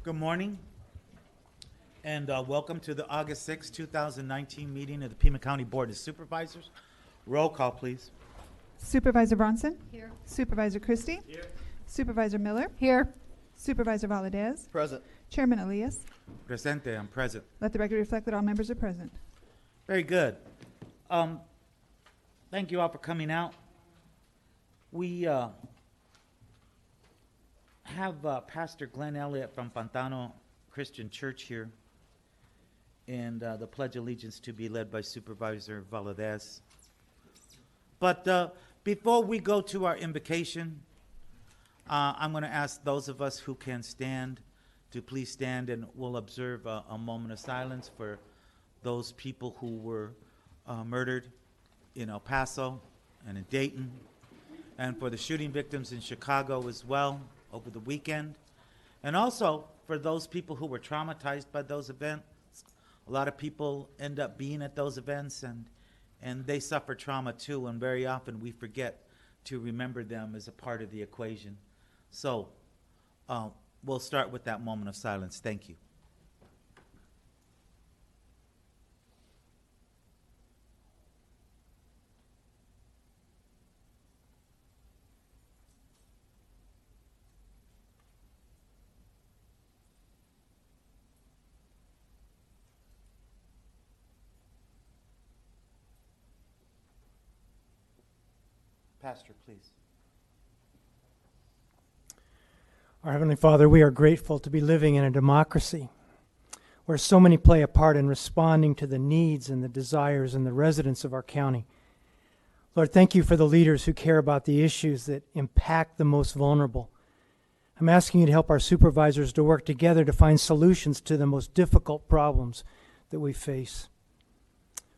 Good morning, and welcome to the August 6, 2019 meeting of the Pima County Board of Supervisors. Roll call, please. Supervisor Bronson? Here. Supervisor Christie? Here. Supervisor Miller? Here. Supervisor Valadez? Present. Chairman Elias? Presente, I'm present. Let the record reflect that all members are present. Very good. Thank you all for coming out. We have Pastor Glenn Elliott from Pantano Christian Church here, and the Pledge of Allegiance to be led by Supervisor Valadez. But before we go to our invocation, I'm going to ask those of us who can stand to please stand, and we'll observe a moment of silence for those people who were murdered in El Paso and in Dayton, and for the shooting victims in Chicago as well over the weekend, and also for those people who were traumatized by those events. A lot of people end up being at those events, and they suffer trauma too, and very often we forget to remember them as a part of the equation. So we'll start with that moment of silence. Thank you. Pastor, please. Our Heavenly Father, we are grateful to be living in a democracy where so many play a part in responding to the needs and the desires and the residents of our county. Lord, thank you for the leaders who care about the issues that impact the most vulnerable. I'm asking you to help our supervisors to work together to find solutions to the most difficult problems that we face.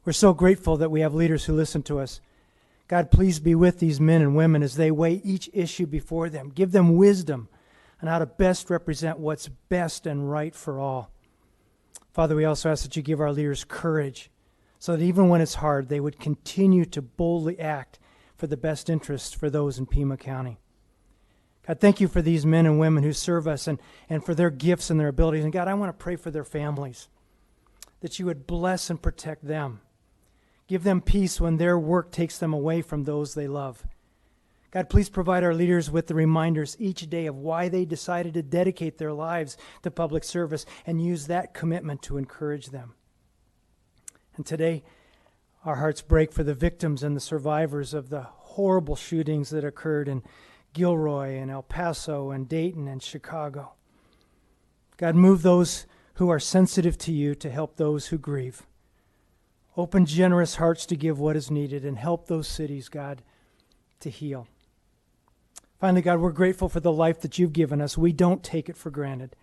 We're so grateful that we have leaders who listen to us. God, please be with these men and women as they weigh each issue before them. Give them wisdom on how to best represent what's best and right for all. Father, we also ask that you give our leaders courage so that even when it's hard, they would continue to boldly act for the best interests for those in Pima County. God, thank you for these men and women who serve us and for their gifts and their abilities. And God, I want to pray for their families, that you would bless and protect them. Give them peace when their work takes them away from those they love. God, please provide our leaders with the reminders each day of why they decided to dedicate their lives to public service and use that commitment to encourage them. And today, our hearts break for the victims and the survivors of the horrible shootings that occurred in Gilroy and El Paso and Dayton and Chicago. God, move those who are sensitive to you to help those who grieve. Open generous hearts to give what is needed and help those cities, God, to heal. Finally, God, we're grateful for the life that you've given us. We don't take it for granted.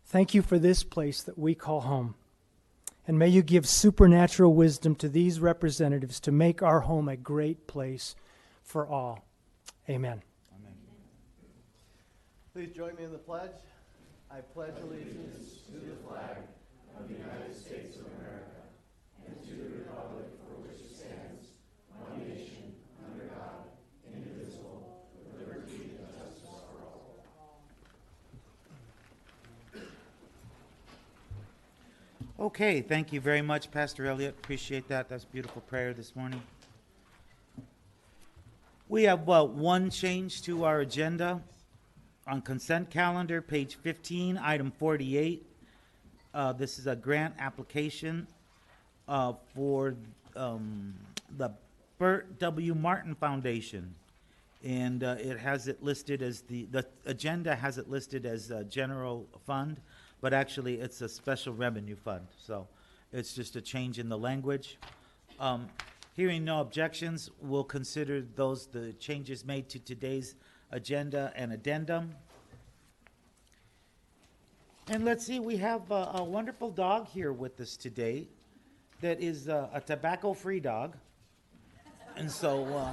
Thank you for this place that we call home. And may you give supernatural wisdom to these representatives to make our home a great place for all. Amen. Amen. Please join me in the pledge. I pledge allegiance to the flag of the United States of America and to the republic for which it stands, one nation, under God, indivisible, with liberty and justice for all. Okay, thank you very much, Pastor Elliott. Appreciate that. That's a beautiful prayer this morning. We have one change to our agenda. On consent calendar, page 15, item 48. This is a grant application for the Burt W. Martin Foundation. And it has it listed as the agenda has it listed as a general fund, but actually it's a special revenue fund. So it's just a change in the language. Hearing no objections, we'll consider the changes made to today's agenda and addendum. And let's see, we have a wonderful dog here with us today that is a tobacco-free dog. And so...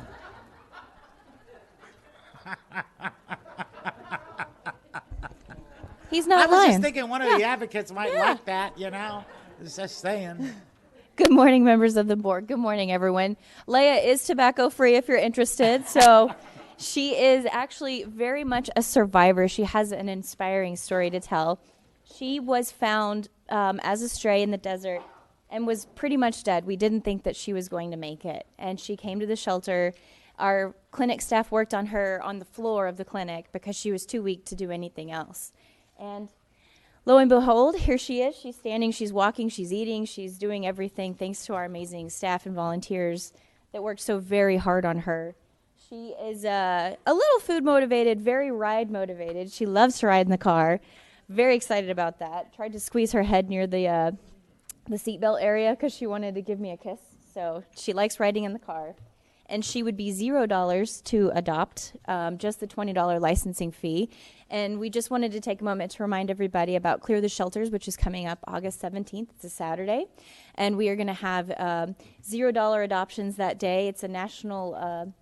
He's not I was lying. just thinking one of the advocates might like that, you know. Just saying. Good morning, members of the board. Good morning, everyone. Leia is tobacco-free if you're interested. So she is actually very much a survivor. She has an inspiring story to tell. She was found as a stray in the desert and was pretty much dead. We didn't think that she was going to make it. And she came to the shelter. Our clinic staff worked on her on the floor of the clinic because she was too weak to do anything else. And lo and behold, here she is. She's standing, she's walking, she's eating, she's doing everything thanks to our amazing staff and volunteers that worked so very hard on her. She is a little food motivated, very ride motivated. She loves to ride in the car. Very excited about that. Tried to squeeze her head near the seatbelt area because she wanted to give me a kiss. So she likes riding in the car. And she would be $0 to adopt, just the $20 licensing fee. And we just wanted to take a moment to remind everybody about Clear the Shelters, which is coming up August 17th. It's a Saturday. And we are going to have $0 adoptions that day. It's a national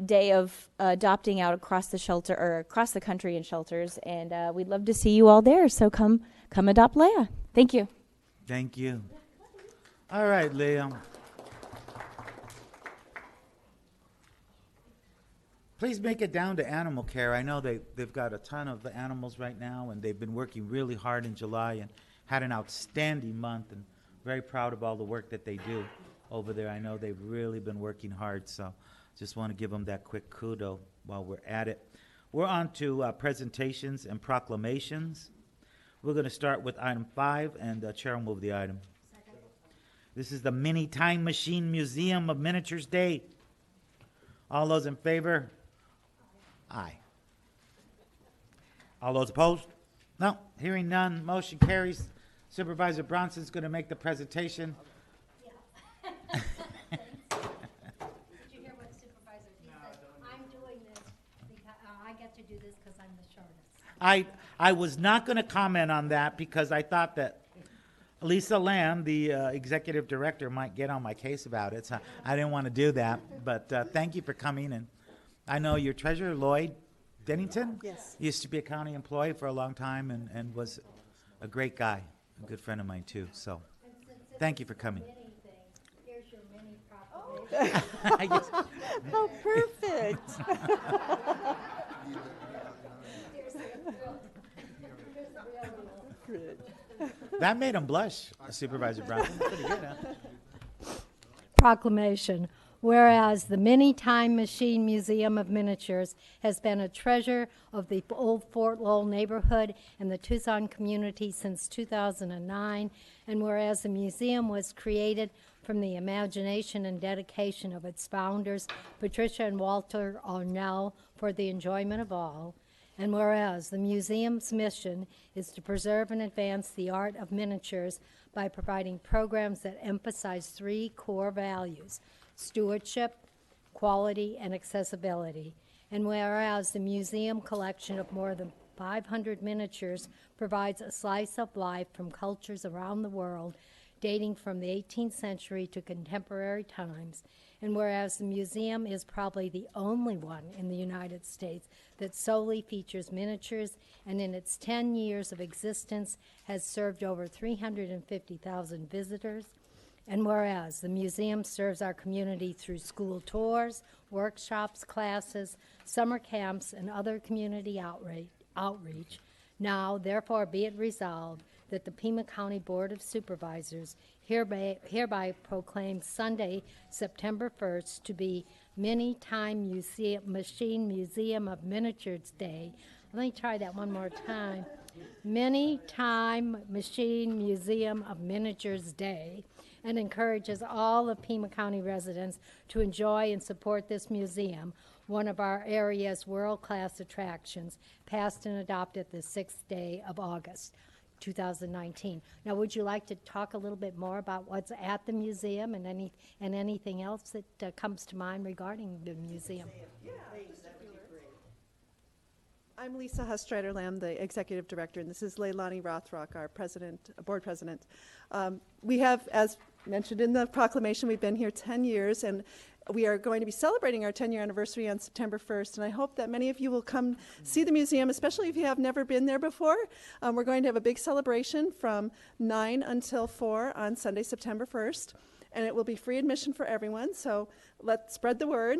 day of adopting out across the shelter or across the country in shelters. And we'd love to see you all there. So come adopt Leia. Thank you. Thank you. All right, Leah. Please make it down to animal care. I know they've got a ton of animals right now, and they've been working really hard in July and had an outstanding month, and very proud of all the work that they do over there. I know they've really been working hard, so just want to give them that quick kudo while we're at it. We're on to presentations and proclamations. We're going to start with item 5, and Chair will move the item. Second. This is the Mini Time Machine Museum of Miniatures Day. All those in favor? Aye. All those opposed? No. Hearing none, motion carries. Supervisor Bronson's going to make the presentation. Did you hear what the supervisor said? I'm doing this because I get to do this because I'm the shortest. I was not going to comment on that because I thought that Lisa Lamb, the executive director, might get on my case about it, so I didn't want to do that. But thank you for coming. And I know your treasurer, Lloyd Dennington, Yes. used to be a county employee for a long time and was a great guy, a good friend of mine too. So thank you for coming. Here's your mini proclamation. I guess- Oh, perfect. Good. that made him blush, Supervisor Bronson. Pretty good, huh? Proclamation. Whereas the Mini Time Machine Museum of Miniatures has been a treasure of the old Fort Lowell neighborhood and the Tucson community since 2009, and whereas the museum was created from the imagination and dedication of its founders, Patricia and Walter Arnell, for the enjoyment of all, and whereas the museum's mission is to preserve and advance the art of miniatures by providing programs that emphasize 3 core values: stewardship, quality, and accessibility. And whereas the museum collection of more than 500 miniatures provides a slice of life from cultures around the world, dating from the 18th century to contemporary times, and whereas the museum is probably the only one in the United States that solely features miniatures, and in its 10 years of existence has served over 350,000 visitors, and whereas the museum serves our community through school tours, workshops, classes, summer camps, and other community outreach, now therefore be it resolved that the Pima County Board of Supervisors hereby proclaims Sunday, September 1st to be Mini Time Machine Museum of Miniatures Day. Let me try that one more time. Mini Time Machine Museum of Miniatures Day, and encourages all of Pima County residents to enjoy and support this museum, one of our area's world-class attractions, passed and adopted the 6th day of August, 2019. Now, would you like to talk a little bit more about what's at the museum and anything else that comes to mind regarding the museum? I'm Lisa Hustrider-Lamb, the executive director, and this is Leilani Rothrock, our board president. We have, as mentioned in the proclamation, we've been here 10 years, and we are going to be celebrating our 10-year anniversary on September 1st, and I hope that many of you will come see the museum, especially if you have never been there before. We're going to have a big celebration from 9 until 4 on Sunday, September 1st, and it will be free admission for everyone, so let's spread the word.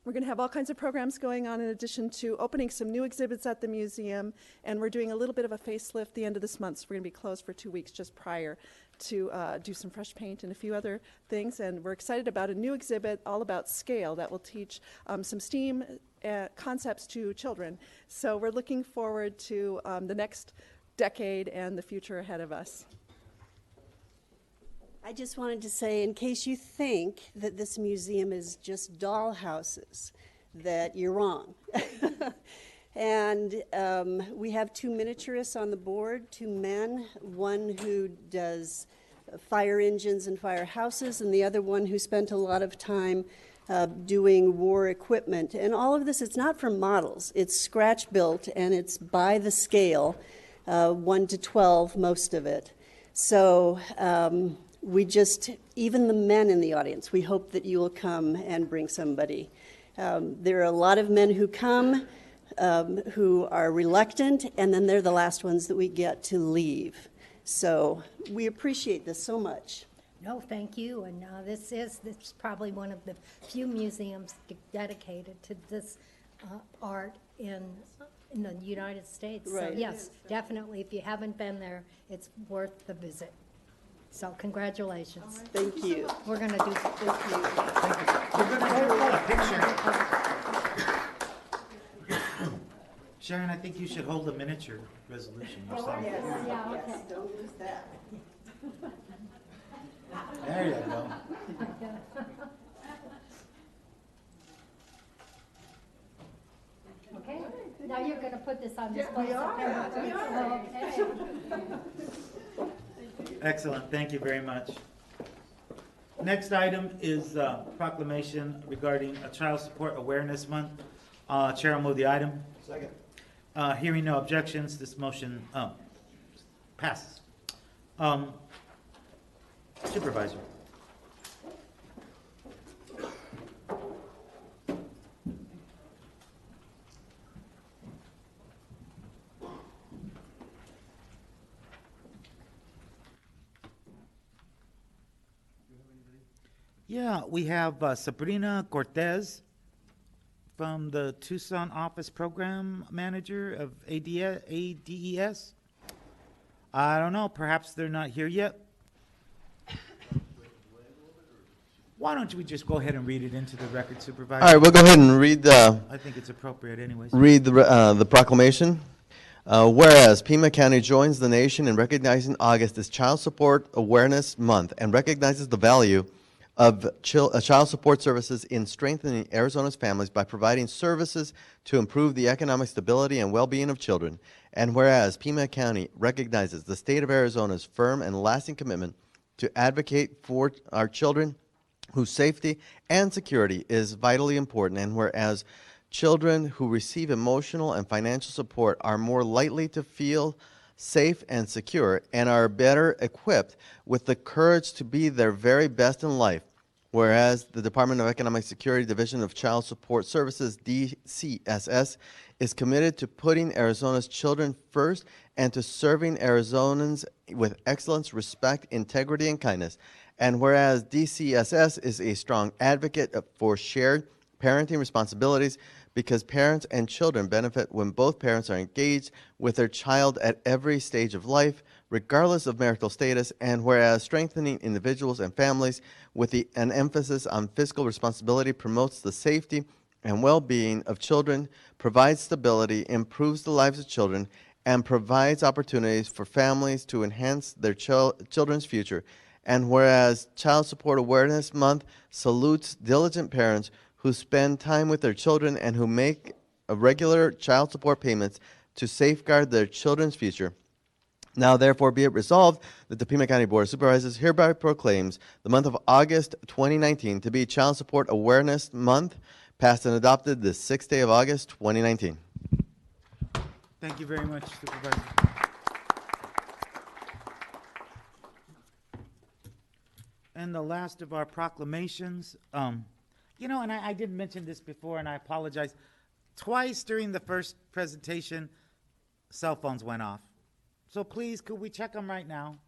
We're going to have all kinds of programs going on in addition to opening some new exhibits at the museum, and we're doing a little bit of a facelift the end of this month. So we're going to be closed for 2 weeks just prior to do some fresh paint and a few other things. And we're excited about a new exhibit all about scale that will teach some STEAM concepts to children. So we're looking forward to the next decade and the future ahead of us. I just wanted to say, in case you think that this museum is just doll houses, that you're wrong. And we have 2 miniaturists on the board, 2 men, one who does fire engines and firehouses, and the other one who spent a lot of time doing war equipment. And all of this, it's not from models. It's scratch built, and it's by the scale, 1 to 12, most of it. So we just, even the men in the audience, we hope that you will come and bring somebody. There are a lot of men who come who are reluctant, and then they're the last ones that we get to leave. So we appreciate this so much. No, thank you. And this is probably one of the few museums dedicated to this art in the United States. Right. So yes, definitely. If you haven't been there, it's worth the visit. So congratulations. Thank you. We're going to do We're going to picture. Sharon, I think you should hold a miniature resolution or something. Yeah, okay. Don't lose that. There you go. Okay. Now you're going to put this on display. September 5th. Okay. Excellent, thank you very much. Next item is proclamation regarding a Child Support Awareness Month. Chair will move the item. Second. Hearing no objections, this motion passes. Supervisor. Yeah, we have Sabrina Cortez from the Tucson Office Program Manager of ADES. I don't know, perhaps they're not here yet. Why don't we just go ahead and read it into the record, Supervisor? All right, we'll go ahead and read I think it's appropriate anyways. the proclamation. Whereas Pima County joins the nation in recognizing August as Child Support Awareness Month and recognizes the value of child support services in strengthening Arizona's families by providing services to improve the economic stability and well-being of children. And whereas Pima County recognizes the state of Arizona's firm and lasting commitment to advocate for our children whose safety and security is vitally important, and whereas children who receive emotional and financial support are more likely to feel safe and secure and are better equipped with the courage to be their very best in life. Whereas the Department of Economic Security Division of Child Support Services, DCSS, is committed to putting Arizona's children first and to serving Arizonans with excellence, respect, integrity, and kindness. And whereas DCSS is a strong advocate for shared parenting responsibilities because parents and children benefit when both parents are engaged with their child at every stage of life, regardless of marital status, and whereas strengthening individuals and families with an emphasis on fiscal responsibility promotes the safety and well-being of children, provides stability, improves the lives of children, and provides opportunities for families to enhance their children's future. And whereas Child Support Awareness Month salutes diligent parents who spend time with their children and who make regular child support payments to safeguard their children's future. Now, therefore, be it resolved that the Pima County Board of Supervisors hereby proclaims the month of August 2019 to be Child Support Awareness Month, passed and adopted this 6th day of August 2019. Thank you very much, Supervisor. And the last of our proclamations, you know, and I didn't mention this before, and I apologize. Twice during the first presentation, cell phones went off. So please, could we check them right now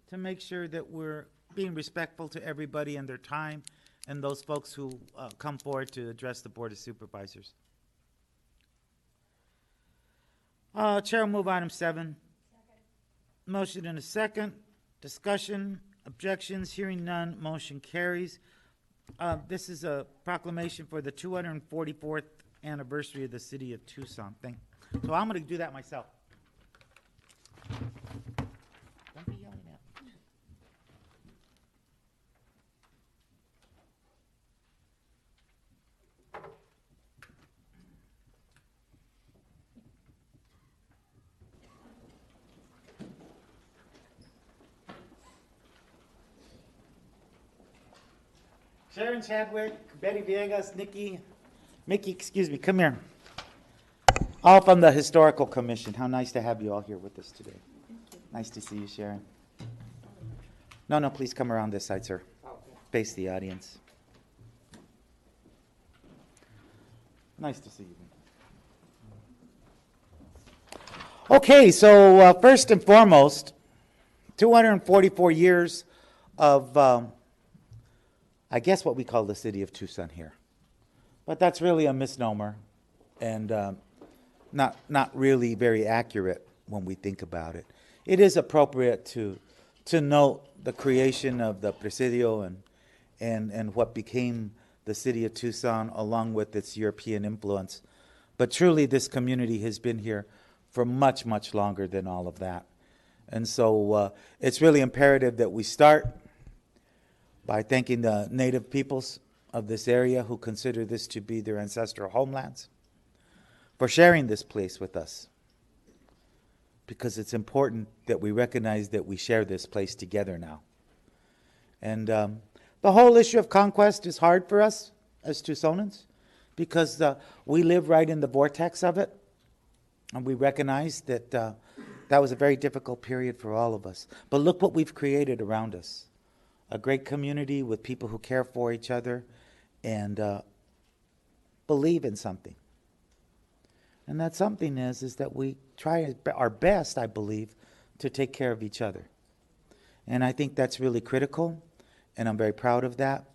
to make sure that we're being respectful to everybody and their time and those folks who come forward to address the Board of Supervisors. Chair will move item 7. Motion and a second. Discussion, objections, hearing none, motion carries. This is a proclamation for the 244th anniversary of the city of Tucson. So I'm going to do that myself. Don't be yelling at me. Sharon Chadwick, Betty Villegas, Mickey, excuse me, come here. All from the Historical Commission. How nice to have you all here with us today. Nice to see you, Sharon. No, please come around this side, sir. Face the audience. Nice to see you. Okay, so first and foremost, 244 years of, I guess what we call the city of Tucson here. But that's really a misnomer and not really very accurate when we think about it. It is appropriate to note the creation of the Presidio and what became the city of Tucson along with its European influence. But truly this community has been here for much, much longer than all of that. And so it's really imperative that we start by thanking the native peoples of this area who consider this to be their ancestral homelands for sharing this place with us. Because it's important that we recognize that we share this place together now. And the whole issue of conquest is hard for us as Tucsonans because we live right in the vortex of it. And we recognize that that was a very difficult period for all of us. But look what we've created around us. A great community with people who care for each other and believe in something. And that something is that we try our best, I believe, to take care of each other. And I think that's really critical, and I'm very proud of that.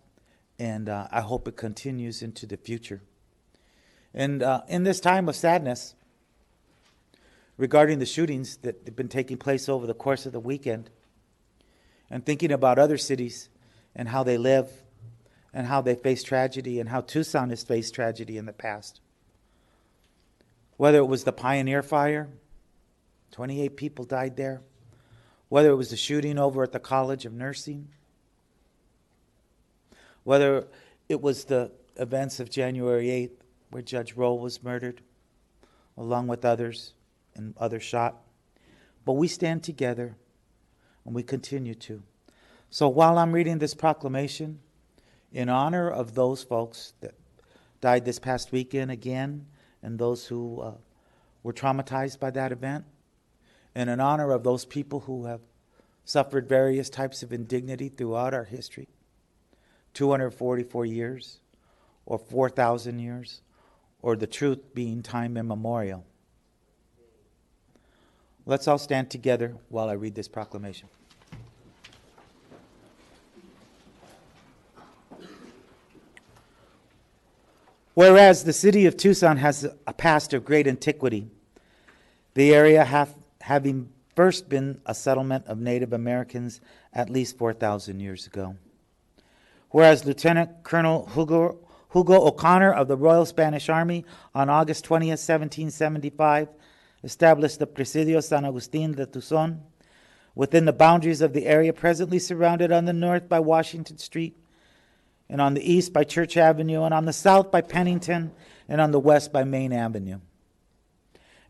And I hope it continues into the future. And in this time of sadness, regarding the shootings that have been taking place over the course of the weekend, and thinking about other cities and how they live and how they face tragedy and how Tucson has faced tragedy in the past. Whether it was the Pioneer Fire, 28 people died there. Whether it was the shooting over at the College of Nursing. Whether it was the events of January 8th where Judge Roll was murdered along with others and others shot. But we stand together and we continue to. So while I'm reading this proclamation, in honor of those folks that died this past weekend again, and those who were traumatized by that event, and in honor of those people who have suffered various types of indignity throughout our history, 244 years, or 4,000 years, or the truth being time immemorial. Let's all stand together while I read this proclamation. Whereas the city of Tucson has a past of great antiquity, the area having first been a settlement of Native Americans at least 4,000 years ago. Whereas Lieutenant Colonel Hugo O'Connor of the Royal Spanish Army on August 20th, 1775, established the Presidio San Agustin de Tucson within the boundaries of the area presently surrounded on the north by Washington Street, and on the east by Church Avenue, and on the south by Pennington, and on the west by Main Avenue.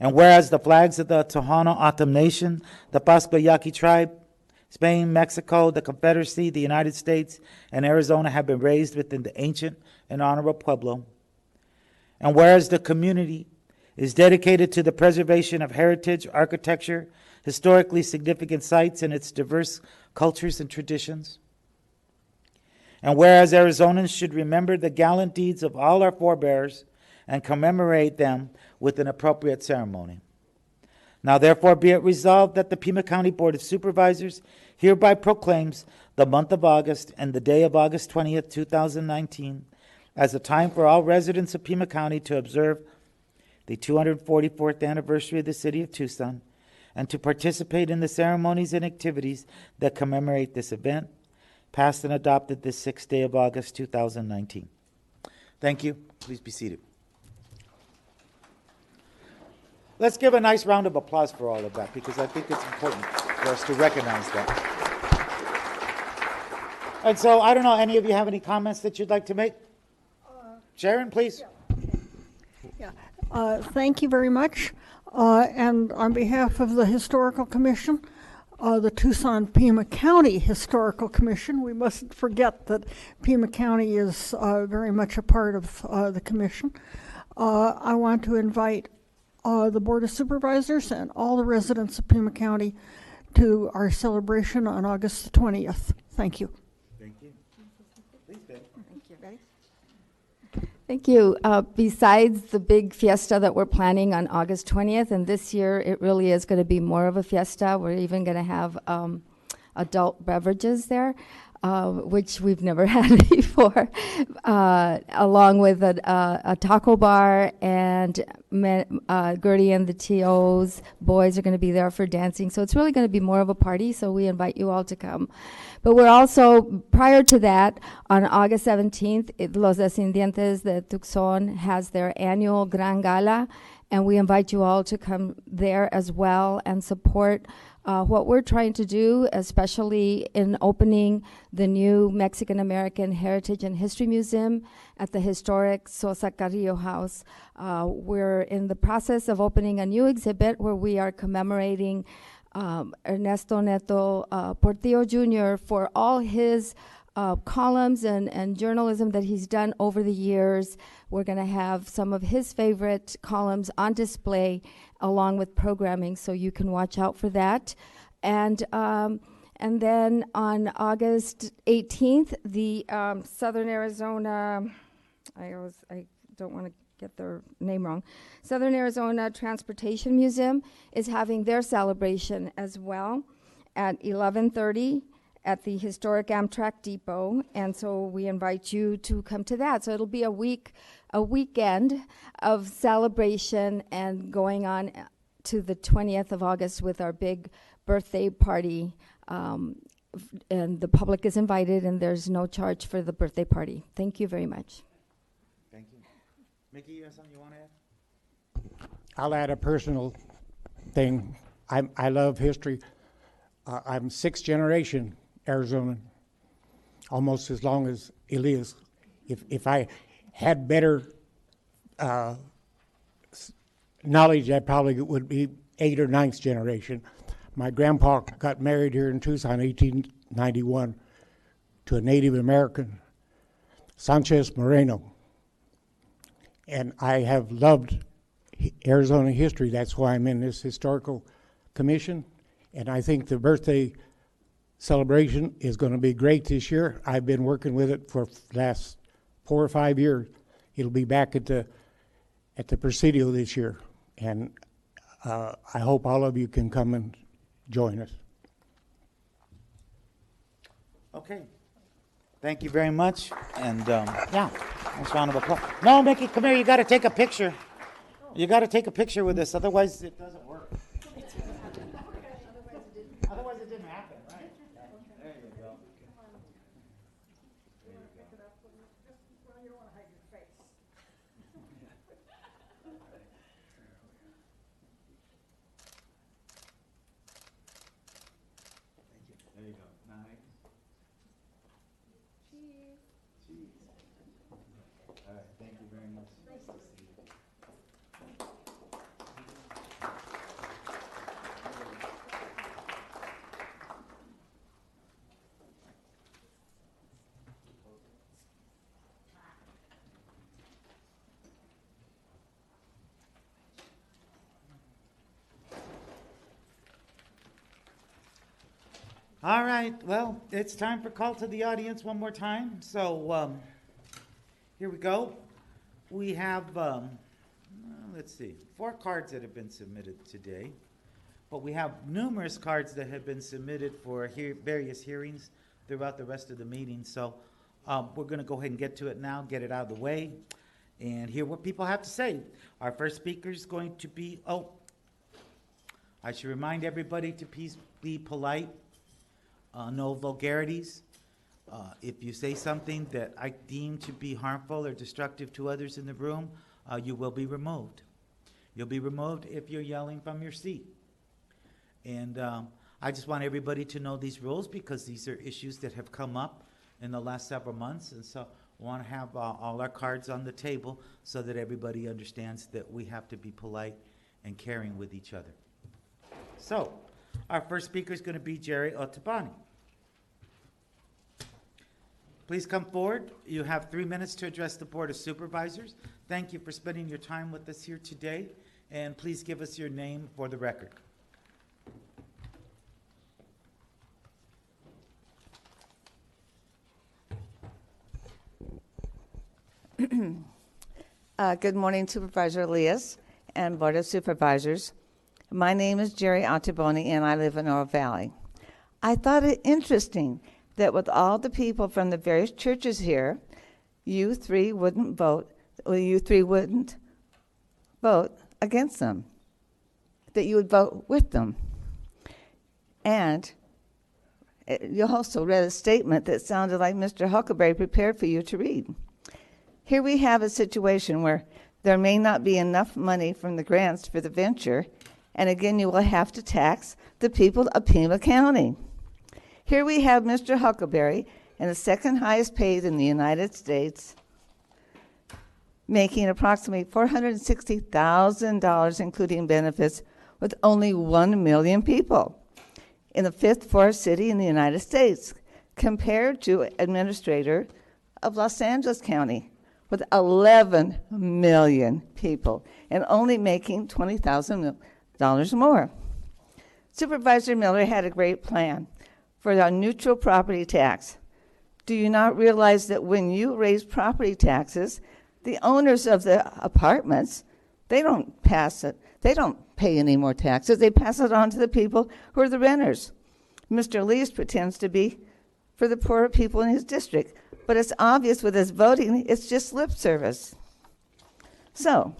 And whereas the flags of the Tohono O'odham Nation, the Pascua Yaqui tribe, Spain, Mexico, the Confederacy, the United States, and Arizona have been raised within the ancient and honorable Pueblo. And whereas the community is dedicated to the preservation of heritage, architecture, historically significant sites, and its diverse cultures and traditions. And whereas Arizonans should remember the gallant deeds of all our forebears and commemorate them with an appropriate ceremony. Now therefore be it resolved that the Pima County Board of Supervisors hereby proclaims the month of August and the day of August 20th, 2019 as a time for all residents of Pima County to observe the 244th anniversary of the city of Tucson and to participate in the ceremonies and activities that commemorate this event, passed and adopted this 6th day of August 2019. Thank you. Please be seated. Let's give a nice round of applause for all of that, because I think it's important for us to recognize that. And so, I don't know, any of you have any comments that you'd like to make? Sharon, please. Thank you very much. And on behalf of the Historical Commission, the Tucson Pima County Historical Commission, we mustn't forget that Pima County is very much a part of the commission. I want to invite the Board of Supervisors and all the residents of Pima County to our celebration on August the 20th. Thank you. Thank you. Please, Ben. Thank you, guys. Thank you. Besides the big fiesta that we're planning on August 20th, and this year it really is going to be more of a fiesta. We're even going to have adult beverages there, which we've never had before, along with a taco bar, and Gertie and the TOs boys are going to be there for dancing. So it's really going to be more of a party, so we invite you all to come. But we're also, prior to that, on August 17th, Los Descendientes de Tucson has their annual Gran Gala, and we invite you all to come there as well and support what we're trying to do, especially in opening the new Mexican-American Heritage and History Museum at the historic Sosa Carrillo House. We're in the process of opening a new exhibit where we are commemorating Ernesto Neto Portillo Jr. for all his columns and journalism that he's done over the years. We're going to have some of his favorite columns on display along with programming, so you can watch out for that. And then on August 18th, the Southern Arizona, I don't want to get their name wrong, Southern Arizona Transportation Museum is having their celebration as well at 11:30 at the historic Amtrak Depot, and so we invite you to come to that. So it'll be a weekend of celebration and going on to the 20th of August with our big birthday party, and the public is invited, and there's no charge for the birthday party. Thank you very much. Thank you. Mickey, you have something you want to add? I'll add a personal thing. I love history. I'm sixth generation Arizonan, almost as long as Elias. If I had better knowledge, I probably would be 8th or 9th generation. My grandpa got married here in Tucson in 1891 to a Native American, Sanchez Moreno. And I have loved Arizona history. That's why I'm in this historical commission. And I think the birthday celebration is going to be great this year. I've been working with it for the last 4 or 5 years. It'll be back at the Presidio this year. And I hope all of you can come and join us. Okay. Thank you very much. And yeah, nice round of applause. No, Mickey, come here. You got to take a picture. You got to take a picture with this, otherwise it doesn't work. Otherwise it didn't happen, right? There you go. There you go. Nice. Cheese. All right, thank you very much. Nice to see you. All right, well, it's time for call to the audience one more time. So here we go. We have, let's see, 4 cards that have been submitted today. but we have numerous cards that have been submitted for various hearings throughout the rest of the meeting. So we're going to go ahead and get to it now, get it out of the way, and hear what people have to say. Our first speaker is going to be, I should remind everybody to please be polite, no vulgarities. If you say something that I deem to be harmful or destructive to others in the room, you will be removed. You'll be removed if you're yelling from your seat. And I just want everybody to know these rules because these are issues that have come up in the last several months. And so I want to have all our cards on the table so that everybody understands that we have to be polite and caring with each other. So our first speaker is going to be Jerry Ottoboni. Please come forward. You have 3 minutes to address the Board of Supervisors. Thank you for spending your time with us here today. And please give us your name for the record. Good morning, Supervisor Elias and Board of Supervisors. My name is Jerry Ottoboni, and I live in Oro Valley. I thought it interesting that with all the people from the various churches here, you three wouldn't vote against them, that you would vote with them. And you also read a statement that sounded like Mr. Huckleberry prepared for you to read. Here we have a situation where there may not be enough money from the grants for the venture, and again, you will have to tax the people of Pima County. Here we have Mr. Huckleberry, and the second highest paid in the United States, making approximately $460,000, including benefits, with only 1 million people in the fifth forest city in the United States, compared to administrator of Los Angeles County, with 11 million people and only making $20,000 more. Supervisor Miller had a great plan for a neutral property tax. Do you not realize that when you raise property taxes, the owners of the apartments, they don't pay any more taxes. They pass it on to the people who are the renters. Mr. Lees pretends to be for the poorer people in his district, but it's obvious with his voting, it's just lip service. So,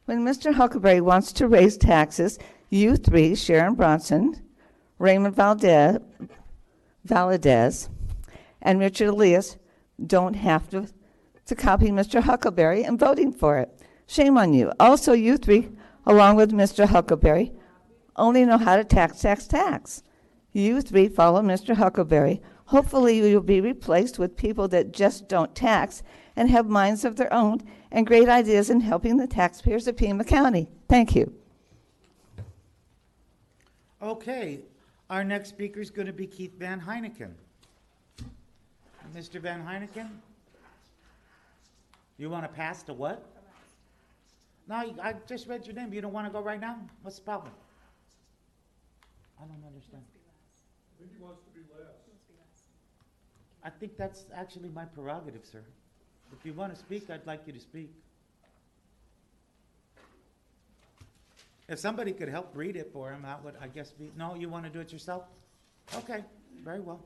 when Mr. Huckleberry wants to raise taxes, you three, Sharon Bronson, Raymond Valdez, and Richard Elias, don't have to copy Mr. Huckleberry and voting for it. Shame on you. Also, you three, along with Mr. Huckleberry, only know how to tax. You three follow Mr. Huckleberry. Hopefully you will be replaced with people that just don't tax and have minds of their own and great ideas in helping the taxpayers of Pima County. Thank you. Okay, our next speaker is going to be Keith Van Heineken. Mr. Van Heineken? You want to pass to what? No, I just read your name. You don't want to go right now? What's the problem? I don't understand. I think he wants to be last. I think that's actually my prerogative, sir. If you want to speak, I'd like you to speak. If somebody could help read it for him, that would, I guess, be... No, you want to do it yourself? Okay, very well.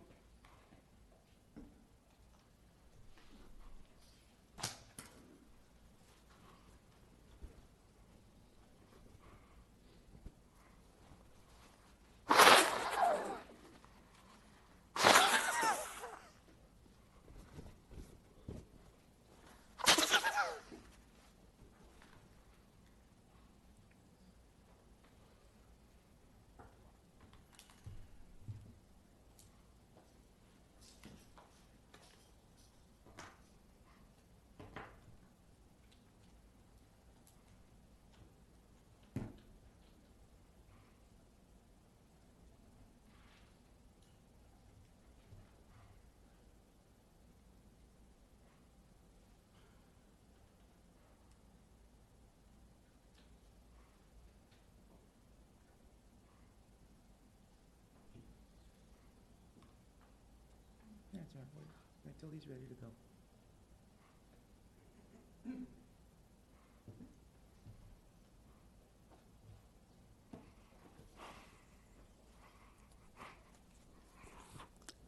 That's all right. Wait till he's ready to go.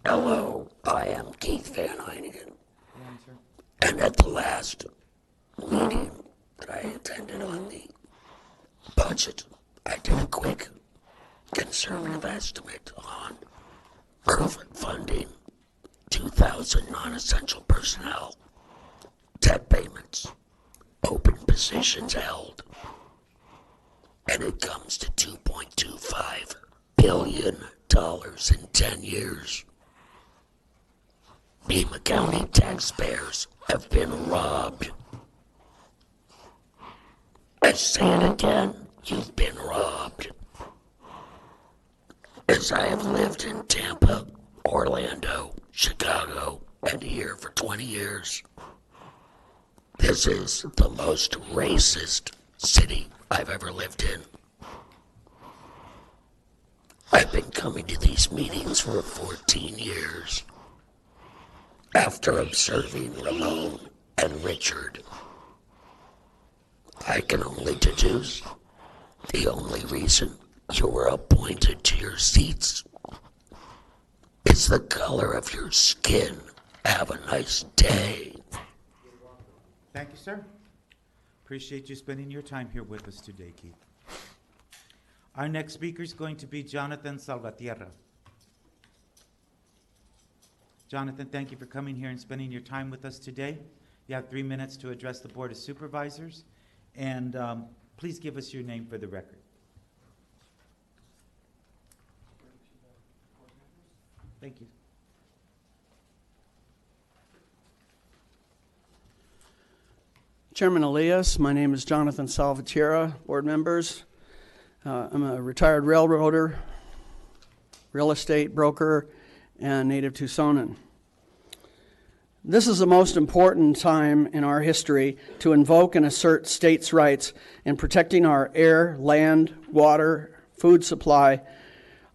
Hello, I am Keith Van Heiningen. And at the last meeting that I attended on the budget, I did a quick conservative estimate on funding 2,000 non-essential personnel, debt payments, open positions held, and it comes to $2.25 billion in 10 years. Pima County taxpayers have been robbed. I say it again, you've been robbed. As I have lived in Tampa, Orlando, Chicago, and here for 20 years, this is the most racist city I've ever lived in. I've been coming to these meetings for 14 years. After observing Ramon and Richard, I can only deduce the only reason you were appointed to your seats is the color of your skin. Have a nice day. Thank you, sir. Appreciate you spending your time here with us today, Keith. Our next speaker is going to be Jonathan Salvatierra. Jonathan, thank you for coming here and spending your time with us today. You have 3 minutes to address the Board of Supervisors, and please give us your name for the record. Thank you. Chairman Elias, my name is Jonathan Salvatierra, board members. I'm a retired railroader, real estate broker, and native Tucsonan. This is the most important time in our history to invoke and assert states' rights in protecting our air, land, water, food supply,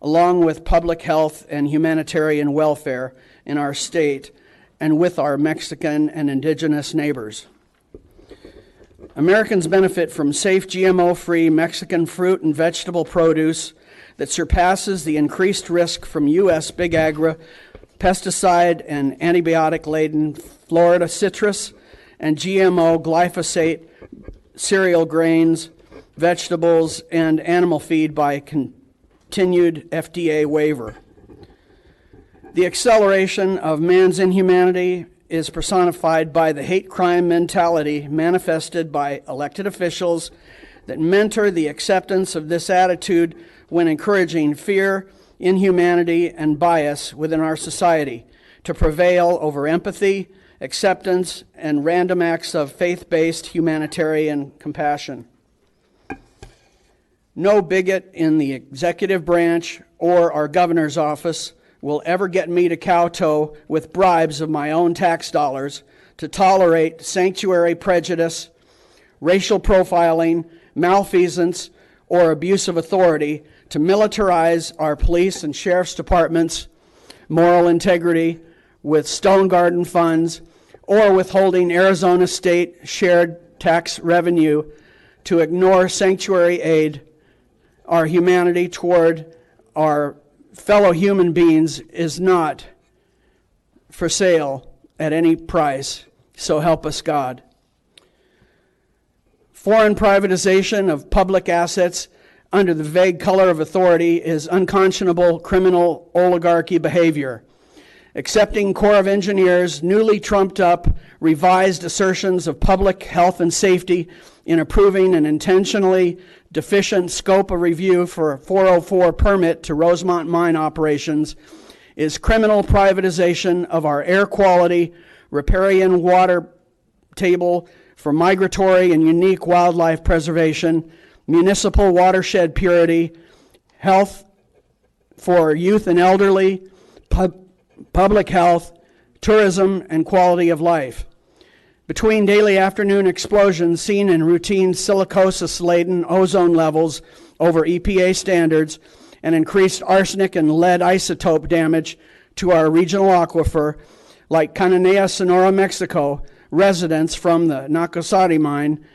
along with public health and humanitarian welfare in our state and with our Mexican and indigenous neighbors. Americans benefit from safe GMO-free Mexican fruit and vegetable produce that surpasses the increased risk from U.S. Big Agri, pesticide and antibiotic-laden Florida citrus, and GMO glyphosate cereal grains, vegetables, and animal feed by continued FDA waiver. The acceleration of man's inhumanity is personified by the hate crime mentality manifested by elected officials that mentor the acceptance of this attitude when encouraging fear, inhumanity, and bias within our society to prevail over empathy, acceptance, and random acts of faith-based humanitarian compassion. No bigot in the executive branch or our governor's office will ever get me to kowtow with bribes of my own tax dollars to tolerate sanctuary prejudice, racial profiling, malfeasance, or abuse of authority to militarize our police and sheriff's departments, moral integrity with Stone Garden funds, or withholding Arizona state shared tax revenue to ignore sanctuary aid. Our humanity toward our fellow human beings is not for sale at any price, so help us God. Foreign privatization of public assets under the vague color of authority is unconscionable criminal oligarchy behavior. Accepting Corps of Engineers' newly trumped up revised assertions of public health and safety in approving an intentionally deficient scope of review for a 404 permit to Rosemont mine operations is criminal privatization of our air quality, riparian water table for migratory and unique wildlife preservation, municipal watershed purity, health for youth and elderly, public health, tourism, and quality of life. Between daily afternoon explosions seen in routine silicosis-laden ozone levels over EPA standards and increased arsenic and lead isotope damage to our regional aquifer, like Cananea, Sonora, Mexico, residents from the Nacosari mine,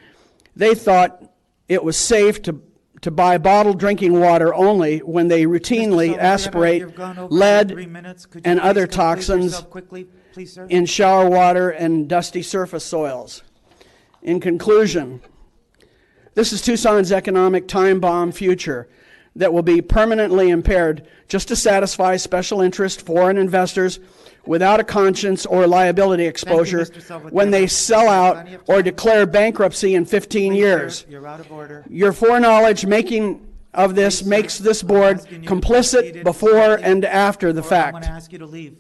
they thought it was safe to to buy bottled drinking water only when they routinely Mr. Sullivan, aspirate you've gone over lead 3 minutes. Could you and please other complete toxins yourself quickly, please, sir? in shower water and dusty surface soils. In conclusion, this is Tucson's economic time bomb future that will be permanently impaired just to satisfy special interest foreign investors without a conscience or liability exposure Mr. Salvatierra. when they sell out Plenty of or time. declare bankruptcy in 15 Please, years. sir, you're out of order. Your foreknowledge making of this makes this board asking you to be complicit seated before quietly, and after the or I'm fact. going to ask you to leave.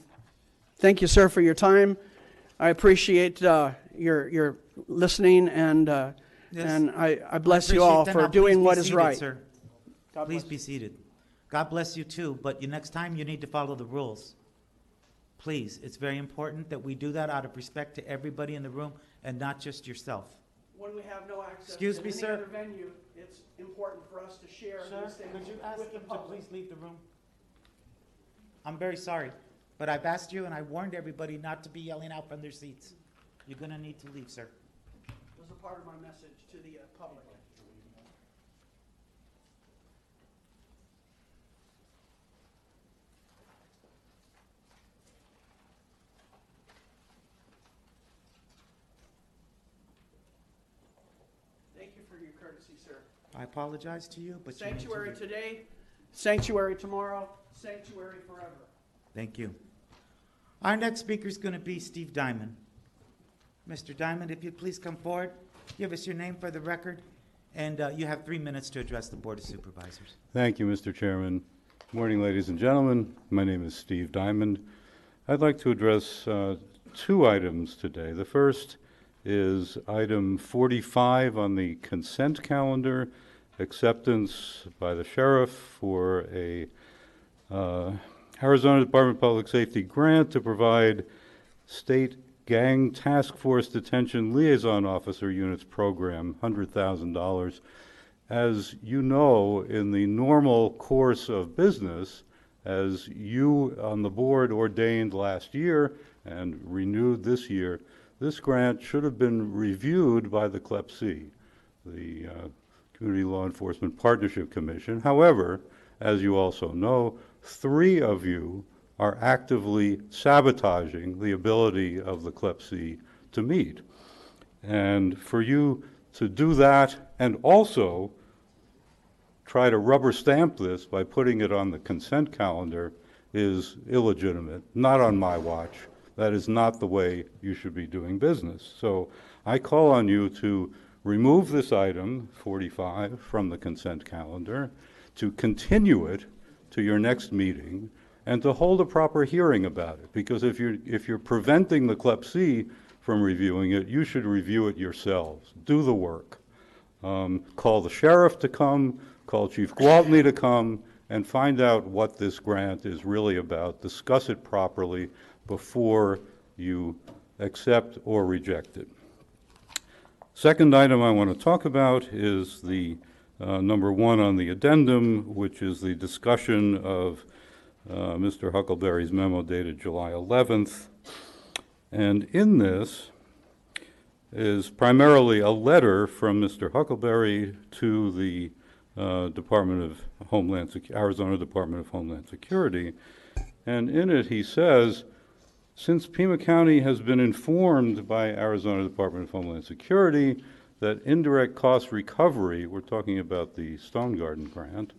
Thank you, sir, for your time. I appreciate your listening, and Yes. I bless you all Appreciate that. for Now, doing please be what is seated, right. Sir. Please be seated. God bless you too, but next time you need to follow the rules. Please, it's very important that we do that out of respect to everybody in the room and not just yourself. When we have no access Excuse to me, any sir. other venue, it's important for us to share these things Could you ask with the him to public. please leave the room? I'm very sorry, but I've asked you and I warned everybody not to be yelling out from their seats. You're going to need to leave, sir. It was a part of my message to the public. Thank you for your courtesy, sir. I apologize to you, but you need to Sanctuary leave. today, sanctuary tomorrow, sanctuary forever. Thank you. Our next speaker is going to be Steve Diamond. Mr. Diamond, if you'd please come forward, give us your name for the record, and you have 3 minutes to address the Board of Supervisors. Thank you, Mr. Chairman. Good morning, ladies and gentlemen. My name is Steve Diamond. I'd like to address two items today. The first is item 45 on the consent calendar, acceptance by the sheriff for a Arizona Department of Public Safety grant to provide state gang task force detention liaison officer units program, $100,000. As you know, in the normal course of business, as you on the board ordained last year and renewed this year, this grant should have been reviewed by the CLEPC, the Community Law Enforcement Partnership Commission. However, as you also know, 3 of you are actively sabotaging the ability of the CLEPC to meet. And for you to do that and also try to rubber stamp this by putting it on the consent calendar is illegitimate, not on my watch. That is not the way you should be doing business. So I call on you to remove this item, 45, from the consent calendar, to continue it to your next meeting, and to hold a proper hearing about it. Because if you're preventing the CLEPC from reviewing it, you should review it yourselves. Do the work. Call the sheriff to come, call Chief Gwaltney to come, and find out what this grant is really about. Discuss it properly before you accept or reject it. Second item I want to talk about is the number 1 on the addendum, which is the discussion of Mr. Huckleberry's memo dated July 11th. And in this is primarily a letter from Mr. Huckleberry to the Arizona Department of Homeland Security. And in it he says, since Pima County has been informed by Arizona Department of Homeland Security that indirect cost recovery, we're talking about the Stone Garden grant,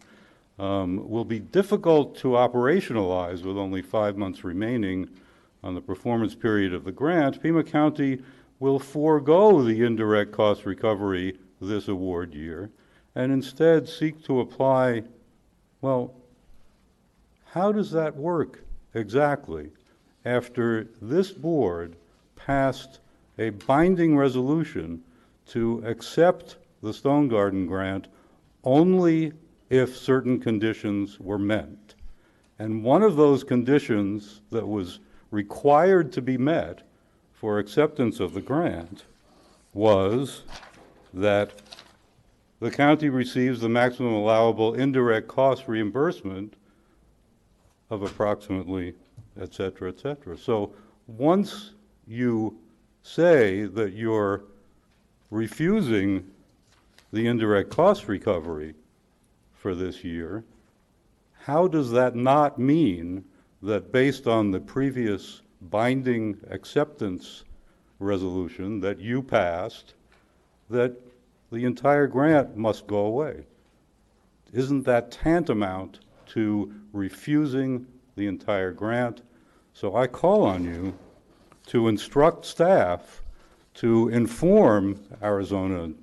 will be difficult to operationalize with only 5 months remaining on the performance period of the grant, Pima County will forego the indirect cost recovery this award year and instead seek to apply, well, how does that work exactly after this board passed a binding resolution to accept the Stone Garden grant only if certain conditions were met? And one of those conditions that was required to be met for acceptance of the grant was that the county receives the maximum allowable indirect cost reimbursement of approximately, et cetera, et cetera. So once you say that you're refusing the indirect cost recovery for this year, how does that not mean that based on the previous binding acceptance resolution that you passed, that the entire grant must go away? Isn't that tantamount to refusing the entire grant? So I call on you to instruct staff to inform Arizona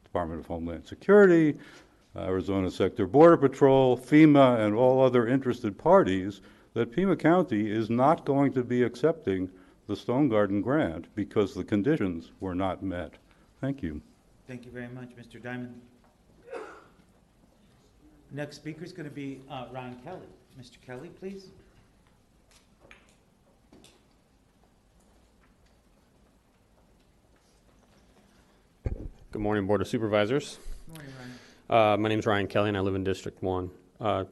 Department of Homeland Security, Arizona Sector Border Patrol, FEMA, and all other interested parties that Pima County is not going to be accepting the Stone Garden grant because the conditions were not met. Thank you. Thank you very much, Mr. Diamond. Next speaker is going to be Ryan Kelly. Mr. Kelly, please. Good morning, Board of Supervisors. Good morning, Ryan. My name is Ryan Kelly, and I live in District 1. I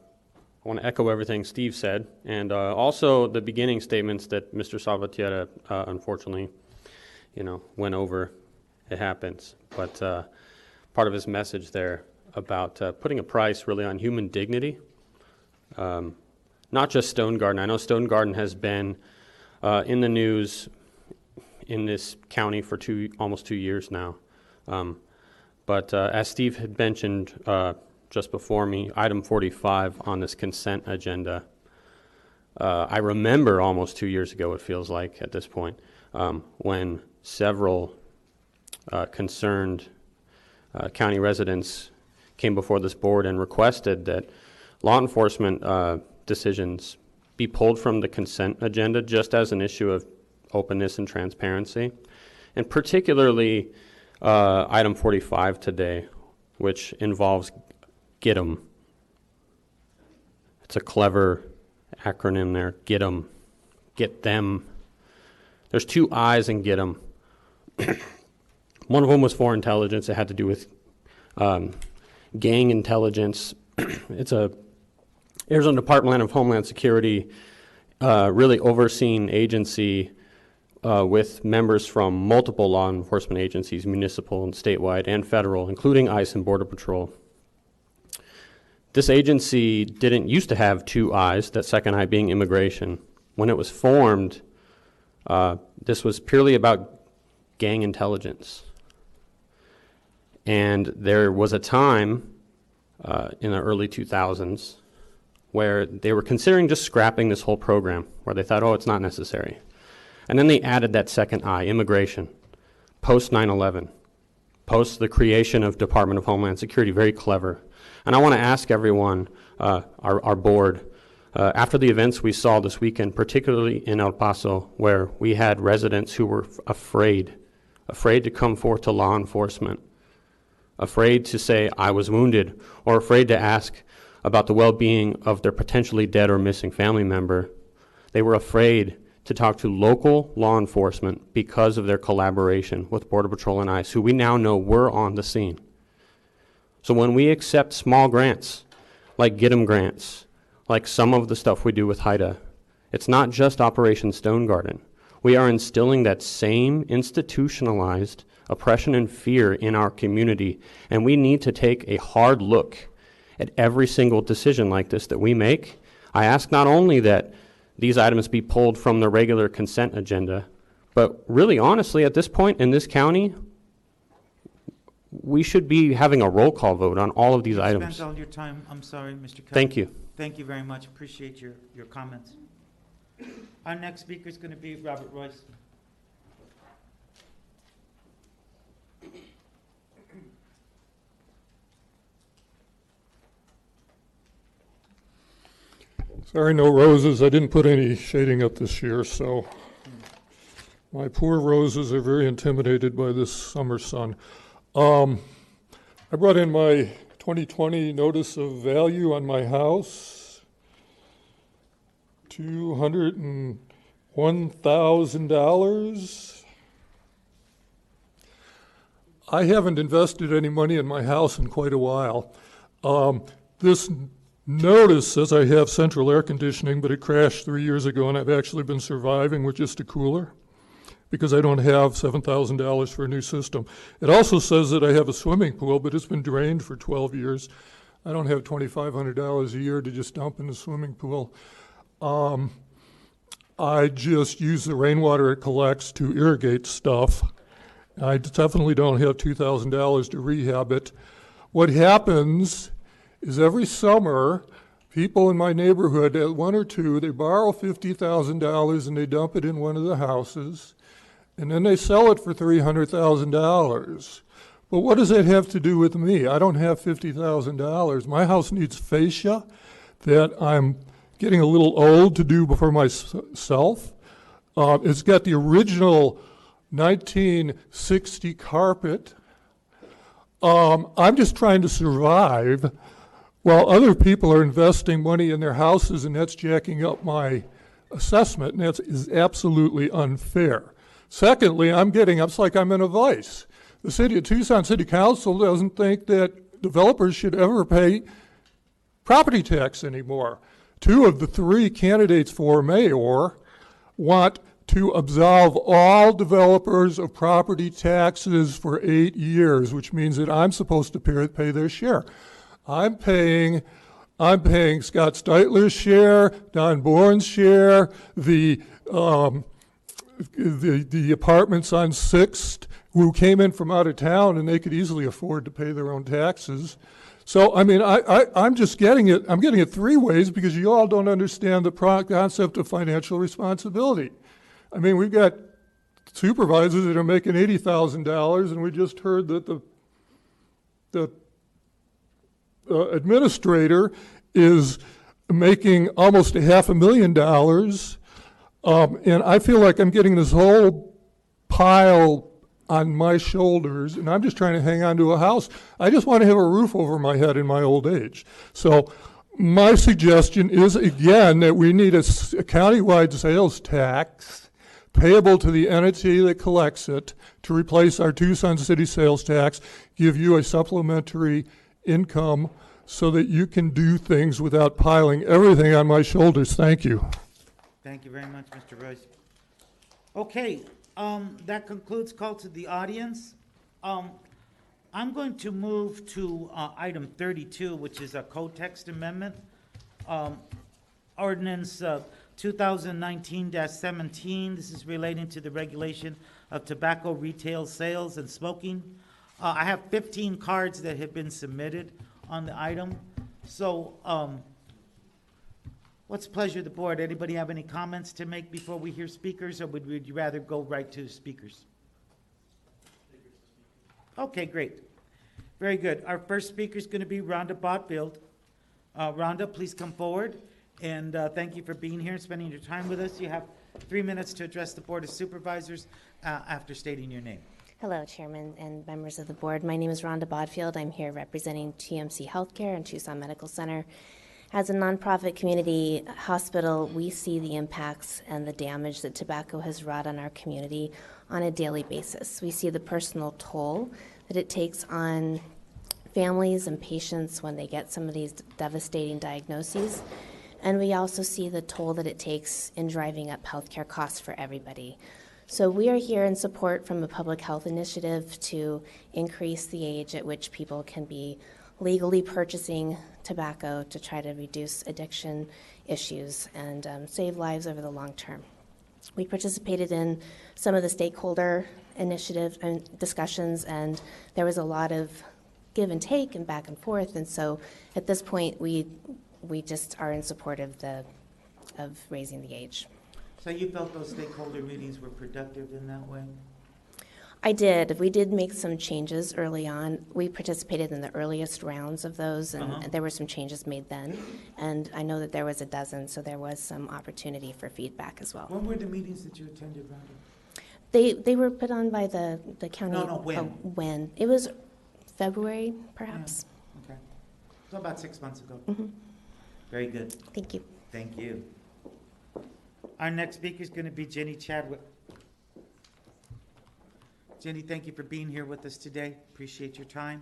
want to echo everything Steve said, and also the beginning statements that Mr. Salvatierra, unfortunately, went over. It happens. But part of his message there about putting a price really on human dignity, not just Stone Garden. I know Stone Garden has been in the news in this county for almost 2 years now. But as Steve had mentioned just before me, item 45 on this consent agenda, I remember almost 2 years ago, it feels like at this point, when several concerned county residents came before this board and requested that law enforcement decisions be pulled from the consent agenda just as an issue of openness and transparency, and particularly item 45 today, which involves Get 'em. It's a clever acronym there, Get 'em, get them. There's 2 I's in Get 'em. One of them was for intelligence. It had to do with gang intelligence. It's a Arizona Department of Homeland Security, really overseeing agency with members from multiple law enforcement agencies, municipal and statewide and federal, including ICE and Border Patrol. This agency didn't used to have 2 I's, that second I being immigration. When it was formed, this was purely about gang intelligence. And there was a time in the early 2000s where they were considering just scrapping this whole program, where they thought, oh, it's not necessary. And then they added that second I, immigration, post 9/11, post the creation of Department of Homeland Security, very clever. And I want to ask everyone, our board, after the events we saw this weekend, particularly in El Paso, where we had residents who were afraid to come forth to law enforcement, afraid to say, I was wounded, or afraid to ask about the well-being of their potentially dead or missing family member. They were afraid to talk to local law enforcement because of their collaboration with Border Patrol and ICE, who we now know were on the scene. So when we accept small grants, like Get 'em grants, like some of the stuff we do with HIDA, it's not just Operation Stone Garden. We are instilling that same institutionalized oppression and fear in our community, and we need to take a hard look at every single decision like this that we make. I ask not only that these items be pulled from the regular consent agenda, but really honestly at this point in this county, we should be having a roll call vote on all of these items. Spent all your time. I'm sorry, Mr. Kelly. Thank you. Thank you very much. Appreciate your comments. Our next speaker is going to be Robert Royce. Sorry, no roses. I didn't put any shading up this year, so my poor roses are very intimidated by this summer sun. I brought in my 2020 notice of value on my house, $201,000. I haven't invested any money in my house in quite a while. This notice says I have central air conditioning, but it crashed 3 years ago, and I've actually been surviving with just a cooler because I don't have $7,000 for a new system. It also says that I have a swimming pool, but it's been drained for 12 years. I don't have $2,500 a year to just dump in the swimming pool. I just use the rainwater it collects to irrigate stuff. I definitely don't have $2,000 to rehab it. What happens is every summer, people in my neighborhood, one or two, they borrow $50,000 and they dump it in one of the houses, and then they sell it for $300,000. But what does that have to do with me? I don't have $50,000. My house needs fascia that I'm getting a little old to do for myself. It's got the original 1960 carpet. I'm just trying to survive while other people are investing money in their houses, and that's jacking up my assessment, and that is absolutely unfair. Secondly, it's like I'm in a vice. The city of Tucson City Council doesn't think that developers should ever pay property tax anymore. 2 of the 3 candidates for mayor want to absolve all developers of property taxes for 8 years, which means that I'm supposed to pay their share. I'm paying Scott Steitler's share, Don Bourne's share, the apartments on 6th who came in from out of town and they could easily afford to pay their own taxes. So, I mean, I'm just getting it. I'm getting it 3 ways because you all don't understand the concept of financial responsibility. I mean, we've got supervisors that are making $80,000, and we just heard that the administrator is making almost $500,000, and I feel like I'm getting this whole pile on my shoulders, and I'm just trying to hang on to a house. I just want to have a roof over my head in my old age. So my suggestion is, again, that we need a countywide sales tax payable to the entity that collects it to replace our Tucson City sales tax, give you a supplementary income so that you can do things without piling everything on my shoulders. Thank you. Thank you very much, Mr. Royce. Okay, that concludes call to the audience. I'm going to move to item 32, which is a code text amendment. Ordinance 2019-17. This is relating to the regulation of tobacco retail sales and smoking. I have 15 cards that have been submitted on the item. So what's the pleasure of the board? Anybody have any comments to make before we hear speakers, or would you rather go right to speakers? Okay, great. Very good. Our first speaker is going to be Rhonda Botfield. Rhonda, please come forward. And thank you for being here and spending your time with us. You have 3 minutes to address the Board of Supervisors after stating your name. Hello, Chairman and members of the board. My name is Rhonda Bodfield. I'm here representing TMC Healthcare and Tucson Medical Center. As a nonprofit community hospital, we see the impacts and the damage that tobacco has wrought on our community on a daily basis. We see the personal toll that it takes on families and patients when they get some of these devastating diagnoses. And we also see the toll that it takes in driving up healthcare costs for everybody. So we are here in support from a public health initiative to increase the age at which people can be legally purchasing tobacco to try to reduce addiction issues and save lives over the long term. We participated in some of the stakeholder initiative and discussions, and there was a lot of give and take and back and forth. And so at this point, we just are in support of raising the age. So you felt those stakeholder meetings were productive in that way? I did. We did make some changes early on. We participated in the earliest rounds of those, and there were some changes made then. And I know that there was a dozen, so there was some opportunity for feedback as well. When were the meetings that you attended, Rhonda? They were put on by the county. No, when? When? It was February, perhaps. Yeah. Okay. So about 6 months ago. Mm-hmm. Very good. Thank you. Thank you. Our next speaker is going to be Jenny Chadwick. Jenny, thank you for being here with us today. Appreciate your time.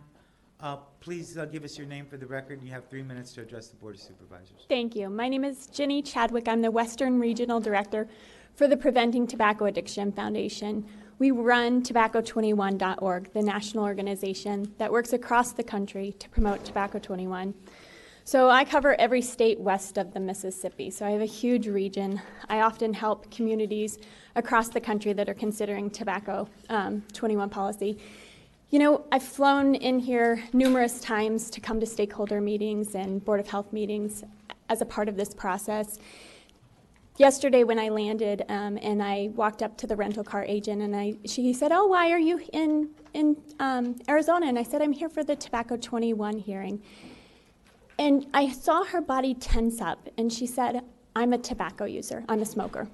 Please give us your name for the record. You have 3 minutes to address the Board of Supervisors. Thank you. My name is Jenny Chadwick. I'm the Western Regional Director for the Preventing Tobacco Addiction Foundation. We run tobacco21.org, the national organization that works across the country to promote Tobacco 21. So I cover every state west of the Mississippi, so I have a huge region. I often help communities across the country that are considering Tobacco 21 policy. You know, I've flown in here numerous times to come to stakeholder meetings and Board of Health meetings as a part of this process. Yesterday when I landed and I walked up to the rental car agent and she said, "Oh, why are you in Arizona?" And I said, "I'm here for the Tobacco 21 hearing." And I saw her body tense up, and she said, "I'm a tobacco user. I'm a smoker."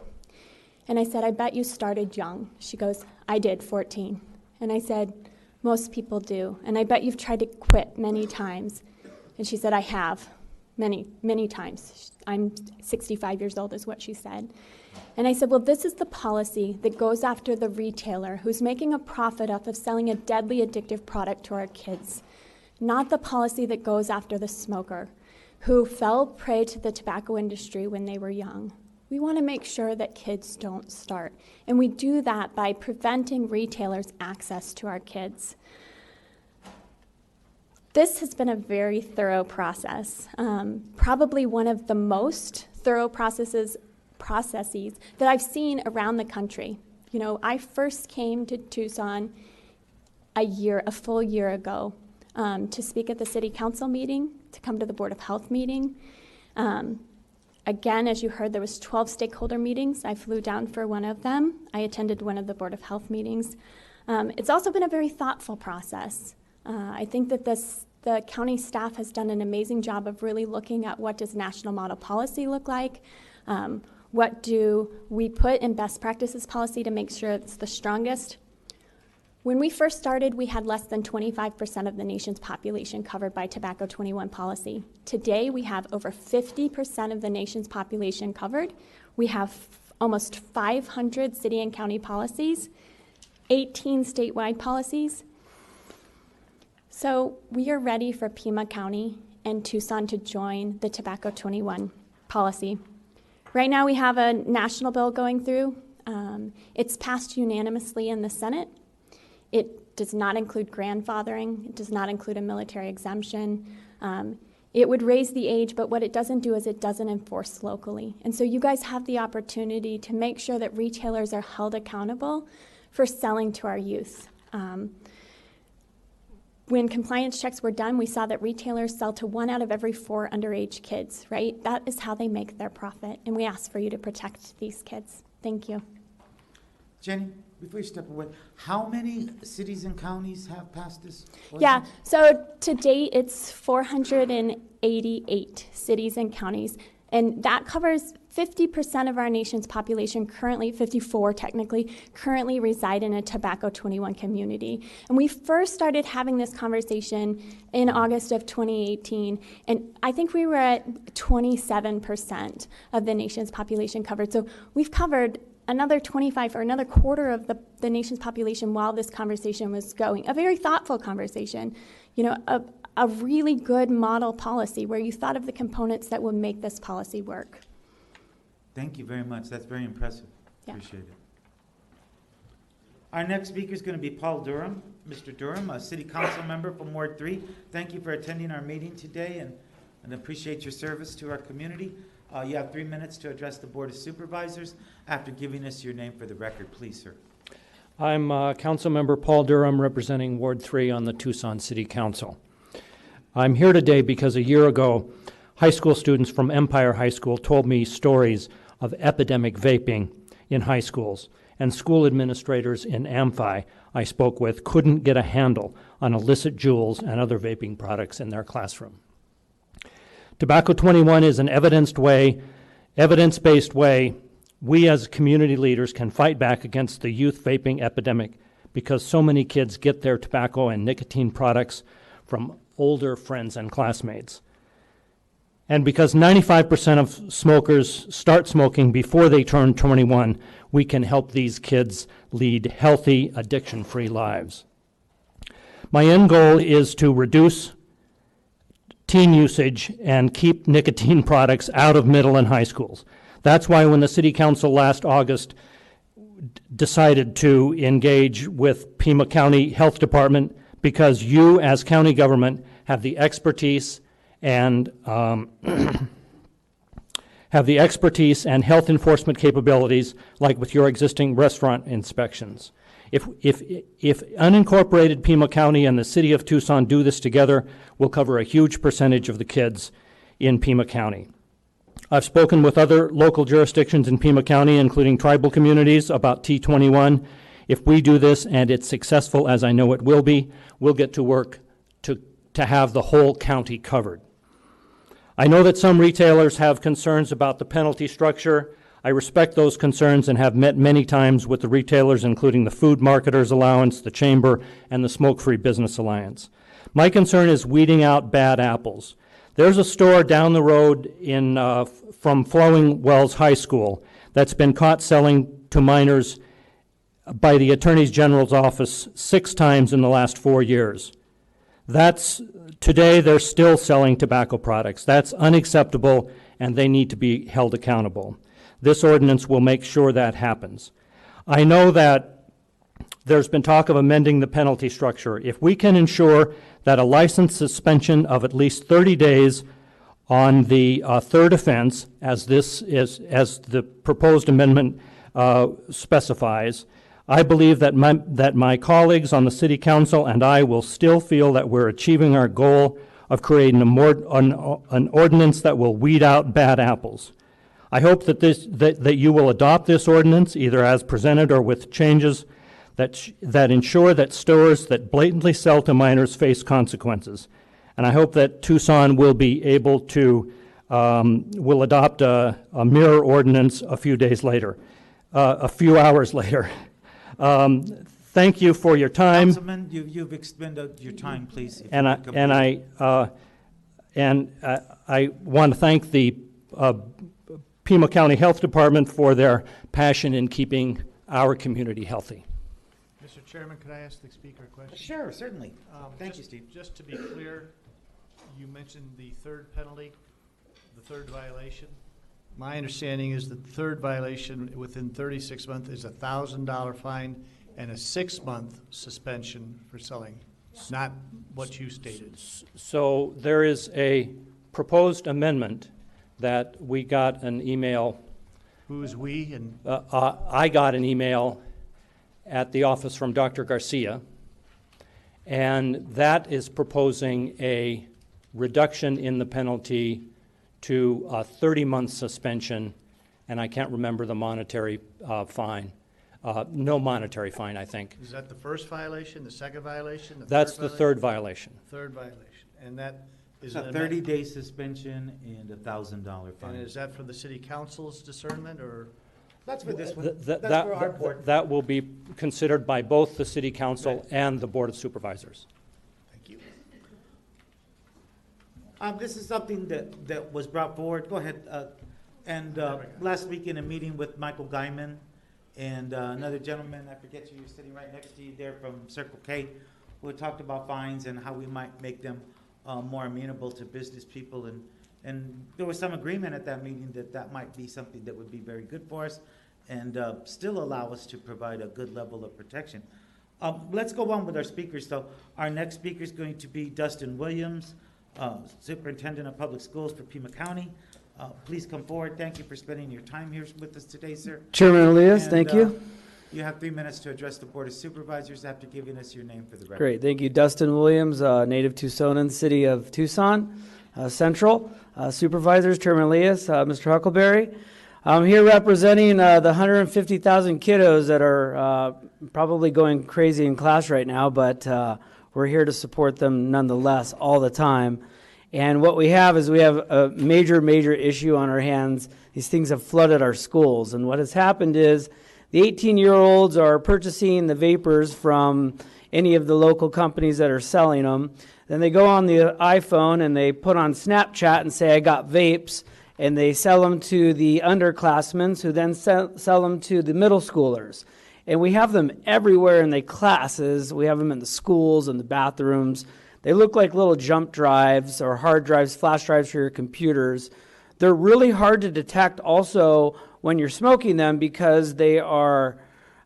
And I said, "I bet you started young." She goes, "I did, 14. And I said, "Most people do. And I bet you've tried to quit many times." And she said, "I have, many, many times. I'm 65 years old," is what she said. And I said, "Well, this is the policy that goes after the retailer who's making a profit off of selling a deadly addictive product to our kids. Not the policy that goes after the smoker who fell prey to the tobacco industry when they were young. We want to make sure that kids don't start. And we do that by preventing retailers' access to our kids." This has been a very thorough process, probably one of the most thorough processes that I've seen around the country. You know, I first came to Tucson a full year ago, to speak at the city council meeting, to come to the Board of Health meeting. Again, as you heard, there was 12 stakeholder meetings. I flew down for one of them. I attended one of the Board of Health meetings. It's also been a very thoughtful process. I think that the county staff has done an amazing job of really looking at what does national model policy look like, what do we put in best practices policy to make sure it's the strongest. When we first started, we had less than 25% of the nation's population covered by Tobacco 21 policy. Today, we have over 50% of the nation's population covered. We have almost 500 city and county policies, 18 statewide policies. So we are ready for Pima County and Tucson to join the Tobacco 21 policy. Right now, we have a national bill going through. It's passed unanimously in the Senate. It does not include grandfathering. It does not include a military exemption. It would raise the age, but what it doesn't do is it doesn't enforce locally. And so you guys have the opportunity to make sure that retailers are held accountable for selling to our youth. When compliance checks were done, we saw that retailers sell to 1 out of every 4 underage kids, right? That is how they make their profit, and we ask for you to protect these kids. Thank you. Jenny, before you step away, how many cities and counties have passed this? Yeah, so to date, it's 488 cities and counties, and that covers 50% of our nation's population currently, 54 technically, currently reside in a Tobacco 21 community. And we first started having this conversation in August of 2018, and I think we were at 27% of the nation's population covered. So we've covered another 25 or another quarter of the nation's population while this conversation was going. A very thoughtful conversation, you know, a really good model policy where you thought of the components that would make this policy work. Thank you very much. That's very impressive. Yeah. Appreciate it. Our next speaker is going to be Paul Durham. Mr. Durham, a city council member from Ward 3. Thank you for attending our meeting today and appreciate your service to our community. You have 3 minutes to address the Board of Supervisors after giving us your name for the record. Please, sir. I'm Council Member Paul Durham, representing Ward 3 on the Tucson City Council. I'm here today because a year ago, high school students from Empire High School told me stories of epidemic vaping in high schools, and school administrators in Amphi I spoke with couldn't get a handle on illicit jewels and other vaping products in their classroom. Tobacco 21 is an evidence-based way we as community leaders can fight back against the youth vaping epidemic because so many kids get their tobacco and nicotine products from older friends and classmates. And because 95% of smokers start smoking before they turn 21, we can help these kids lead healthy, addiction-free lives. My end goal is to reduce teen usage and keep nicotine products out of middle and high schools. That's why when the City Council last August decided to engage with Pima County Health Department because you, as county government, have the expertise and health enforcement capabilities, like with your existing restaurant inspections. If unincorporated Pima County and the city of Tucson do this together, we'll cover a huge percentage of the kids in Pima County. I've spoken with other local jurisdictions in Pima County, including tribal communities, about T21. If we do this and it's successful, as I know it will be, we'll get to work to have the whole county covered. I know that some retailers have concerns about the penalty structure. I respect those concerns and have met many times with the retailers, including the Food Marketers Allowance, the Chamber, and the Smoke-Free Business Alliance. My concern is weeding out bad apples. There's a store down the road from Flowing Wells High School that's been caught selling to minors by the Attorney General's office 6 times in the last 4 years. Today they're still selling tobacco products. That's unacceptable, and they need to be held accountable. This ordinance will make sure that happens. I know that there's been talk of amending the penalty structure. If we can ensure that a license suspension of at least 30 days on the third offense, as the proposed amendment specifies, I believe that my colleagues on the City Council and I will still feel that we're achieving our goal of creating an ordinance that will weed out bad apples. I hope that you will adopt this ordinance, either as presented or with changes that ensure that stores that blatantly sell to minors face consequences. And I hope that Tucson will be able to will adopt a mirror ordinance a few hours later. Thank you for your time. Councilman, you've expended your time, please. I want to thank the Pima County Health Department for their passion in keeping our community healthy. Mr. Chairman, could I ask the speaker a question? Sure, certainly. Thank you, Steve. Just to be clear, you mentioned the third penalty, the third violation. My understanding is that the third violation within 36 months is a $1,000 fine and a 6-month suspension for selling, not what you stated. So there is a proposed amendment that we got an email. Who is we? And I got an email at the office from Dr. Garcia, and that is proposing a reduction in the penalty to a 30-month suspension, and I can't remember the monetary fine. No monetary fine, I think. Is that the first violation, the second violation? That's the third violation. Third violation. And that is a 30-day suspension and a $1,000 fine. And is that for the city council's discernment, or? That's for this one. That's for our board. That will be considered by both the city council and the board of supervisors. Thank you. This is something that was brought forward. Go ahead. Last week in a meeting with Michael Guyman and another gentleman, I forget you, sitting right next to you there from Circle K, we talked about fines and how we might make them more amenable to business people. And there was some agreement at that meeting that might be something that would be very good for us and still allow us to provide a good level of protection. Let's go on with our speakers, though. Our next speaker is going to be Dustin Williams, Superintendent of Public Schools for Pima County. Please come forward. Thank you for spending your time here with us today, sir. Chairman Elias, thank you. You have 3 minutes to address the Board of Supervisors after giving us your name for the record. Great, thank you. Dustin Williams, native Tucsonan, City of Tucson Central. Supervisors, Chairman Elias, Mr. Huckleberry. I'm here representing the 150,000 kiddos that are probably going crazy in class right now, but we're here to support them nonetheless all the time. And what we have is we have a major issue on our hands. These things have flooded our schools. And what has happened is the 18-year-olds are purchasing the vapors from any of the local companies that are selling them. Then they go on the iPhone and they put on Snapchat and say, I got vapes. And they sell them to the underclassmen who then sell them to the middle schoolers. And we have them everywhere in the classes. We have them in the schools and the bathrooms. They look like little jump drives or hard drives, flash drives for your computers. They're really hard to detect also when you're smoking them because they are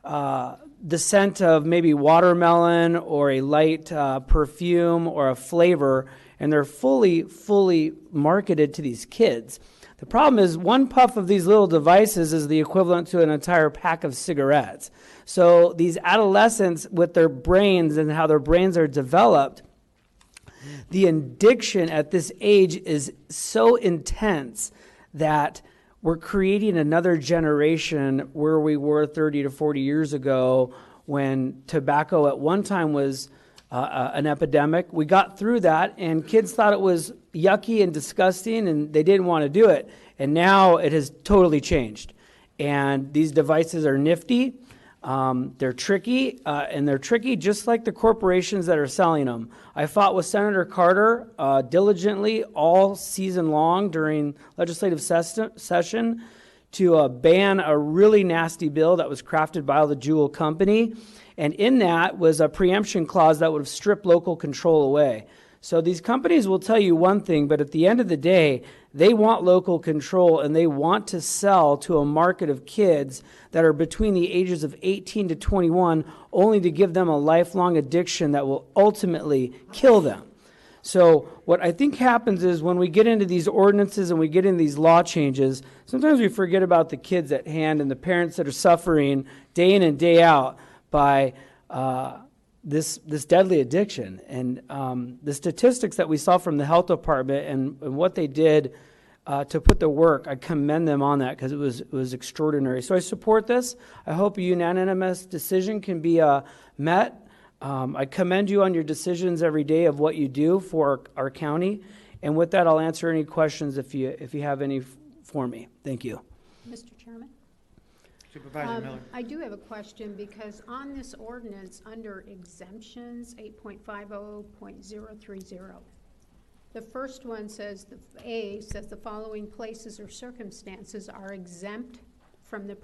the scent of maybe watermelon or a light perfume or a flavor, and they're fully marketed to these kids. The problem is one puff of these little devices is the equivalent to an entire pack of cigarettes. So these adolescents with their brains and how their brains are developed, the addiction at this age is so intense that we're creating another generation where we were 30 to 40 years ago when tobacco at one time was an epidemic. We got through that, and kids thought it was yucky and disgusting, and they didn't want to do it. And now it has totally changed. And these devices are nifty. They're tricky, and they're tricky just like the corporations that are selling them. I fought with Senator Carter diligently all season long during legislative session to ban a really nasty bill that was crafted by the Jewel Company. And in that was a preemption clause that would have stripped local control away. So these companies will tell you one thing, but at the end of the day, they want local control, and they want to sell to a market of kids that are between the ages of 18 to 21, only to give them a lifelong addiction that will ultimately kill them. So what I think happens is when we get into these ordinances and we get into these law changes, sometimes we forget about the kids at hand and the parents that are suffering day in and day out by this deadly addiction. And the statistics that we saw from the health department and what they did to put the work, I commend them on that because it was extraordinary. So I support this. I hope a unanimous decision can be met. I commend you on your decisions every day of what you do for our county. And with that, I'll answer any questions if you have any for me. Thank you. Mr. Chairman? Supervisor Miller. I do have a question because on this ordinance under exemptions 8.50.030, the first one says, A says the following places or circumstances are exempt from the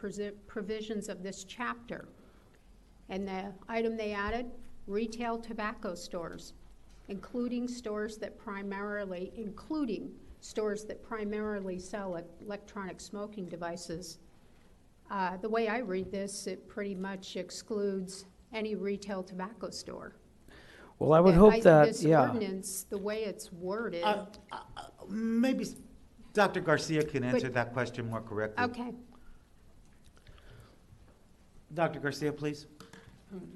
provisions of this chapter. And the item they added, retail tobacco stores, including stores that primarily sell electronic smoking devices. The way I read this, it pretty much excludes any retail tobacco store. Well, I would hope that, this yeah. ordinance, the way it's worded. Maybe Dr. Garcia can answer that question more correctly. Okay. Dr. Garcia, please.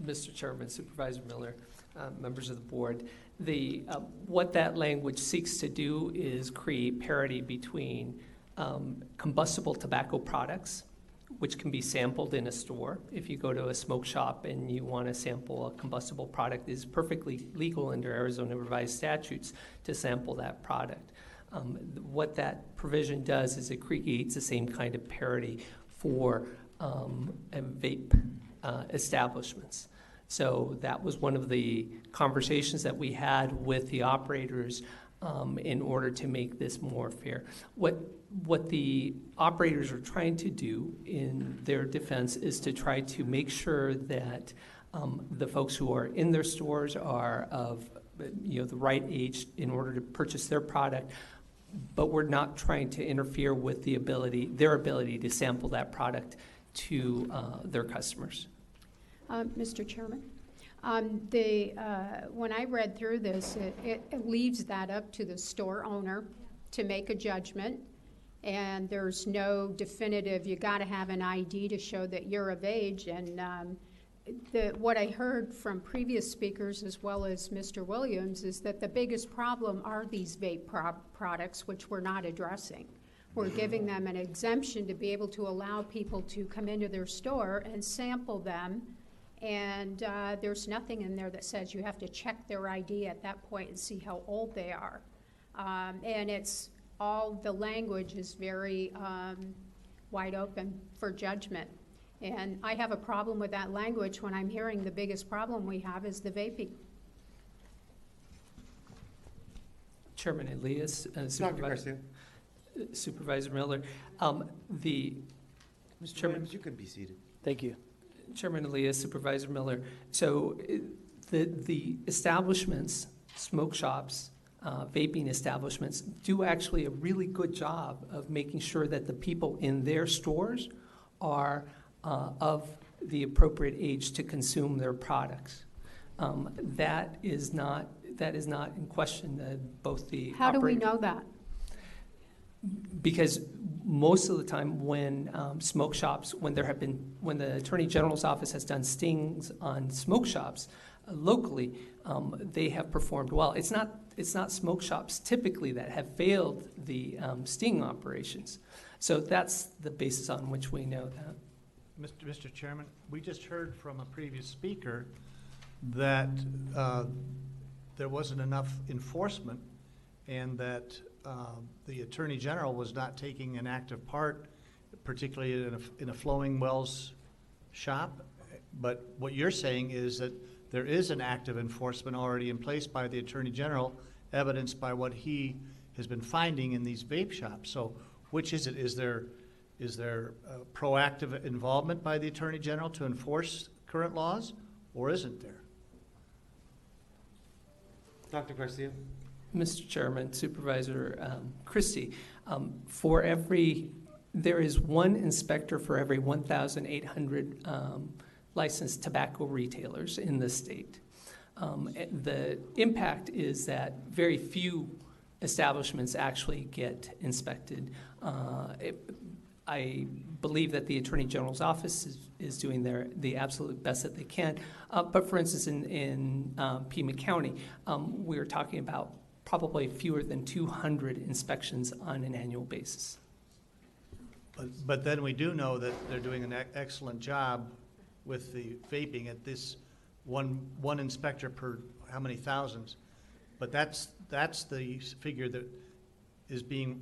Mr. Chairman, Supervisor Miller, members of the board, what that language seeks to do is create parity between combustible tobacco products, which can be sampled in a store. If you go to a smoke shop and you want to sample a combustible product, it is perfectly legal under Arizona revised statutes to sample that product. What that provision does is it creates the same kind of parity for vape establishments. So that was one of the conversations that we had with the operators in order to make this more fair. What the operators are trying to do in their defense is to try to make sure that the folks who are in their stores are of the right age in order to purchase their product, but we're not trying to interfere with their ability to sample that product to their customers. Mr. Chairman, when I read through this, it leaves that up to the store owner to make a judgment, and there's no definitive, you got to have an ID to show that you're of age. And what I heard from previous speakers as well as Mr. Williams is that the biggest problem are these vape products, which we're not addressing. We're giving them an exemption to be able to allow people to come into their store and sample them. And there's nothing in there that says you have to check their ID at that point and see how old they are. And the language is very wide open for judgment. And I have a problem with that language when I'm hearing the biggest problem we have is the vaping. Chairman Elias, Supervisor Miller, Mr. Chairman, Williams, you can be seated. Thank you. Chairman Elias, Supervisor Miller. So the establishments, smoke shops, vaping establishments do actually a really good job of making sure that the people in their stores are of the appropriate age to consume their products. That is not in question. Both the How do we know that? Because most of the time when smoke shops, when the Attorney General's office has done stings on smoke shops locally, they have performed well. It's not smoke shops typically that have failed the sting operations. So that's the basis on which we know that. Mr. Chairman, we just heard from a previous speaker that there wasn't enough enforcement and that the Attorney General was not taking an active part, particularly in a flowing wells shop. But what you're saying is that there is an active enforcement already in place by the Attorney General, evidenced by what he has been finding in these vape shops. So which is it? Is there proactive involvement by the Attorney General to enforce current laws, or isn't there? Dr. Garcia? Mr. Chairman, Supervisor Christie, there is one inspector for every 1,800 licensed tobacco retailers in the state. The impact is that very few establishments actually get inspected. I believe that the Attorney General's office is doing the absolute best that they can. But for instance, in Pima County, we're talking about probably fewer than 200 inspections on an annual basis. But then we do know that they're doing an excellent job with the vaping at this one inspector per how many thousands. But that's the figure that is being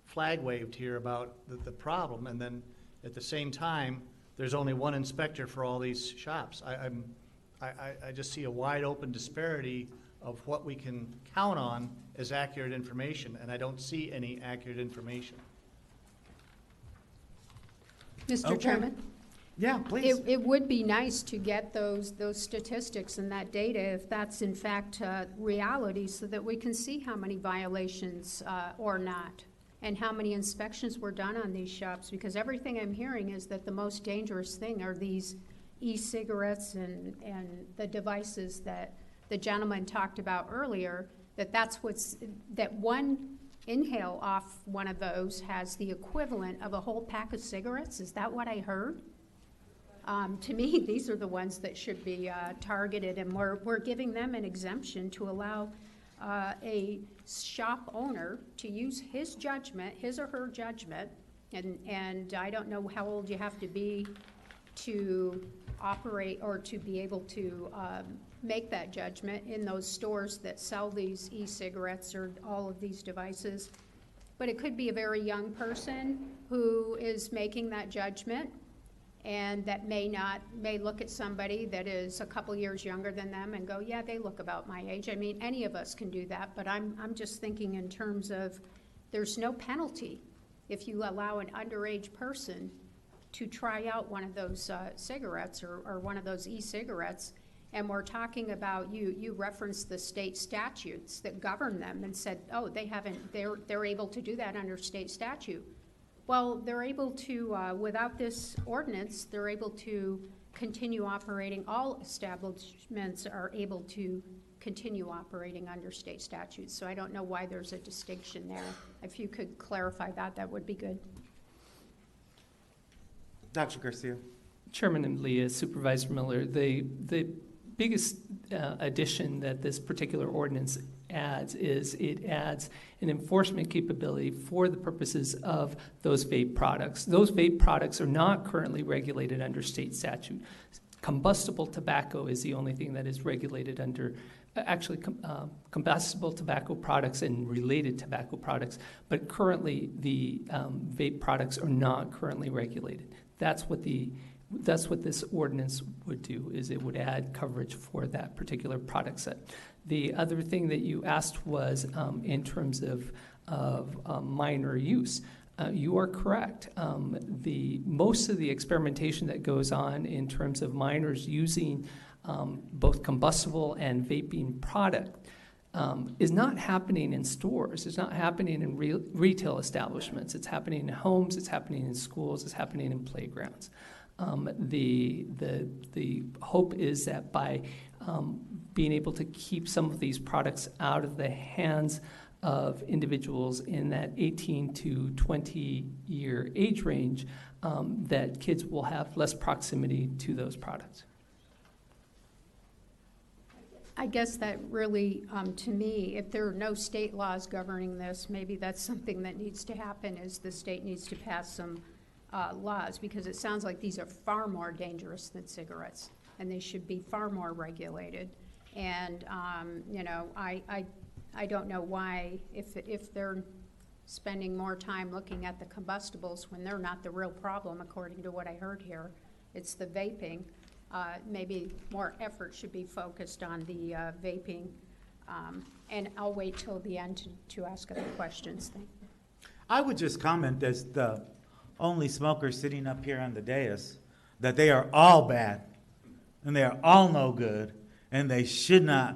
flag waved here about the problem, and then at the same time there's only one inspector for all these shops. I just see a wide open disparity of what we can count on as accurate information, and I don't see any accurate information. Mr. Chairman? Yeah, please. It would be nice to get those statistics and that data, if that's in fact reality, so that we can see how many violations or not, and how many inspections were done on these shops, because everything I'm hearing is that the most dangerous thing are these e-cigarettes and the devices that the gentleman talked about earlier, that one inhale off one of those has the equivalent of a whole pack of cigarettes. Is that what I heard? To me, these are the ones that should be targeted, and we're giving them an exemption to allow a shop owner to use his judgment, his or her judgment, and I don't know how old you have to be to operate or to be able to make that judgment in those stores that sell these e-cigarettes or all of these devices. But it could be a very young person who is making that judgment, and that may look at somebody that is a couple years younger than them and go, yeah, they look about my age. I mean, any of us can do that, but I'm just thinking in terms of there's no penalty if you allow an underage person to try out one of those cigarettes or one of those e-cigarettes. And we're talking about, you referenced the state statutes that govern them and said, oh, they're able to do that under state statute. Well, they're able to, without this ordinance, they're able to continue operating. All establishments are able to continue operating under state statutes. So I don't know why there's a distinction there. If you could clarify that, that would be good. Dr. Garcia. Chairman and Leah, Supervisor Miller, the biggest addition that this particular ordinance adds is it adds an enforcement capability for the purposes of those vape products. Those vape products are not currently regulated under state statute. Combustible tobacco is the only thing that is regulated under, combustible tobacco products and related tobacco products, but currently the vape products are not currently regulated. That's what this ordinance would do, is it would add coverage for that particular product set. The other thing that you asked was in terms of minor use. You are correct. Most of the experimentation that goes on in terms of minors using both combustible and vaping product is not happening in stores. It's not happening in retail establishments. It's happening in homes. It's happening in schools. It's happening in playgrounds. The hope is that by being able to keep some of these products out of the hands of individuals in that 18 to 20 year age range, that kids will have less proximity to those products. I guess that really, to me, if there are no state laws governing this, maybe that's something that needs to happen, is the state needs to pass some laws, because it sounds like these are far more dangerous than cigarettes, and they should be far more regulated. And, you know, I don't know why, if they're spending more time looking at the combustibles when they're not the real problem, according to what I heard here, it's the vaping. Maybe more effort should be focused on the vaping. And I'll wait till the end to ask other questions. Thank you. I would just comment, as the only smoker sitting up here on the dais, that they are all bad, and they are all no good, and they should not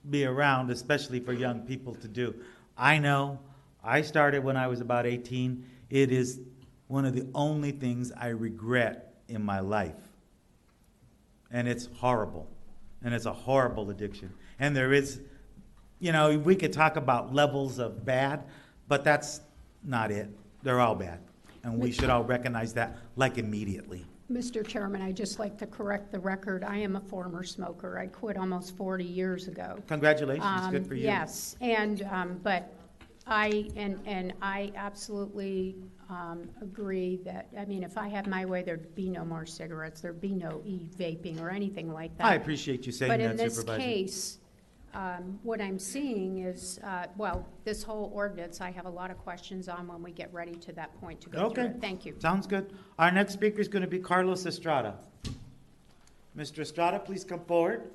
be around, especially for young people to do. I know, I started when I was about 18. It is one of the only things I regret in my life. And it's horrible. And it's a horrible addiction. And there is, you know, we could talk about levels of bad, but that's not it. They're all bad. And we should all recognize that, like, immediately. Mr. Chairman, I'd just like to correct the record. I am a former smoker. I quit almost 40 years ago. Congratulations, good for you. Yes, and, but I absolutely agree that, I mean, if I had my way, there'd be no more cigarettes, there'd be no e-vaping or anything like that. I appreciate you saying that, Supervisor. But in this case, what I'm seeing is, well, this whole ordinance, I have a lot of questions on when we get ready to that point to go through it. Thank you. Sounds good. Our next speaker is going to be Carlos Estrada. Mr. Estrada, please come forward.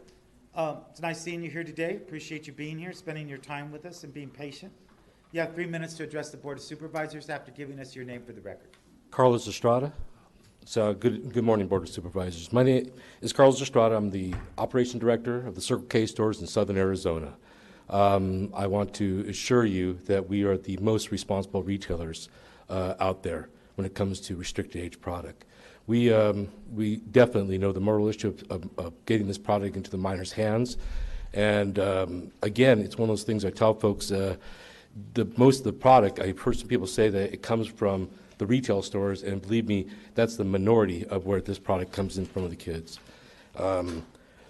It's nice seeing you here today. Appreciate you being here, spending your time with us, and being patient. You have 3 minutes to address the Board of Supervisors after giving us your name for the record. Carlos Estrada. So good morning, Board of Supervisors. My name is Carlos Estrada. I'm the Operation Director of the Circle K stores in Southern Arizona. I want to assure you that we are the most responsible retailers out there when it comes to restricted age product. We definitely know the moral issue of getting this product into the minors' hands. And again, it's one of those things I tell folks, most of the product, I've heard some people say that it comes from the retail stores, and believe me, that's the minority of where this product comes in from the kids.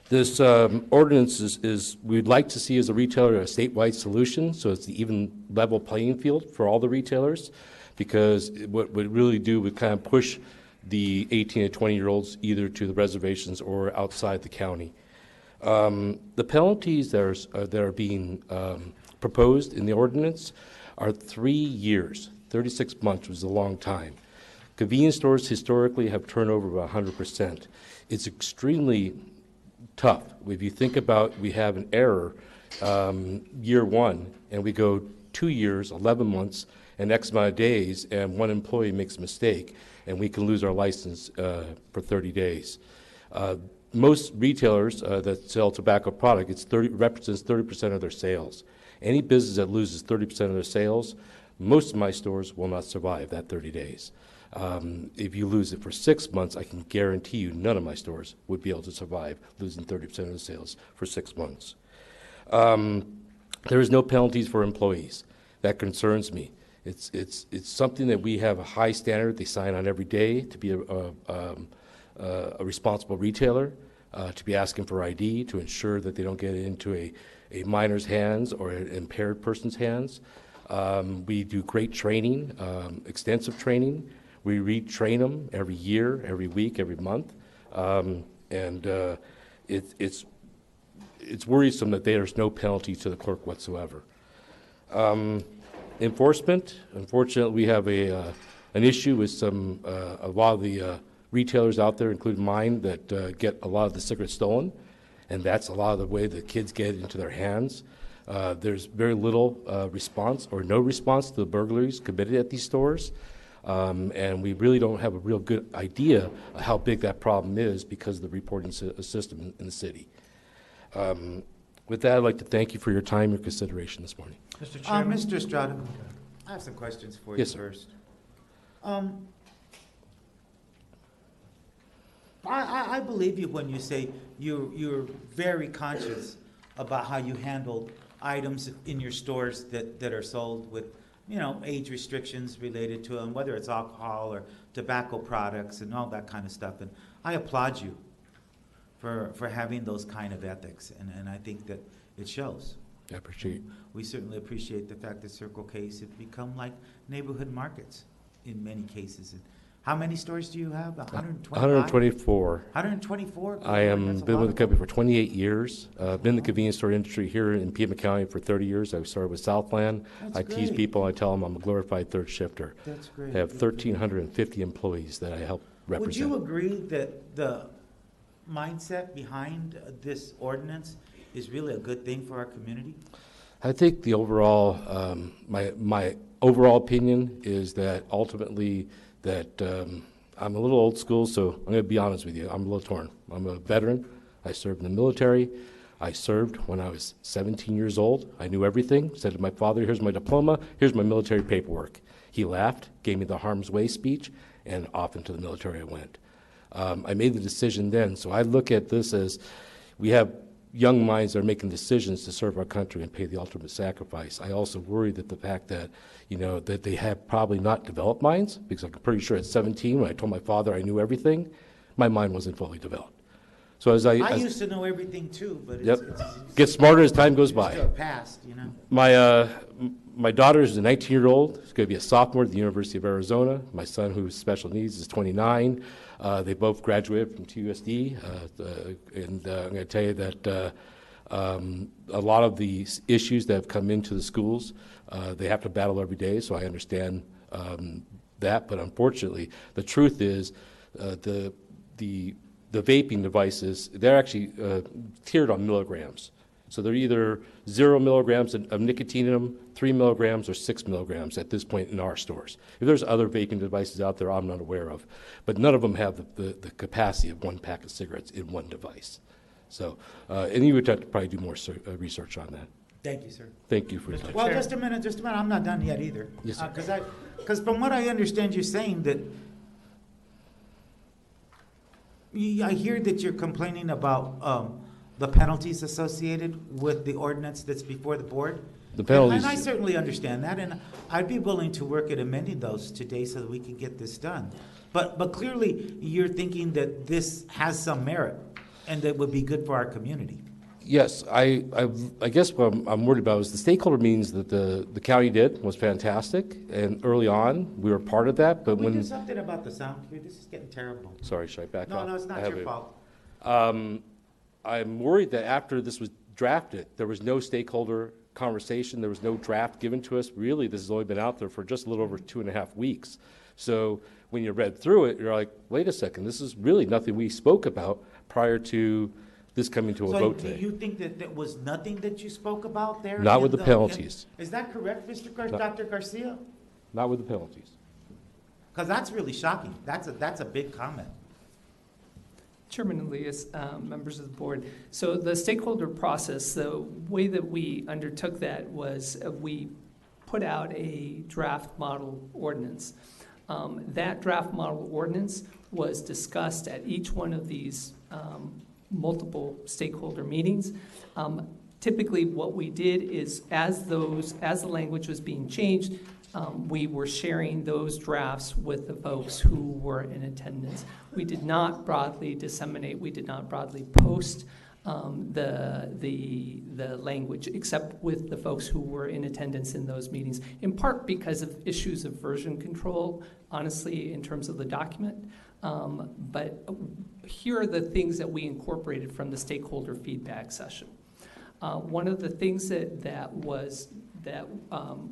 This ordinance is we'd like to see as a retailer a statewide solution, so it's the even level playing field for all the retailers, because what would really do would kind of push the 18 to 20-year-olds either to the reservations or outside the county. The penalties that are being proposed in the ordinance are 3 years. 36 months was a long time. Convenience stores historically have turnover of 100%. It's extremely tough. If you think about, we have an error year one, and we go 2 years, 11 months, and X amount of days, and one employee makes a mistake, and we can lose our license for 30 days. Most retailers that sell tobacco product, represents 30% of their sales. Any business that loses 30% of their sales, most of my stores will not survive that 30 days. If you lose it for 6 months, I can guarantee you none of my stores would be able to survive losing 30% of the sales for 6 months. There is no penalties for employees. That concerns me. It's something that we have a high standard. They sign on every day to be a responsible retailer, to be asking for ID, to ensure that they don't get into a minor's hands or an impaired person's hands. We do great training, extensive training. We retrain them every year, every week, every month. It's worrisome that there's no penalty to the clerk whatsoever. Enforcement, unfortunately, we have an issue with a lot of the retailers out there, including mine, that get a lot of the cigarettes stolen, and that's a lot of the way the kids get it into their hands. There's very little response or no response to the burglaries committed at these stores, and we really don't have a real good idea of how big that problem is because of the reporting system in the city. With that, I'd like to thank you for your time and consideration this morning. Mr. Chairman. Mr. Estrada, I have some questions for you Yes, sir. first. I believe you when you say you're very conscious about how you handle items in your stores that are sold with, age restrictions related to them, whether it's alcohol or tobacco products and all that kind of stuff. And I applaud you for having those kind of ethics, and I think that it shows. I appreciate it. We certainly appreciate the fact that Circle K's have become like neighborhood markets in many cases. And how many stores do you have? 125? 124. 124? I am been with the company for 28 years. Been in the convenience store industry here in Pima County for 30 years. I started with Southland. That's I tease great. people. I tell them I'm a glorified third shifter. That's great. I have 1,350 employees that I help represent. Would you agree that the mindset behind this ordinance is really a good thing for our community? I think the overall, my overall opinion is that ultimately that I'm a little old school, so I'm going to be honest with you. I'm a little torn. I'm a veteran. I served in the military. I served when I was 17 years old. I knew everything. Said to my father, here's my diploma, here's my military paperwork. He laughed, gave me the harm's way speech, and off into the military I went. I made the decision then, so I look at this as we have young minds that are making decisions to serve our country and pay the ultimate sacrifice. I also worry that the fact that, that they have probably not developed minds, because I'm pretty sure at 17, when I told my father I knew everything, my mind wasn't fully developed. So as I used to know everything too, but yep, get smarter as time goes by. Past, My daughter is a 19-year-old. She's going to be a sophomore at the University of Arizona. My son, who's special needs, is 29. They both graduated from TUSD, and I'm going to tell you that a lot of the issues that have come into the schools, they have to battle every day, so I understand that. But unfortunately, the truth is the vaping devices, they're actually tiered on milligrams. So they're either 0 milligrams of nicotine in them, 3 milligrams, or 6 milligrams at this point in our stores. If there's other vaping devices out there, I'm not aware of. But none of them have the capacity of 1 pack of cigarettes in one device. So, and you would have to probably do more research on that. Thank you, sir. Thank you for your time. Well, just a minute. I'm not done yet either. Yes, sir. Because from what I understand, you're saying that I hear that you're complaining about the penalties associated with the ordinance that's before the board. The penalties. And I certainly understand that, and I'd be willing to work at amending those today so that we can get this done. But clearly, you're thinking that this has some merit and that would be good for our community. Yes, I guess what I'm worried about is the stakeholder meetings that the county did was fantastic, and early on we were part of that. But Can we when do something about the sound here? This is getting terrible. Sorry, should I back off? No, it's not your fault. I'm worried that after this was drafted, there was no stakeholder conversation. There was no draft given to us. Really, this has only been out there for just a little over 2.5 weeks. So when you read through it, you're like, wait a second, this is really nothing we spoke about prior to this coming to a vote today. So you think that there was nothing that you spoke about there? Not with the penalties. Is that correct, Dr. Garcia? Not with the penalties. Because that's really shocking. That's a big comment. Chairman Elias, members of the board. So the stakeholder process, the way that we undertook that was we put out a draft model ordinance. That draft model ordinance was discussed at each one of these multiple stakeholder meetings. Typically what we did is as the language was being changed, we were sharing those drafts with the folks who were in attendance. We did not broadly disseminate, we did not broadly post the language, except with the folks who were in attendance in those meetings, in part because of issues of version control, honestly, in terms of the document. But here are the things that we incorporated from the stakeholder feedback session. One of the things that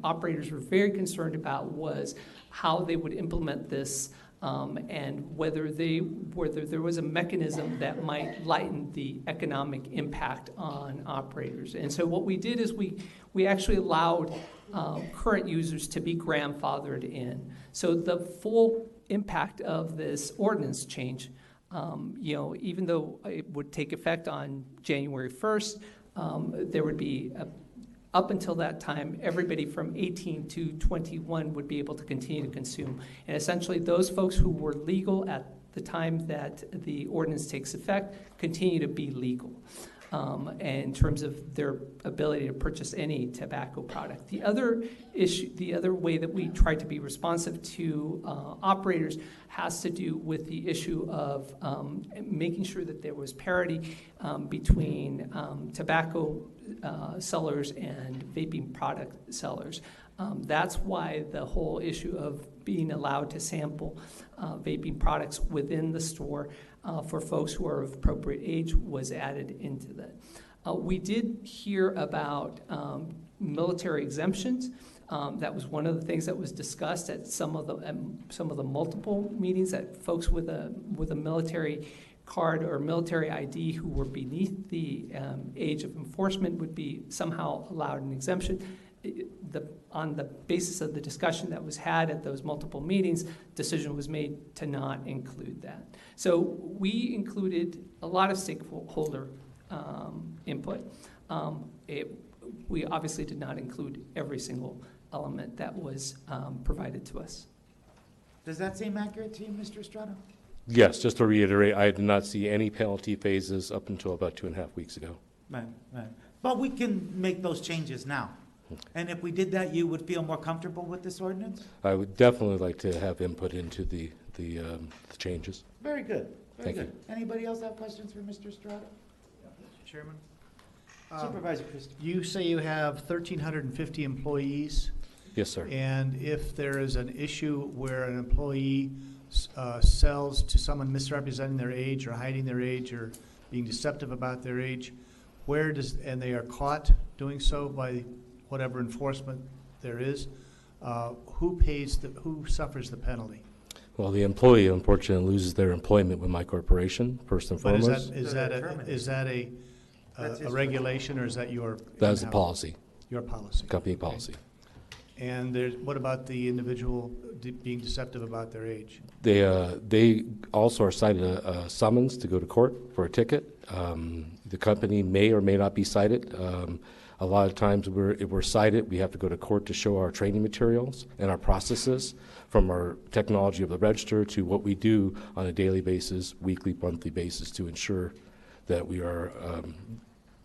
operators were very concerned about was how they would implement this and whether there was a mechanism that might lighten the economic impact on operators. And so what we did is we actually allowed current users to be grandfathered in. So the full impact of this ordinance change, even though it would take effect on January 1st, there would be up until that time, everybody from 18 to 21 would be able to continue to consume. And essentially, those folks who were legal at the time that the ordinance takes effect, continue to be legal in terms of their ability to purchase any tobacco product. The other issue, the other way that we try to be responsive to operators has to do with the issue of making sure that there was parity between tobacco sellers and vaping product sellers. That's why the whole issue of being allowed to sample vaping products within the store for folks who are of appropriate age was added into that. We did hear about military exemptions. That was one of the things that was discussed at some of the multiple meetings, that folks with a military card or military ID who were beneath the age of enforcement would be somehow allowed an exemption. On the basis of the discussion that was had at those multiple meetings, decision was made to not include that. So we included a lot of stakeholder input. We obviously did not include every single element that was provided to us. Does that seem accurate to you, Mr. Estrada? Yes, just to reiterate, I did not see any penalty phases up until about 2.5 weeks ago. Right. But we can make those changes now. And if we did that, you would feel more comfortable with this ordinance? I would definitely like to have input into the changes. Very good. Very Thank good. Anybody else have questions for Mr. Estrada? Mr. Chairman? Supervisor Christie. You say you have 1,350 employees. Yes, sir. And if there is an issue where an employee sells to someone misrepresenting their age or hiding their age or being deceptive about their age, and they are caught doing so by whatever enforcement there is, who suffers the penalty? Well, the employee unfortunately loses their employment with my corporation, first and But foremost. is that a regulation, or is that your? That is a policy. Your policy. Company policy. And what about the individual being deceptive about their age? They also are cited a summons to go to court for a ticket. The company may or may not be cited. A lot of times if we're cited, we have to go to court to show our training materials and our processes, from our technology of the register to what we do on a daily basis, weekly, monthly basis, to ensure that we are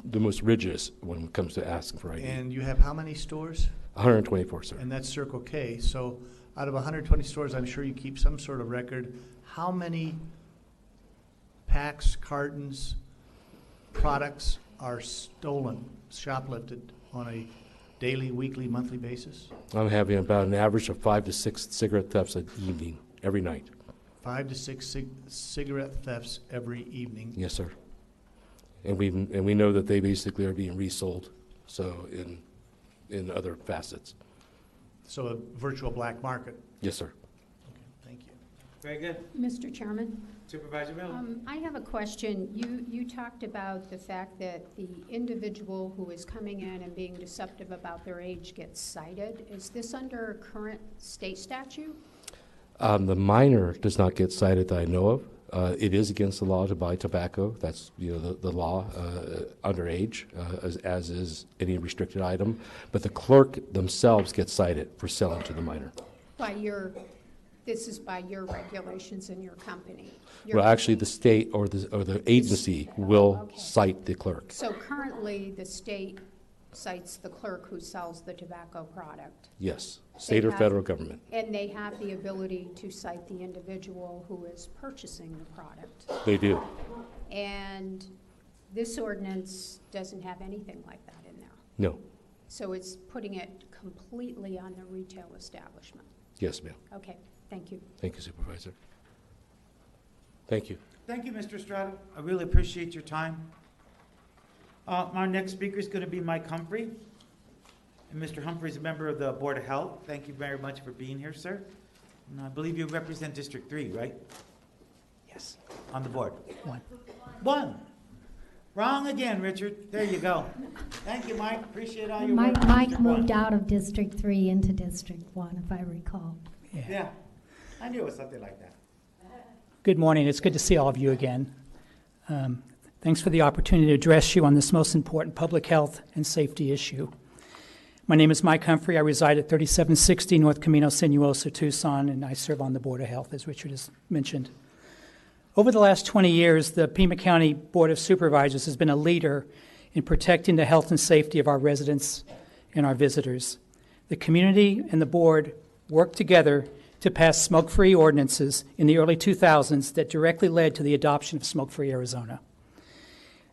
the most rigorous when it comes to asking for ID. And you have how many stores? 124, sir. And that's Circle K. So out of 120 stores, I'm sure you keep some sort of record. How many packs, cartons, products are stolen, shoplifted on a daily, weekly, monthly basis? I'm having about an average of 5 to 6 cigarette thefts an evening, every night. 5 to 6 cigarette thefts every evening? Yes, sir. And we know that they basically are being resold, so in other facets. So a virtual black market? Yes, sir. Okay, thank you. Very good. Mr. Chairman? Supervisor Miller? I have a question. You talked about the fact that the individual who is coming in and being deceptive about their age gets cited. Is this under a current state statute? The minor does not get cited that I know of. It is against the law to buy tobacco. That's the law underage, as is any restricted item. But the clerk themselves get cited for selling to the minor. This is by your regulations in your company? Well, actually, the state or the agency will cite the clerk. So currently, the state cites the clerk who sells the tobacco product? Yes, state or federal government. And they have the ability to cite the individual who is purchasing the product? They do. And this ordinance doesn't have anything like that in there? No. So it's putting it completely on the retail establishment? Yes, ma'am. Okay, thank you. Thank you, Supervisor. Thank you. Thank you, Mr. Estrada. I really appreciate your time. Our next speaker is going to be Mike Humphrey. And Mr. Humphrey is a member of the Board of Health. Thank you very much for being here, sir. And I believe you represent District 3, right? Yes. On the board? 1. 1. Wrong again, Richard. There you go. Thank you, Mike. Appreciate all your work. Mike moved out of District 3 into District 1, if I recall. Yeah. I knew it was something like that. Good morning. It's good to see all of you again. Thanks for the opportunity to address you on this most important public health and safety issue. My name is Mike Humphrey. I reside at 3760 North Camino Sinuoso, Tucson, and I serve on the Board of Health, as Richard has mentioned. Over the last 20 years, the Pima County Board of Supervisors has been a leader in protecting the health and safety of our residents and our visitors. The community and the board worked together to pass smoke-free ordinances in the early 2000s that directly led to the adoption of smoke-free Arizona.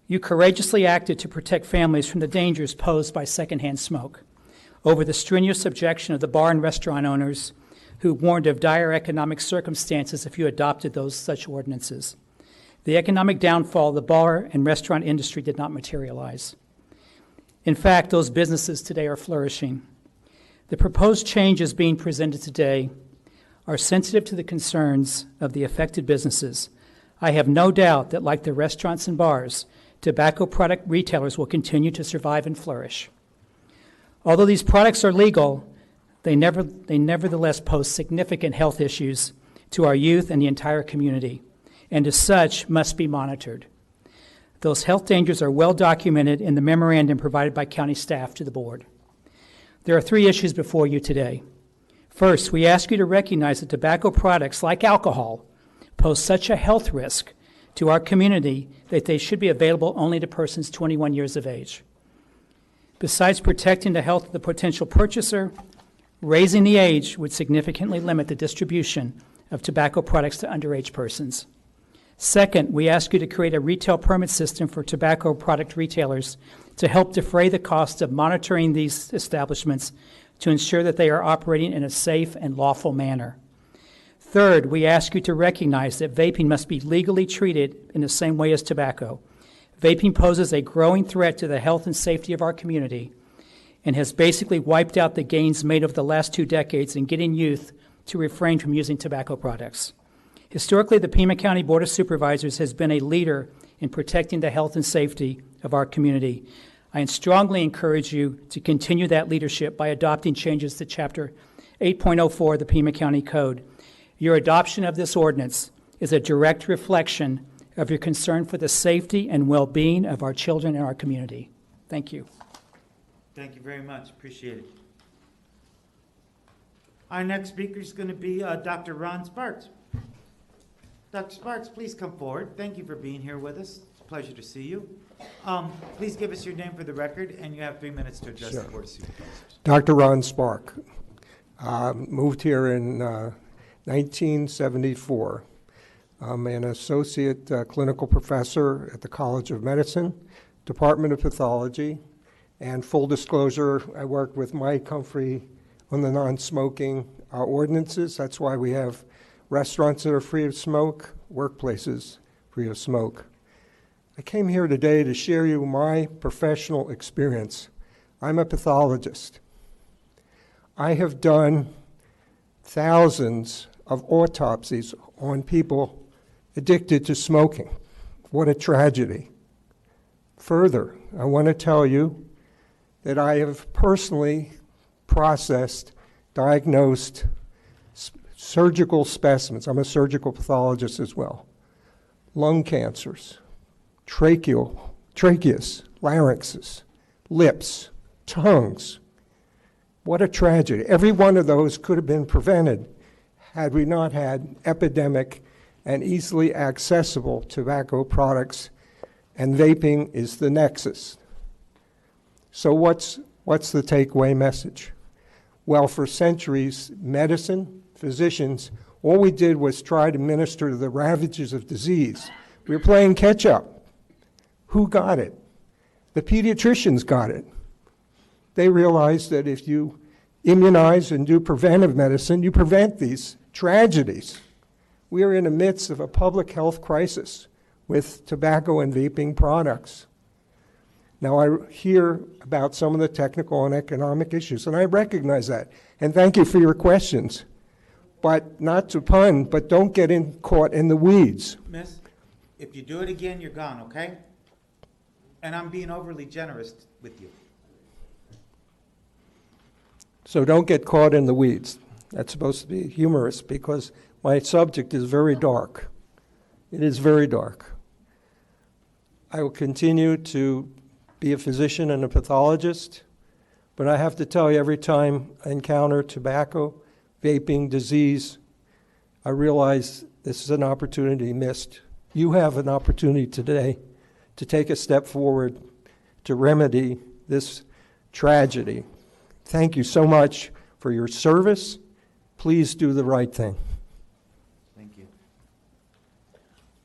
You courageously acted to protect families from the dangers posed by secondhand smoke over the strenuous objection of the bar and restaurant owners who warned of dire economic circumstances if you adopted such ordinances. The economic downfall of the bar and restaurant industry did not materialize. In fact, those businesses today are flourishing. The proposed changes being presented today are sensitive to the concerns of the affected businesses. I have no doubt that, like the restaurants and bars, tobacco product retailers will continue to survive and flourish. Although these products are legal, they nevertheless pose significant health issues to our youth and the entire community, and as such must be monitored. Those health dangers are well documented in the memorandum provided by county staff to the board. There are 3 issues before you today. First, we ask you to recognize that tobacco products, like alcohol, pose such a health risk to our community that they should be available only to persons 21 years of age. Besides protecting the health of the potential purchaser, raising the age would significantly limit the distribution of tobacco products to underage persons. Second, we ask you to create a retail permit system for tobacco product retailers to help defray the cost of monitoring these establishments to ensure that they are operating in a safe and lawful manner. Third, we ask you to recognize that vaping must be legally treated in the same way as tobacco. Vaping poses a growing threat to the health and safety of our community and has basically wiped out the gains made over the last 2 decades in getting youth to refrain from using tobacco products. Historically, the Pima County Board of Supervisors has been a leader in protecting the health and safety of our community. I strongly encourage you to continue that leadership by adopting changes to Chapter 8.04 of the Pima County Code. Your adoption of this ordinance is a direct reflection of your concern for the safety and well-being of our children and our community. Thank you. Thank you very much. Appreciate it. Our next speaker is going to be Dr. Ron Sparks. Dr. Sparks, please come forward. Thank you for being here with us. It's a pleasure to see you. Please give us your name for the record, and you have 3 minutes to address the Board of Supervisors. Dr. Ron Spark. Moved here in 1974. I'm an associate clinical professor at the College of Medicine, Department of Pathology, and full disclosure, I work with Mike Humphrey on the non-smoking ordinances. That's why we have restaurants that are free of smoke, workplaces free of smoke. I came here today to share you my professional experience. I'm a pathologist. I have done thousands of autopsies on people addicted to smoking. What a tragedy. Further, I want to tell you that I have personally processed, diagnosed surgical specimens. I'm a surgical pathologist as well. Lung cancers, tracheas, larynxes, lips, tongues. What a tragedy. Every one of those could have been prevented had we not had epidemic and easily accessible tobacco products, and vaping is the nexus. So what's the takeaway message? Well, for centuries, medicine, physicians, all we did was try to minister to the ravages of disease. We were playing catch up. Who got it? The pediatricians got it. They realized that if you immunize and do preventive medicine, you prevent these tragedies. We are in the midst of a public health crisis with tobacco and vaping products. Now, I hear about some of the technical and economic issues, and I recognize that. And thank you for your questions. But not to pun, but don't get caught in the weeds. Miss, if you do it again, you're gone, okay? And I'm being overly generous with you. So don't get caught in the weeds. That's supposed to be humorous because my subject is very dark. It is very dark. I will continue to be a physician and a pathologist, but I have to tell you, every time I encounter tobacco, vaping, disease, I realize this is an opportunity missed you have an opportunity today to take a step forward to remedy this tragedy. Thank you so much for your service. Please do the right thing. Thank you.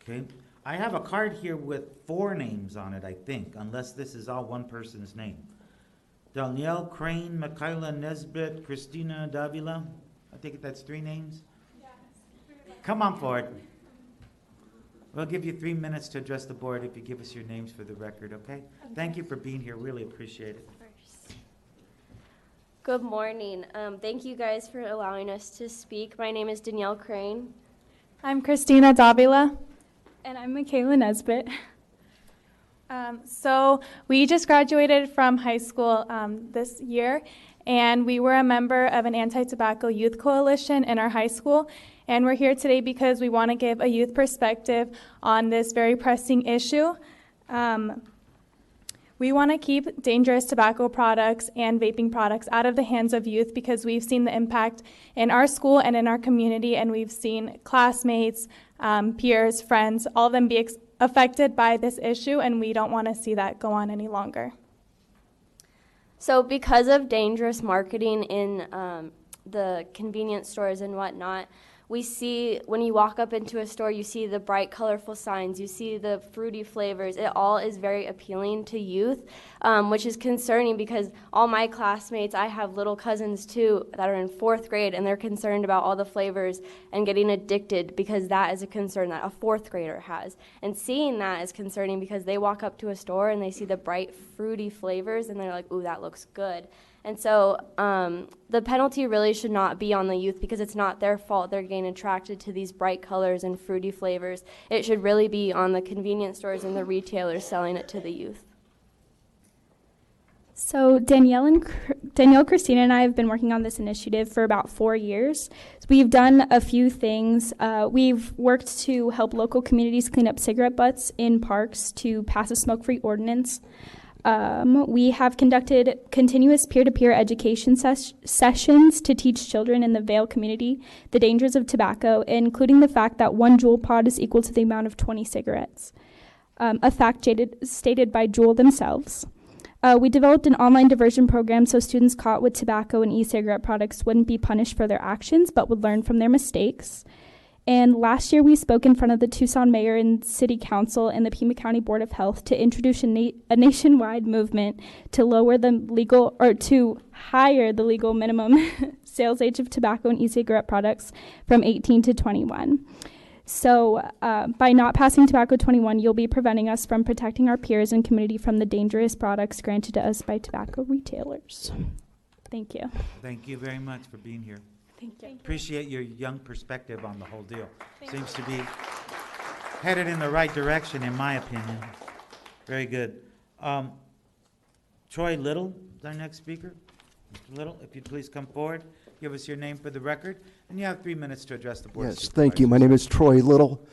Okay, I have a card here with 4 names on it, I think, unless this is all one person's name. Danielle Crane, Michaela Nesbitt, Christina Davila. I think that's 3 names. Come on forward. We'll give you 3 minutes to address the board if you give us your names for the record, okay? Thank you for being here. Really appreciate it. Good morning. Thank you guys for allowing us to speak. My name is Danielle Crane. I'm Christina Davila. And I'm Michaela Nesbitt. So we just graduated from high school this year, and we were a member of an anti-tobacco youth coalition in our high school. And we're here today because we want to give a youth perspective on this very pressing issue. We want to keep dangerous tobacco products and vaping products out of the hands of youth because we've seen the impact in our school and in our community, and we've seen classmates, peers, friends, all of them be affected by this issue, and we don't want to see that go on any longer. So because of dangerous marketing in the convenience stores and whatnot, we see when you walk up into a store, you see the bright, colorful signs, you see the fruity flavors. It all is very appealing to youth, which is concerning because all my classmates, I have little cousins too that are in 4th grade, and they're concerned about all the flavors and getting addicted because that is a concern that a 4th grader has. And seeing that is concerning because they walk up to a store and they see the bright, fruity flavors, and they're like, ooh, that looks good. And so the penalty really should not be on the youth because it's not their fault they're getting attracted to these bright colors and fruity flavors. It should really be on the convenience stores and the retailers selling it to the youth. So Danielle, Christina, and I have been working on this initiative for about 4 years. So we've done a few things. We've worked to help local communities clean up cigarette butts in parks to pass a smoke-free ordinance. We have conducted continuous peer-to-peer education sessions to teach children in the Vail community the dangers of tobacco, including the fact that 1 Juul pod is equal to the amount of 20 cigarettes, a fact stated by Juul themselves. We developed an online diversion program so students caught with tobacco and e-cigarette products wouldn't be punished for their actions, but would learn from their mistakes. And last year, we spoke in front of the Tucson Mayor and City Council and the Pima County Board of Health to introduce a nationwide movement to lower the legal, or to higher the legal minimum sales age of tobacco and e-cigarette products from 18 to 21. So by not passing Tobacco 21, you'll be preventing us from protecting our peers and community from the dangerous products granted to us by tobacco retailers. Thank you. Thank you very much for being here. Thank you. Appreciate your young perspective on the whole deal. Seems to be headed in the right direction, in my opinion. Very good. Troy Little is our next speaker. Mr. Little, if you'd please come forward, give us your name for the record, and you have 3 minutes to address the board. Yes, thank you. My name is Troy Little,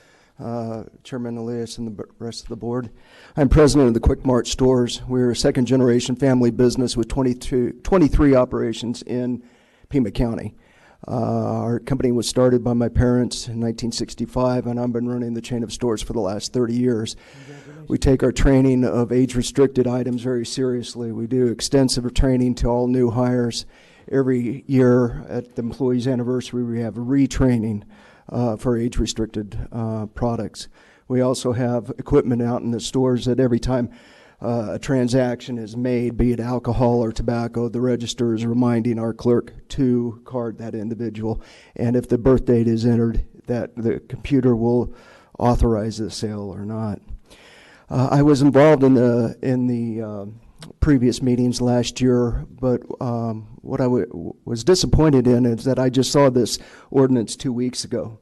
Chairman Elias and the rest of the board. I'm president of the Quick Mart stores. We're a second-generation family business with 23 operations in Pima County. Our company was started by my parents in 1965, and I've been running the chain of stores for the last 30 years. We take our training of age-restricted items very seriously. We do extensive training to all new hires. Every year at the employee's anniversary, we have a retraining for age-restricted products. We also have equipment out in the stores that every time a transaction is made, be it alcohol or tobacco, the register is reminding our clerk to card that individual. And if the birth date is entered, that the computer will authorize the sale or not. I was involved in the previous meetings last year, but what I was disappointed in is that I just saw this ordinance 2 weeks ago.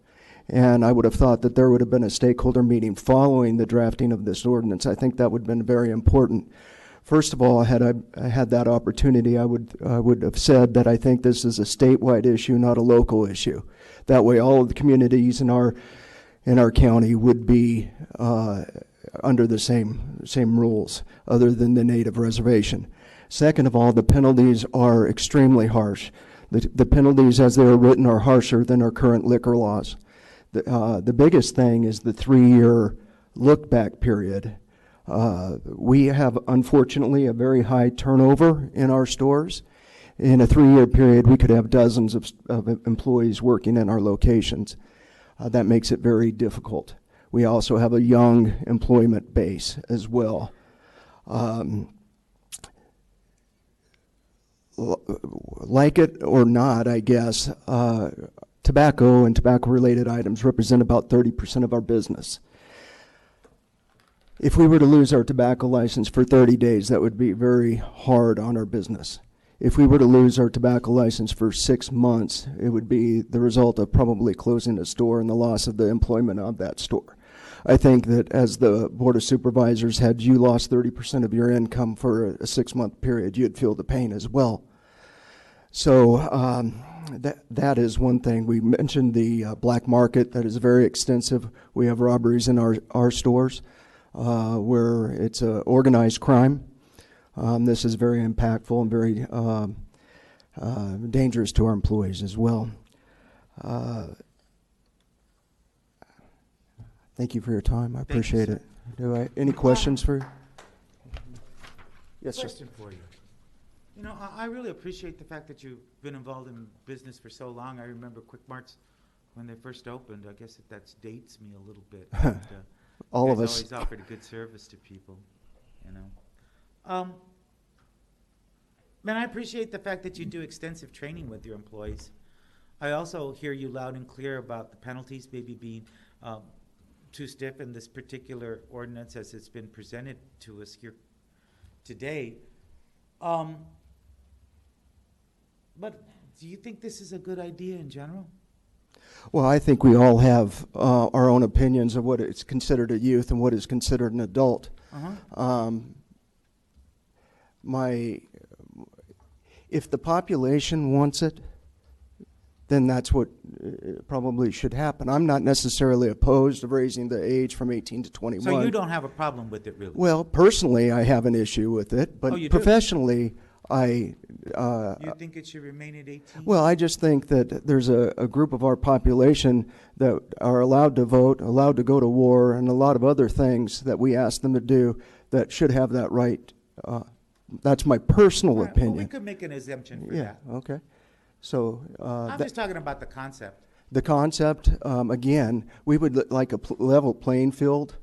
And I would have thought that there would have been a stakeholder meeting following the drafting of this ordinance. I think that would have been very important. First of all, had I had that opportunity, I would have said that I think this is a statewide issue, not a local issue. That way, all of the communities in our county would be under the same rules, other than the native reservation. Second of all, the penalties are extremely harsh. The penalties, as they are written, are harsher than our current liquor laws. The biggest thing is the 3-year look-back period, we have, unfortunately, a very high turnover in our stores. In a 3-year period, we could have dozens of employees working in our locations. That makes it very difficult. We also have a young employment base as well. Like it or not, I guess, tobacco and tobacco-related items represent about 30% of our business. If we were to lose our tobacco license for 30 days, that would be very hard on our business. If we were to lose our tobacco license for 6 months, it would be the result of probably closing a store and the loss of the employment of that store. I think that as the Board of Supervisors, had you lost 30% of your income for a 6-month period, you'd feel the pain as well. So that is one thing. We mentioned the black market. That is very extensive. We have robberies in our stores where it's organized crime. This is very impactful and very dangerous to our employees as well. Thank you for your time. I appreciate it. Any questions for? Yes, sir. Question for you. You know, I really appreciate the fact that you've been involved in business for so long. I remember Quick Marts when they first opened. I guess that dates me a little bit. But, all of us always offered a good service to people, you know. Man, I appreciate the fact that you do extensive training with your employees. I also hear you loud and clear about the penalties maybe being too stiff in this particular ordinance as it's been presented to us here today. But do you think this is a good idea in general? Well, I think we all have our own opinions of what is considered a youth and what is considered an adult. If the population wants it, then that's what probably should happen. I'm not necessarily opposed to raising the age from 18 to 21. So you don't have a problem with it, really? Well, personally, I have an issue with it, but professionally, you think it should remain at 18? Well, I just think that there's a group of our population that are allowed to vote, allowed to go to war, and a lot of other things that we ask them to do that should have that right. That's my personal opinion. Well, we could make an exemption for that. Yeah, okay. So I'm just talking about the concept. The concept, again, we would like a level playing field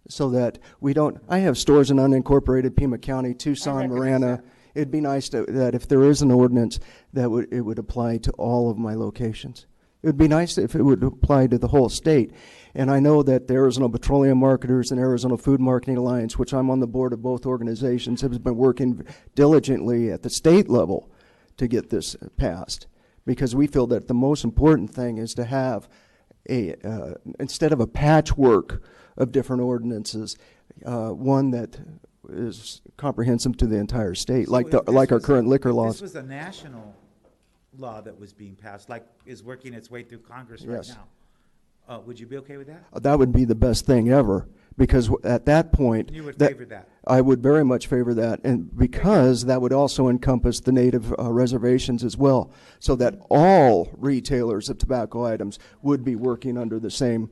so that we don't. I have stores in unincorporated Pima County, Tucson, Marana. It'd be nice that if there is an ordinance that it would apply to all of my locations. It would be nice if it would apply to the whole state. And I know that the Arizona Petroleum Marketers and Arizona Food Marketing Alliance, which I'm on the board of both organizations, have been working diligently at the state level to get this passed, because we feel that the most important thing is to have instead of a patchwork of different ordinances, one that is comprehensive to the entire state, So like our current liquor laws. This was a national law that was being passed, like is working its way through Congress right Yes. now. Would you be okay with that? That would be the best thing ever, because at that point, You would favor that? I would very much favor that, and because that would also encompass the native reservations as well, so that all retailers of tobacco items would be working under the same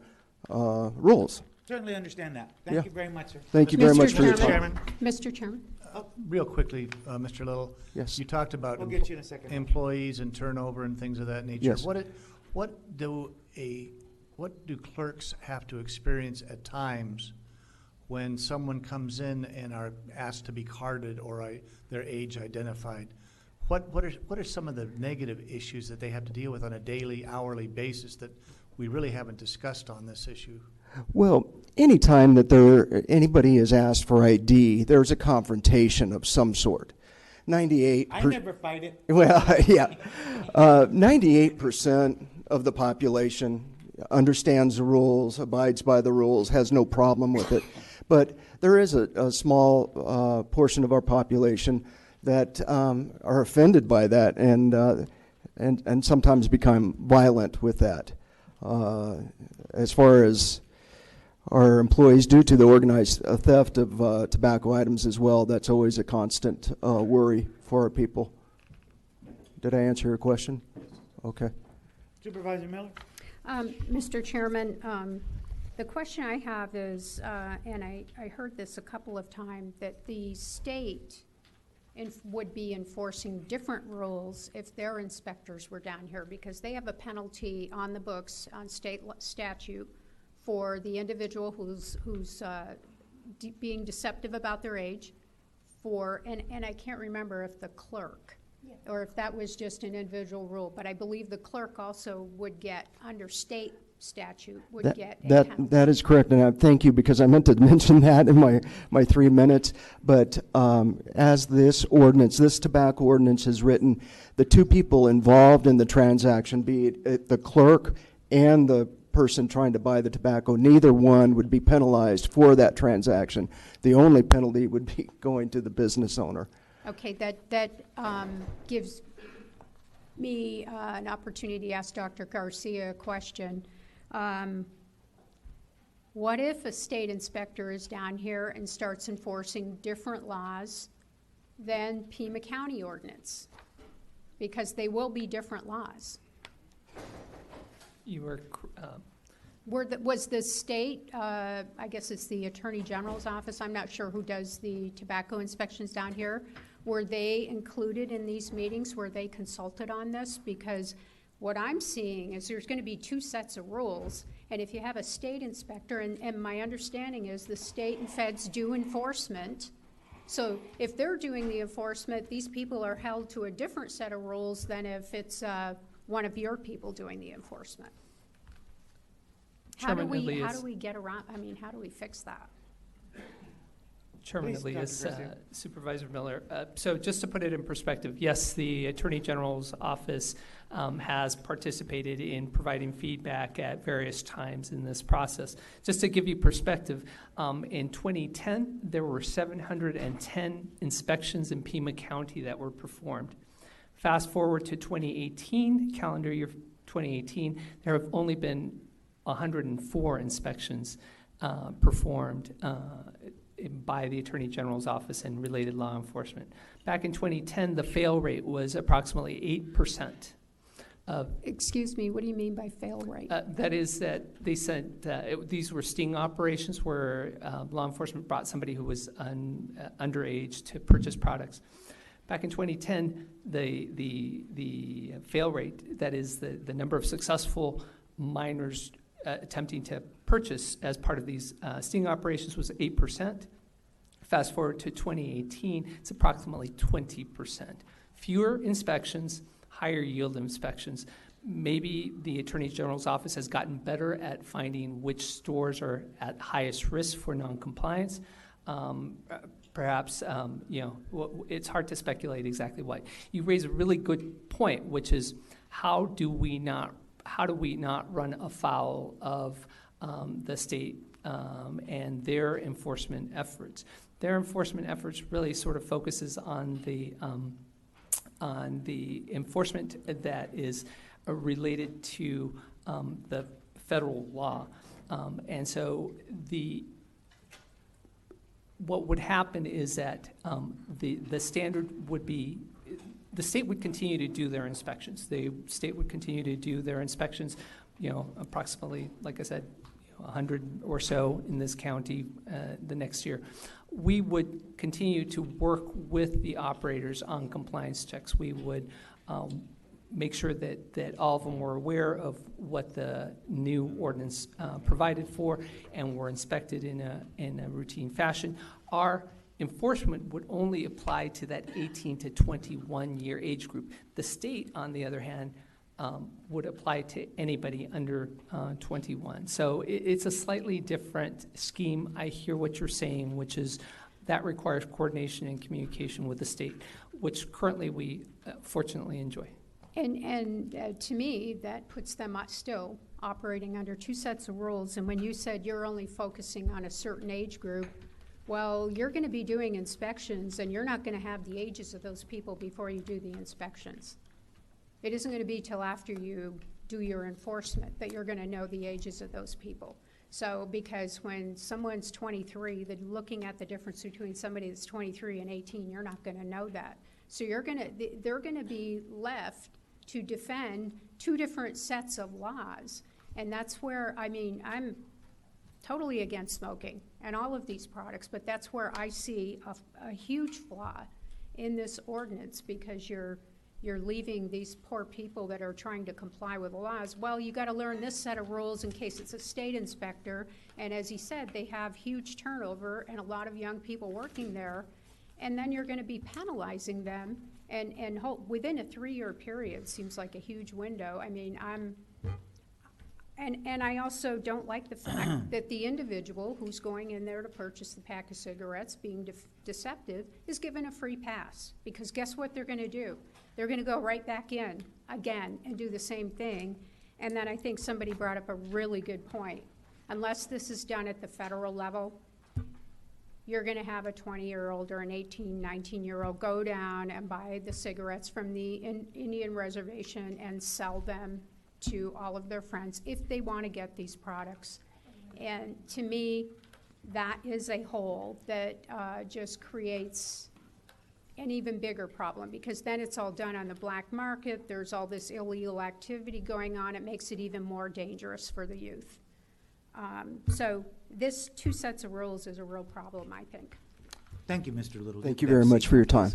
rules. Certainly understand that. Thank you very much, sir. Thank you very much for your time. Mr. Chairman. Real quickly, Mr. Little. Yes. You talked about We'll get you in a second. employees and turnover and things of that nature. Yes. What do clerks have to experience at times when someone comes in and are asked to be carded or their age identified? What are some of the negative issues that they have to deal with on a daily, hourly basis that we really haven't discussed on this issue? Well, anytime that anybody is asked for ID, there's a confrontation of some sort. I never fight it. Well, yeah. 98% of the population understands the rules, abides by the rules, has no problem with it. But there is a small portion of our population that are offended by that and sometimes become violent with that. As far as our employees, due to the organized theft of tobacco items as well, that's always a constant worry for our people. Did I answer your question? Okay. Supervisor Miller? Mr. Chairman, The question I have is, and I heard this a couple of times, that the state would be enforcing different rules if their inspectors were down here, because they have a penalty on the books on state statute for the individual who's being deceptive about their age, and I can't remember if the clerk, or if that was just an individual rule, but I believe the clerk also would get, under state statute, would get a penalty. That is correct, and I thank you, because I meant to mention that in my 3 minutes. But as this tobacco ordinance is written, the two people involved in the transaction, be it the clerk and the person trying to buy the tobacco, neither one would be penalized for that transaction. The only penalty would be going to the business owner. Okay, that gives me an opportunity to ask Dr. Garcia a question. What if a state inspector is down here and starts enforcing different laws than Pima County ordinance? Because they will be different laws. You were. Was the state, I guess it's the Attorney General's office, I'm not sure who does the tobacco inspections down here, were they included in these meetings? Were they consulted on this? Because what I'm seeing is there's going to be two sets of rules, and if you have a state inspector, and my understanding is the state and feds do enforcement, so if they're doing the enforcement, these people are held to a different set of rules than if it's one of your people doing the enforcement. How do we get around, how do we fix that? Chairman Elias, Supervisor Miller. So just to put it in perspective, yes, the Attorney General's office has participated in providing feedback at various times in this process. Just to give you perspective, in 2010, there were 710 inspections in Pima County that were performed. Fast forward to 2018, calendar year 2018, there have only been 104 inspections performed by the Attorney General's office and related law enforcement. Back in 2010, the fail rate was approximately 8%. Excuse me, what do you mean by fail rate? That is that they said these were sting operations where law enforcement brought somebody who was underage to purchase products. Back in 2010, the fail rate, that is the number of successful minors attempting to purchase as part of these sting operations, was 8%. Fast forward to 2018, it's approximately 20%. Fewer inspections, higher yield inspections. Maybe the Attorney General's office has gotten better at finding which stores are at highest risk for noncompliance. Perhaps, it's hard to speculate exactly why. You raise a really good point, which is how do we not run afoul of the state and their enforcement efforts? Their enforcement efforts really sort of focuses on the enforcement that is related to the federal law, and so what would happen is that the standard would be. The state would continue to do their inspections. The state would continue to do their inspections, approximately, like I said, 100 or so in this county the next year. We would continue to work with the operators on compliance checks. We would make sure that all of them were aware of what the new ordinance provided for and were inspected in a routine fashion. Our enforcement would only apply to that 18 to 21 year age group. The state, on the other hand, would apply to anybody under 21. So it's a slightly different scheme. I hear what you're saying, which is that requires coordination and communication with the state, which currently we fortunately enjoy. And to me, that puts them still operating under two sets of rules. And when you said you're only focusing on a certain age group, well, you're going to be doing inspections, and you're not going to have the ages of those people before you do the inspections. It isn't going to be till after you do your enforcement that you're going to know the ages of those people. So, because when someone's 23, they're looking at the difference between somebody that's 23 and 18, you're not going to know that. So they're going to be left to defend two different sets of laws. And that's where, totally against smoking and all of these products, but that's where I see a huge flaw in this ordinance, because you're leaving these poor people that are trying to comply with the laws. Well, you got to learn this set of rules in case it's a state inspector, and as he said, they have huge turnover and a lot of young people working there, and then you're going to be penalizing them, and within a 3-year period seems like a huge window. I mean, And I also don't like the fact that the individual who's going in there to purchase the pack of cigarettes, being deceptive, is given a free pass. Because guess what they're going to do? They're going to go right back in again and do the same thing. And then I think somebody brought up a really good point. Unless this is done at the federal level, you're going to have a 20-year-old or an 18, 19-year-old go down and buy the cigarettes from the Indian reservation and sell them to all of their friends if they want to get these products. And to me, that is a hole that just creates an even bigger problem, because then it's all done on the black market. There's all this illegal activity going on. It makes it even more dangerous for the youth. So this 2 sets of rules is a real problem, I think. Thank you, Mr. Little. Thank you very much for your time.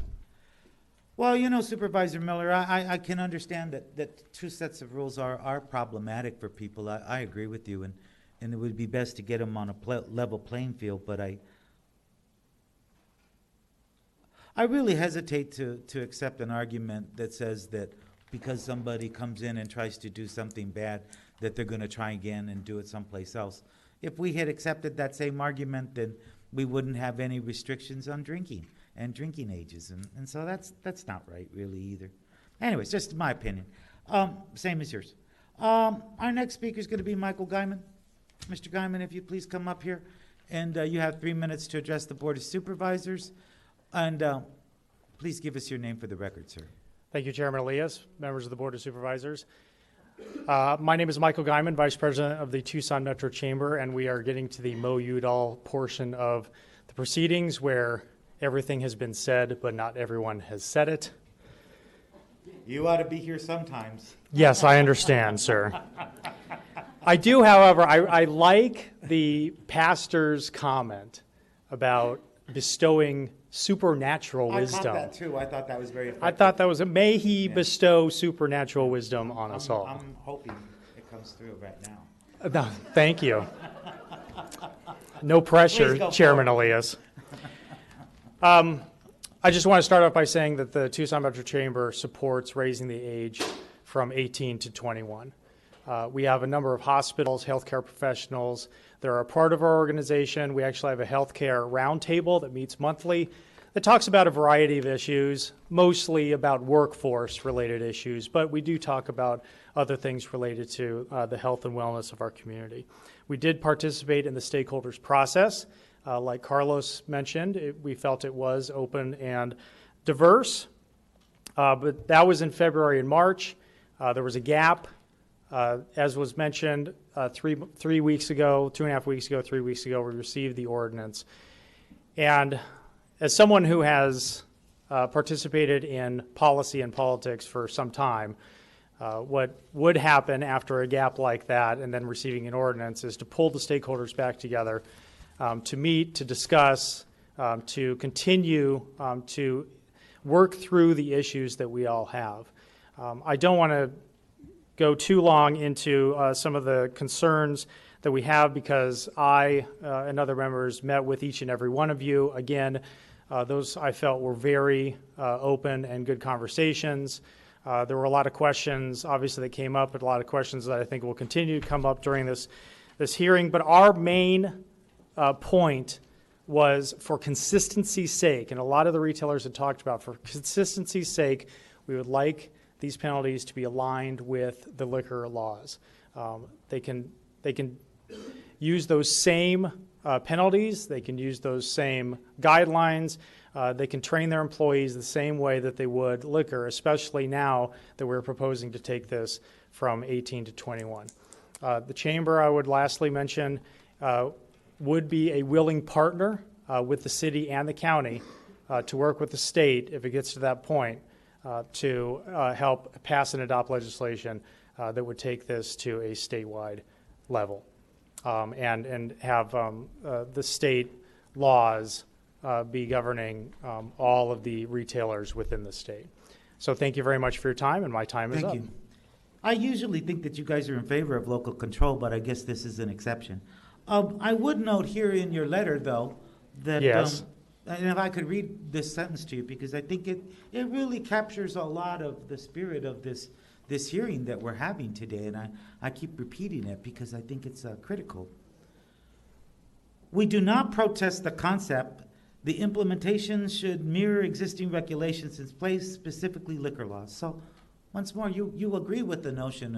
Well, you know, Supervisor Miller, I can understand that 2 sets of rules are problematic for people. I agree with you, and it would be best to get them on a level playing field, but I really hesitate to accept an argument that says that because somebody comes in and tries to do something bad, that they're going to try again and do it someplace else. If we had accepted that same argument, then we wouldn't have any restrictions on drinking and drinking ages, and so that's not right really either. Anyways, just my opinion. Same as yours. Our next speaker is going to be Michael Guyman. Mr. Guyman, if you please come up here, and you have 3 minutes to address the Board of Supervisors, and please give us your name for the record, sir. Thank you, Chairman Elias, members of the Board of Supervisors. My name is Michael Guyman, Vice President of the Tucson Metro Chamber, and we are getting to the Mo Udall portion of the proceedings where everything has been said, but not everyone has said it. You ought to be here sometimes. Yes, I understand, sir. I do, however, I like the pastor's comment about bestowing supernatural wisdom. I caught that too. I thought that was very effective. I thought that was, may he bestow supernatural wisdom on us all. I'm hoping it comes through right now. No, thank you. No pressure, Chairman Elias. I just want to start off by saying that the Tucson Metro Chamber supports raising the age from 18 to 21. We have a number of hospitals, healthcare professionals that are a part of our organization. We actually have a healthcare roundtable that meets monthly that talks about a variety of issues, mostly about workforce-related issues, but we do talk about other things related to the health and wellness of our community. We did participate in the stakeholders process. Like Carlos mentioned, we felt it was open and diverse, but that was in February and March. There was a gap. As was mentioned, 3 weeks ago, 2.5 weeks ago, 3 weeks ago, we received the ordinance. And as someone who has participated in policy and politics for some time, what would happen after a gap like that and then receiving an ordinance is to pull the stakeholders back together, to meet, to discuss, to continue to work through the issues that we all have. I don't want to go too long into some of the concerns that we have, because I and other members met with each and every one of you. Again, those I felt were very open and good conversations. There were a lot of questions, obviously, that came up, but a lot of questions that I think will continue to come up during this hearing. But our main point was, for consistency's sake, and a lot of the retailers had talked about, for consistency's sake, we would like these penalties to be aligned with the liquor laws. They can use those same penalties. They can use those same guidelines. They can train their employees the same way that they would liquor, especially now that we're proposing to take this from 18 to 21. The Chamber, I would lastly mention, would be a willing partner with the city and the county to work with the state, if it gets to that point, to help pass and adopt legislation that would take this to a statewide level. and have the state laws be governing all of the retailers within the state. So thank you very much for your time, and my time is up. Thank you. I usually think that you guys are in favor of local control, but I guess this is an exception. I would note here in your letter, though, that Yes. and if I could read this sentence to you, because I think it really captures a lot of the spirit of this hearing that we're having today, and I keep repeating it because I think it's critical. We do not protest the concept. The implementation should mirror existing regulations in place, specifically liquor laws. So, once more, you agree with the notion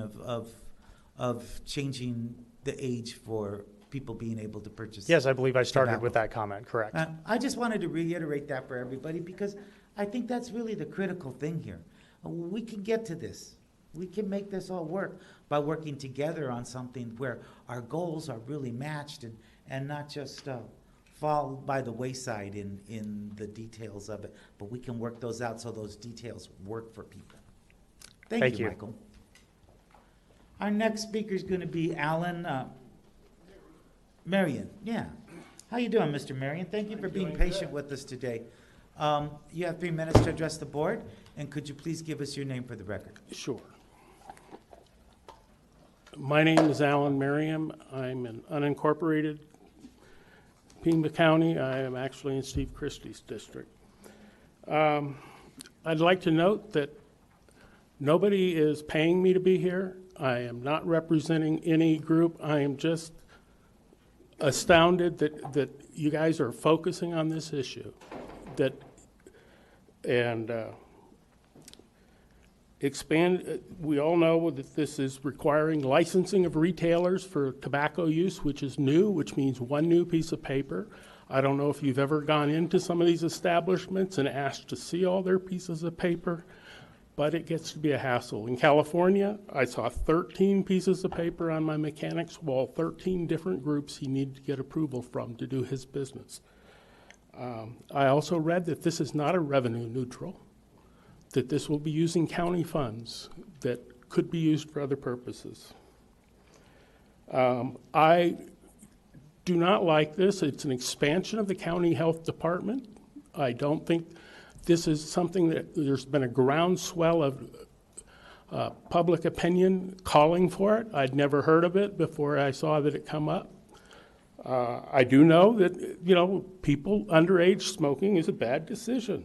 of changing the age for people being able to purchase. Yes, I believe I started tobacco. with that comment, correct. I just wanted to reiterate that for everybody because I think that's really the critical thing here. We can get to this. We can make this all work by working together on something where our goals are really matched and not just fall by the wayside in the details of it, but we can work those out so those details work for people. Thank you, Michael. Our next speaker is going to be Alan Marion. Yeah. How you doing, Mr. Marion? Thank you for being patient with us today. You have 3 minutes to address the board, and could you please give us your name for the record? Sure. My name is Alan Merriam. I'm an unincorporated Pima County. I am actually in Steve Christie's district. I'd like to note that nobody is paying me to be here. I am not representing any group. I am just astounded that you guys are focusing on this issue. We all know that this is requiring licensing of retailers for tobacco use, which is new, which means one new piece of paper. I don't know if you've ever gone into some of these establishments and asked to see all their pieces of paper, but it gets to be a hassle. In California, I saw 13 pieces of paper on my mechanic's wall, 13 different groups he needed to get approval from to do his business. I also read that this is not a revenue neutral, that this will be using county funds that could be used for other purposes. I do not like this. It's an expansion of the county health department. I don't think this is something that there's been a groundswell of public opinion calling for it. I'd never heard of it before I saw that it come up. I do know that, people underage smoking is a bad decision.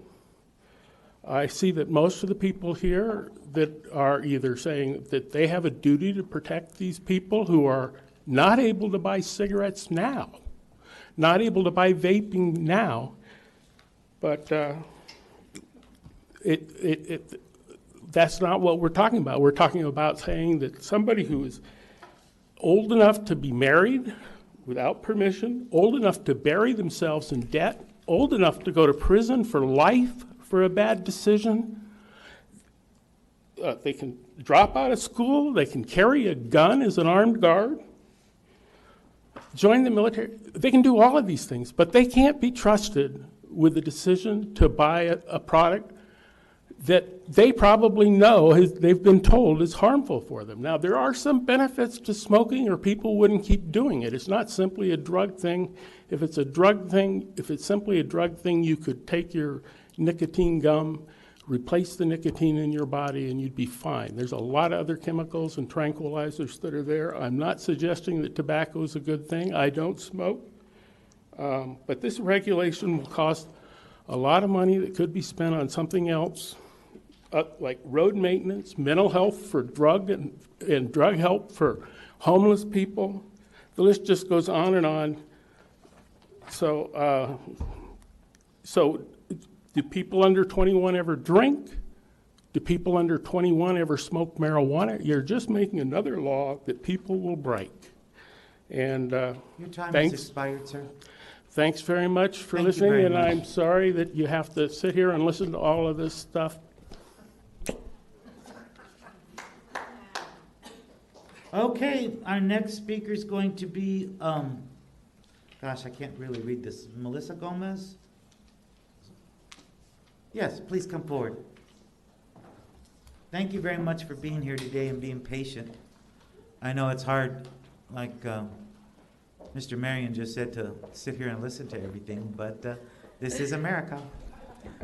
I see that most of the people here that are either saying that they have a duty to protect these people who are not able to buy cigarettes now, not able to buy vaping now, but that's not what we're talking about. We're talking about saying that somebody who is old enough to be married without permission, old enough to bury themselves in debt, old enough to go to prison for life for a bad decision, they can drop out of school, they can carry a gun as an armed guard, join the military. They can do all of these things, but they can't be trusted with the decision to buy a product that they probably know, they've been told is harmful for them. Now, there are some benefits to smoking or people wouldn't keep doing it. It's not simply a drug thing. If it's simply a drug thing, you could take your nicotine gum, replace the nicotine in your body, and you'd be fine. There's a lot of other chemicals and tranquilizers that are there. I'm not suggesting that tobacco is a good thing. I don't smoke. But this regulation will cost a lot of money that could be spent on something else, like road maintenance, mental health for drug and drug help for homeless people. The list just goes on and on. So do people under 21 ever drink? Do people under 21 ever smoke marijuana? You're just making another law that people will break. And Your time has expired, sir. Thanks very much for listening, and I'm sorry that you have to sit here and listen to all of this stuff. Okay, our next speaker is going to be, gosh, I can't really read this. Melissa Gomez? Yes, please come forward. Thank you very much for being here today and being patient. I know it's hard, like Mr. Marion just said to sit here and listen to everything, but this is America.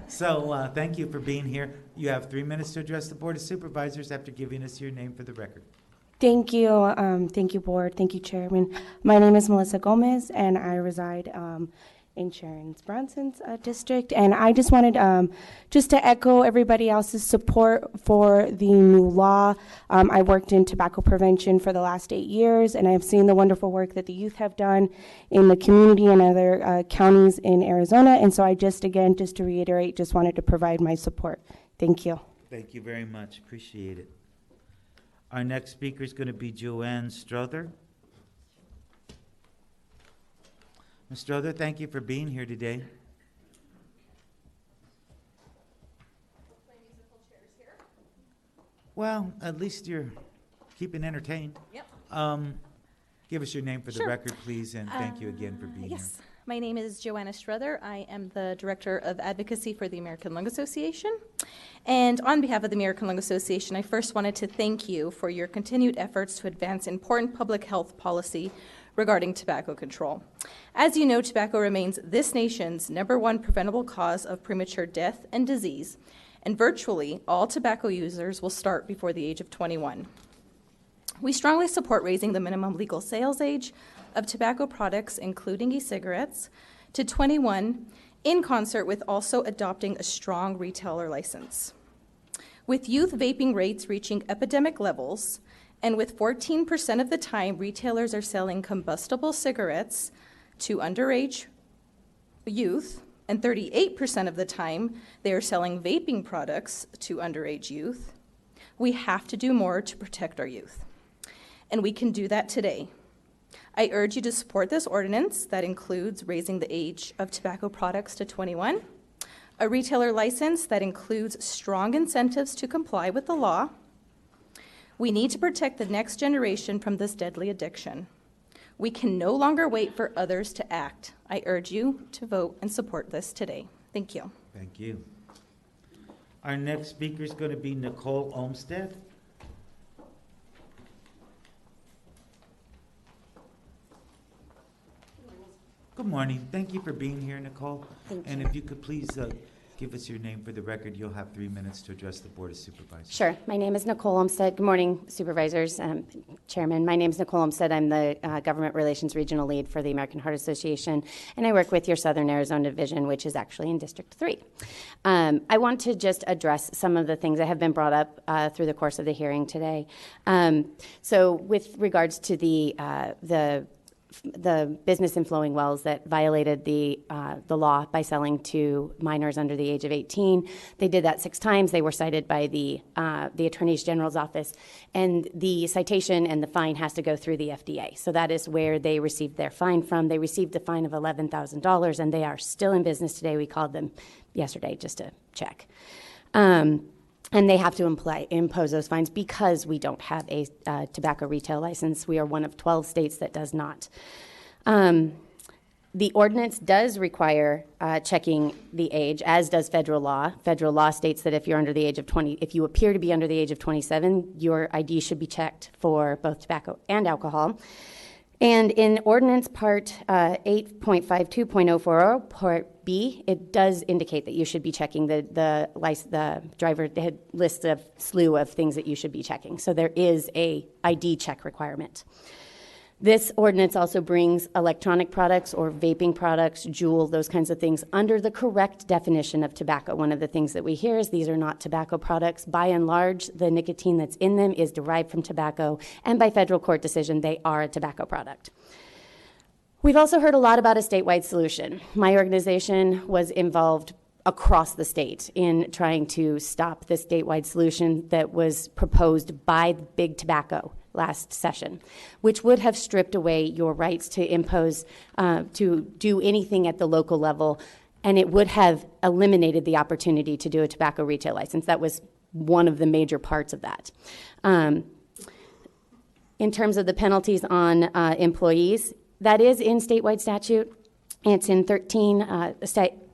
So thank you for being here. You have 3 minutes to address the Board of Supervisors after giving us your name for the record. Thank you. Thank you, Board. Thank you, Chairman. My name is Melissa Gomez, and I reside in Sharon Bronson's district. And I just wanted just to echo everybody else's support for the new law. I worked in tobacco prevention for the last 8 years, and I've seen the wonderful work that the youth have done in the community and other counties in Arizona. And so I just, again, just to reiterate, just wanted to provide my support. Thank you. Thank you very much. Appreciate it. Our next speaker is going to be Joanne Strother. Ms. Strother, thank you for being here today. Well, at least you're keeping entertained. Yep. Give us your name for the record, please, and thank you again for being here. Yes. My name is Joanna Strother. I am the Director of Advocacy for the American Lung Association. And on behalf of the American Lung Association, I first wanted to thank you for your continued efforts to advance important public health policy regarding tobacco control. As you know, tobacco remains this nation's #1 preventable cause of premature death and disease, and virtually all tobacco users will start before the age of 21. We strongly support raising the minimum legal sales age of tobacco products, including e-cigarettes, to 21, in concert with also adopting a strong retailer license. With youth vaping rates reaching epidemic levels, and with 14% of the time retailers are selling combustible cigarettes to underage youth, and 38% of the time they are selling vaping products to underage youth, we have to do more to protect our youth. And we can do that today. I urge you to support this ordinance that includes raising the age of tobacco products to 21, a retailer license that includes strong incentives to comply with the law. We need to protect the next generation from this deadly addiction. We can no longer wait for others to act. I urge you to vote and support this today. Thank you. Thank you. Our next speaker is going to be Nicole Olmstead. Good morning. Thank you for being here, Nicole. Thank And you. if you could please give us your name for the record, you'll have 3 minutes to address the Board of Supervisors. Sure. My name is Nicole Olmstead. Good morning, Supervisors, Chairman. My name is Nicole Olmstead. I'm the Government Relations Regional Lead for the American Heart Association, and I work with your Southern Arizona Division, which is actually in District 3. I want to just address some of the things that have been brought up through the course of the hearing today. So with regards to the business in flowing wells that violated the law by selling to minors under the age of 18. They did that 6 times. They were cited by the Attorney General's office, and the citation and the fine has to go through the FDA. So that is where they received their fine from. They received a fine of $11,000, and they are still in business today. We called them yesterday just to check. And they have to impose those fines because we don't have a tobacco retail license. We are one of 12 states that does not. The ordinance does require checking the age, as does federal law. Federal law states that if you're under the age of 20, if you appear to be under the age of 27, your ID should be checked for both tobacco and alcohol. And in Ordinance Part 8.52.040, Part B, it does indicate that you should be checking the driver lists a slew of things that you should be checking. So there is a ID check requirement. This ordinance also brings electronic products or vaping products, Juul, those kinds of things, under the correct definition of tobacco. One of the things that we hear is these are not tobacco products. By and large, the nicotine that's in them is derived from tobacco, and by federal court decision, they are a tobacco product. We've also heard a lot about a statewide solution. My organization was involved across the state in trying to stop the statewide solution that was proposed by Big Tobacco last session, which would have stripped away your rights to impose, to do anything at the local level, and it would have eliminated the opportunity to do a tobacco retail license. That was one of the major parts of that. In terms of the penalties on employees, that is in statewide statute. It's in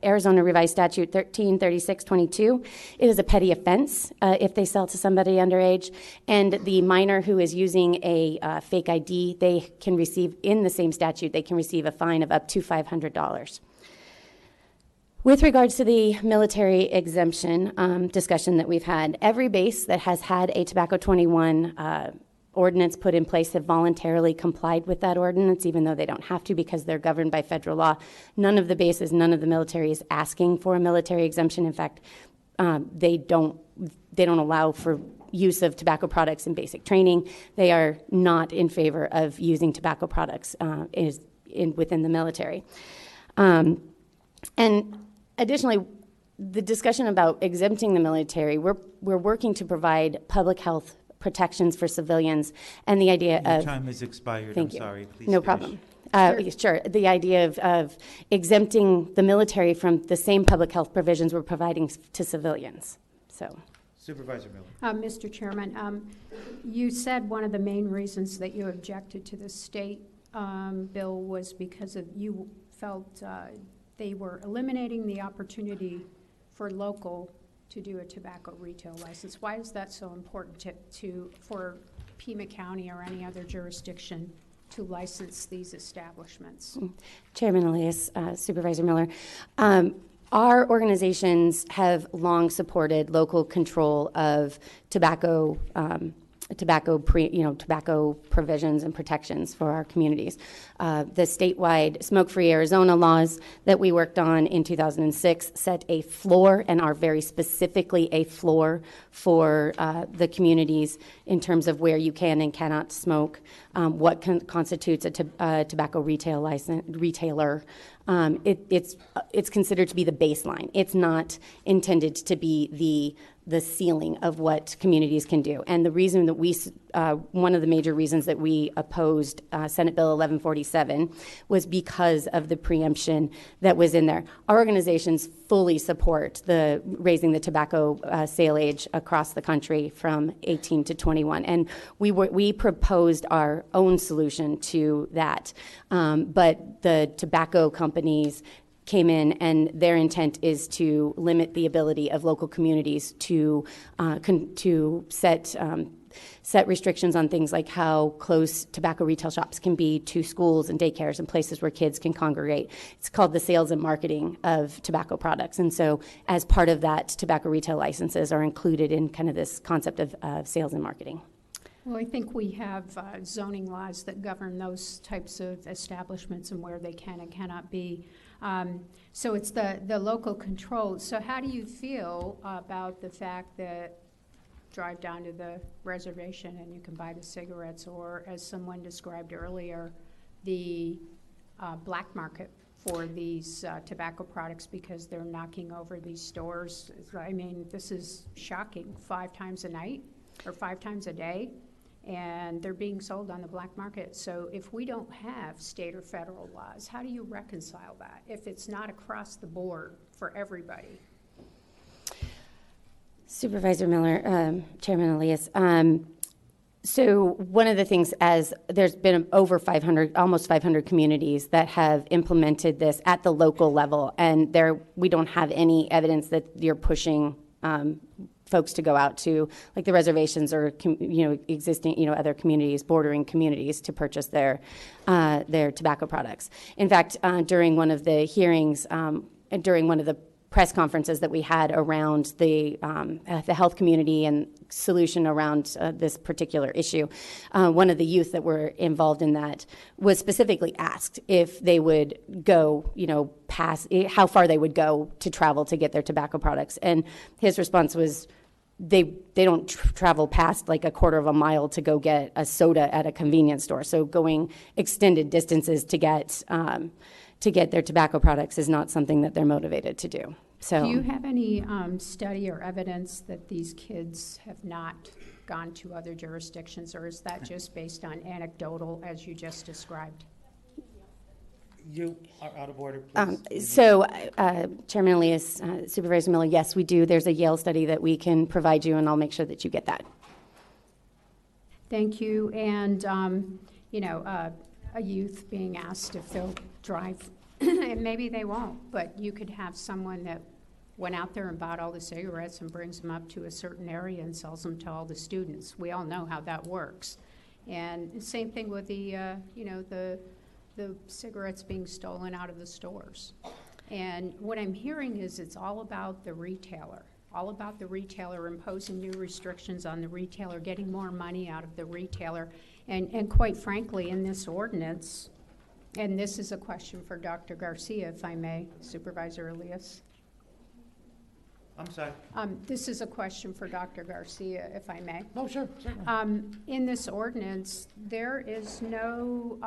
Arizona Revised Statute 133622. It is a petty offense if they sell to somebody underage, and the minor who is using a fake ID, they can receive, in the same statute, they can receive a fine of up to $500. With regards to the military exemption discussion that we've had, every base that has had a Tobacco 21 ordinance put in place have voluntarily complied with that ordinance, even though they don't have to because they're governed by federal law. None of the bases, none of the military is asking for a military exemption. In fact, they don't allow for use of tobacco products in basic training. They are not in favor of using tobacco products within the military. And additionally, the discussion about exempting the military, we're working to provide public health protections for civilians, and the idea Your of— time has expired. Thank I'm you. sorry. Please No finish. problem. Sure. The idea of exempting the military from the same public health provisions we're providing to civilians. So, Supervisor Miller. Mr. Chairman, you said one of the main reasons that you objected to the state bill was because you felt they were eliminating the opportunity for local to do a tobacco retail license. Why is that so important for Pima County or any other jurisdiction to license these establishments? Chairman Elias, Supervisor Miller, our organizations have long supported local control of tobacco provisions and protections for our communities. The statewide smoke-free Arizona laws that we worked on in 2006 set a floor and are very specifically a floor for the communities in terms of where you can and cannot smoke, what constitutes a tobacco retailer. It's considered to be the baseline. It's not intended to be the ceiling of what communities can do. And the reason that one of the major reasons that we opposed Senate Bill 1147 was because of the preemption that was in there. Our organizations fully support raising the tobacco sale age across the country from 18 to 21. And we proposed our own solution to that. But the tobacco companies came in, and their intent is to limit the ability of local communities to set restrictions on things like how close tobacco retail shops can be to schools and daycares and places where kids can congregate. It's called the sales and marketing of tobacco products. And so as part of that, tobacco retail licenses are included in kind of this concept of sales and marketing. Well, I think we have zoning laws that govern those types of establishments and where they can and cannot be. So it's the local control. So how do you feel about the fact that drive down to the reservation and you can buy the cigarettes, or as someone described earlier, the black market for these tobacco products because they're knocking over these stores? I mean, this is shocking. 5 times a night or 5 times a day, and they're being sold on the black market. So if we don't have state or federal laws, how do you reconcile that if it's not across the board for everybody? Supervisor Miller, Chairman Elias, so one of the things, as there's been almost 500 communities that have implemented this at the local level, and we don't have any evidence that you're pushing folks to go out to, like the reservations or existing other communities, bordering communities, to purchase their tobacco products. In fact, during one of the hearings, during one of the press conferences that we had around the health community and solution around this particular issue, one of the youth that were involved in that was specifically asked if they would go, past how far they would go to travel to get their tobacco products, and his response was, they don't travel past like a quarter of a mile to go get a soda at a convenience store. So going extended distances to get their tobacco products is not something that they're motivated to do. So, do you have any study or evidence that these kids have not gone to other jurisdictions, or is that just based on anecdotal, as you just described? You are out of order, please. Chairman Elias, Supervisor Miller, yes, we do. There's a Yale study that we can provide you, and I'll make sure that you get that. Thank you. And, a youth being asked if they'll drive and maybe they won't, but you could have someone that went out there and bought all the cigarettes and brings them up to a certain area and sells them to all the students. We all know how that works. And same thing with the, the cigarettes being stolen out of the stores. And what I'm hearing is it's all about the retailer, imposing new restrictions on the retailer, getting more money out of the retailer. And quite frankly, in this ordinance, and this is a question for Dr. Garcia, if I may, Supervisor Elias. I'm sorry. This is a question for Dr. Garcia, if I may. Oh, sure. In this ordinance, there is no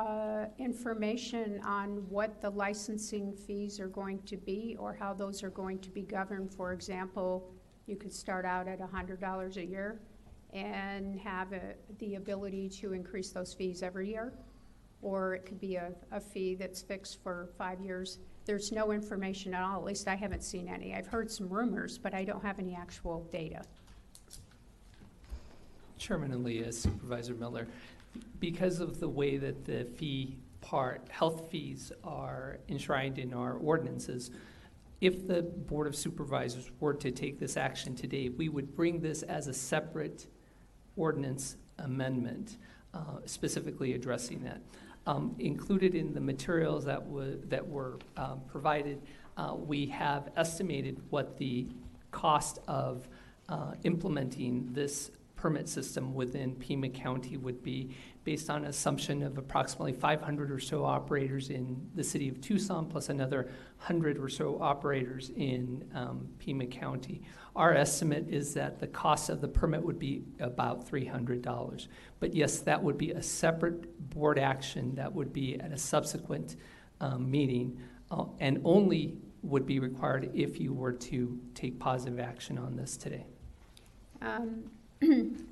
information on what the licensing fees are going to be or how those are going to be governed. For example, you could start out at $100 a year and have the ability to increase those fees every year, or it could be a fee that's fixed for 5 years. There's no information at all. At least I haven't seen any. I've heard some rumors, but I don't have any actual data. Chairman Elias, Supervisor Miller, because of the way that the fee part, health fees are enshrined in our ordinances, if the Board of Supervisors were to take this action today, we would bring this as a separate ordinance amendment, specifically addressing that. Included in the materials that were provided, we have estimated what the cost of implementing this permit system within Pima County would be, based on an assumption of approximately 500 or so operators in the city of Tucson, plus another 100 or so operators in Pima County. Our estimate is that the cost of the permit would be about $300. But yes, that would be a separate board action that would be at a subsequent meeting, and only would be required if you were to take positive action on this today.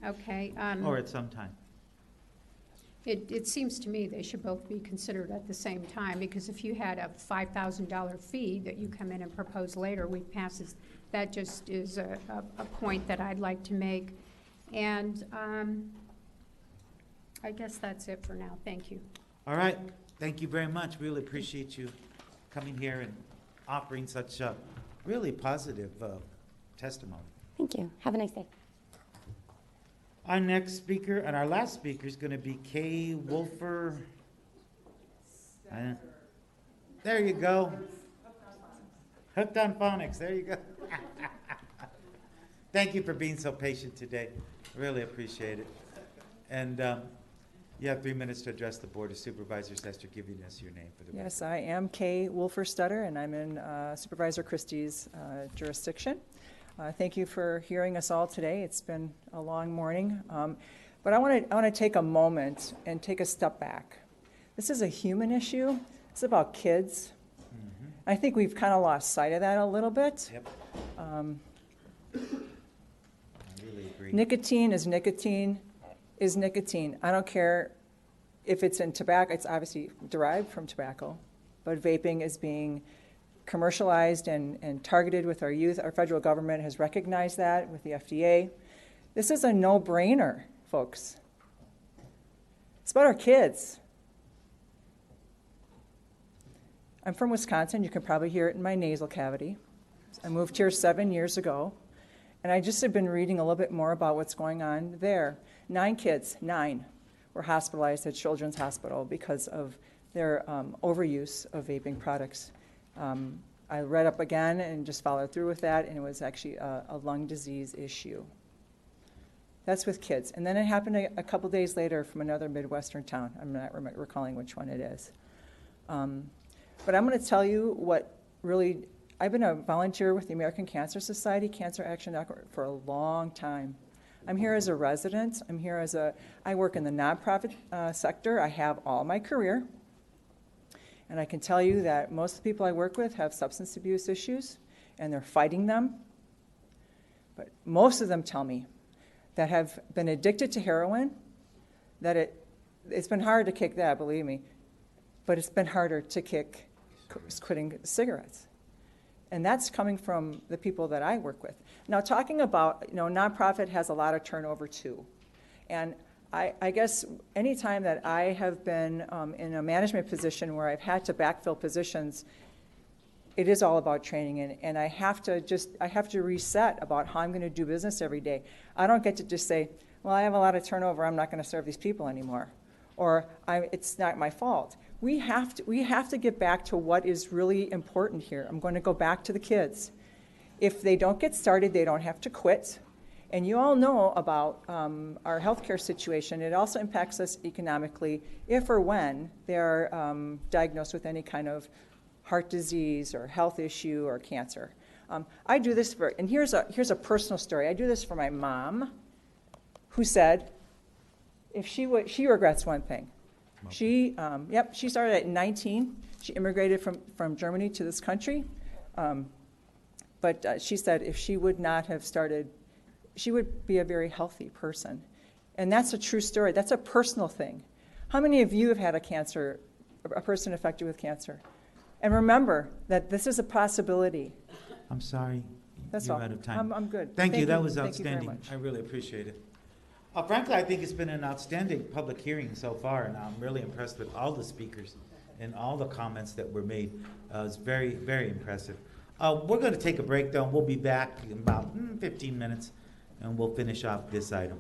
Okay. Or at some time. It seems to me they should both be considered at the same time, because if you had a $5,000 fee that you come in and propose later, we pass this, that just is a point that I'd like to make. And I guess that's it for now. Thank you. All right. Thank you very much. Really appreciate you coming here and offering such a really positive testimony. Thank you. Have a nice day. Our next speaker and our last speaker is going to be Kay Wolfer. There you go. Hooked on phonics. There you go. Thank you for being so patient today. Really appreciate it. And you have 3 minutes to address the Board of Supervisors after giving us your name for the Yes, I am Kay Wolfer-Stutter, and I'm in Supervisor Christie's jurisdiction. Thank you for hearing us all today. It's been a long morning. But I want to take a moment and take a step back. This is a human issue. It's about kids. Mm-hmm. I think we've kind of lost sight of that a little bit. Yep. I really agree. Nicotine is nicotine is nicotine. I don't care if it's in tobacco. It's obviously derived from tobacco, but vaping is being commercialized and targeted with our youth. Our federal government has recognized that with the FDA. This is a no-brainer, folks. It's about our kids. I'm from Wisconsin. You can probably hear it in my nasal cavity. I moved here 7 years ago, and I just have been reading a little bit more about what's going on there. 9 kids, 9, were hospitalized at Children's Hospital because of their overuse of vaping products. I read up again and just followed through with that, and it was actually a lung disease issue. That's with kids. And then it happened a couple days later from another Midwestern town. I'm not recalling which one it is. But I'm going to tell you what really, I've been a volunteer with the American Cancer Society Cancer Action Network for a long time. I'm here as a resident. I work in the nonprofit sector. I have all my career. And I can tell you that most of the people I work with have substance abuse issues, and they're fighting them. But most of them tell me that have been addicted to heroin, that it's been hard to kick that, believe me, but it's been harder to kick quitting cigarettes. And that's coming from the people that I work with. Now, talking about, nonprofit has a lot of turnover too. And I guess anytime that I have been in a management position where I've had to backfill positions, it is all about training, and I have to reset about how I'm going to do business every day. I don't get to just say, well, I have a lot of turnover, I'm not going to serve these people anymore, or it's not my fault. We have to get back to what is really important here. I'm going to go back to the kids. If they don't get started, they don't have to quit. And you all know about our healthcare situation. It also impacts us economically if or when they're diagnosed with any kind of heart disease or health issue or cancer. I do this and here's a personal story. I do this for my mom, who said, she regrets one thing. She started at 19. She immigrated from Germany to this country. But she said if she would not have started, she would be a very healthy person. And that's a true story. That's a personal thing. How many of you have had a person affected with cancer? And remember that this is a possibility. I'm sorry. That's You're all. out of time. I'm good. Thank you. That was Thank you very outstanding. much. I really appreciate it. Frankly, I think it's been an outstanding public hearing so far, and I'm really impressed with all the speakers and all the comments that were made. It's very, very impressive. We're going to take a break, though. We'll be back in about 15 minutes, and we'll finish off this item.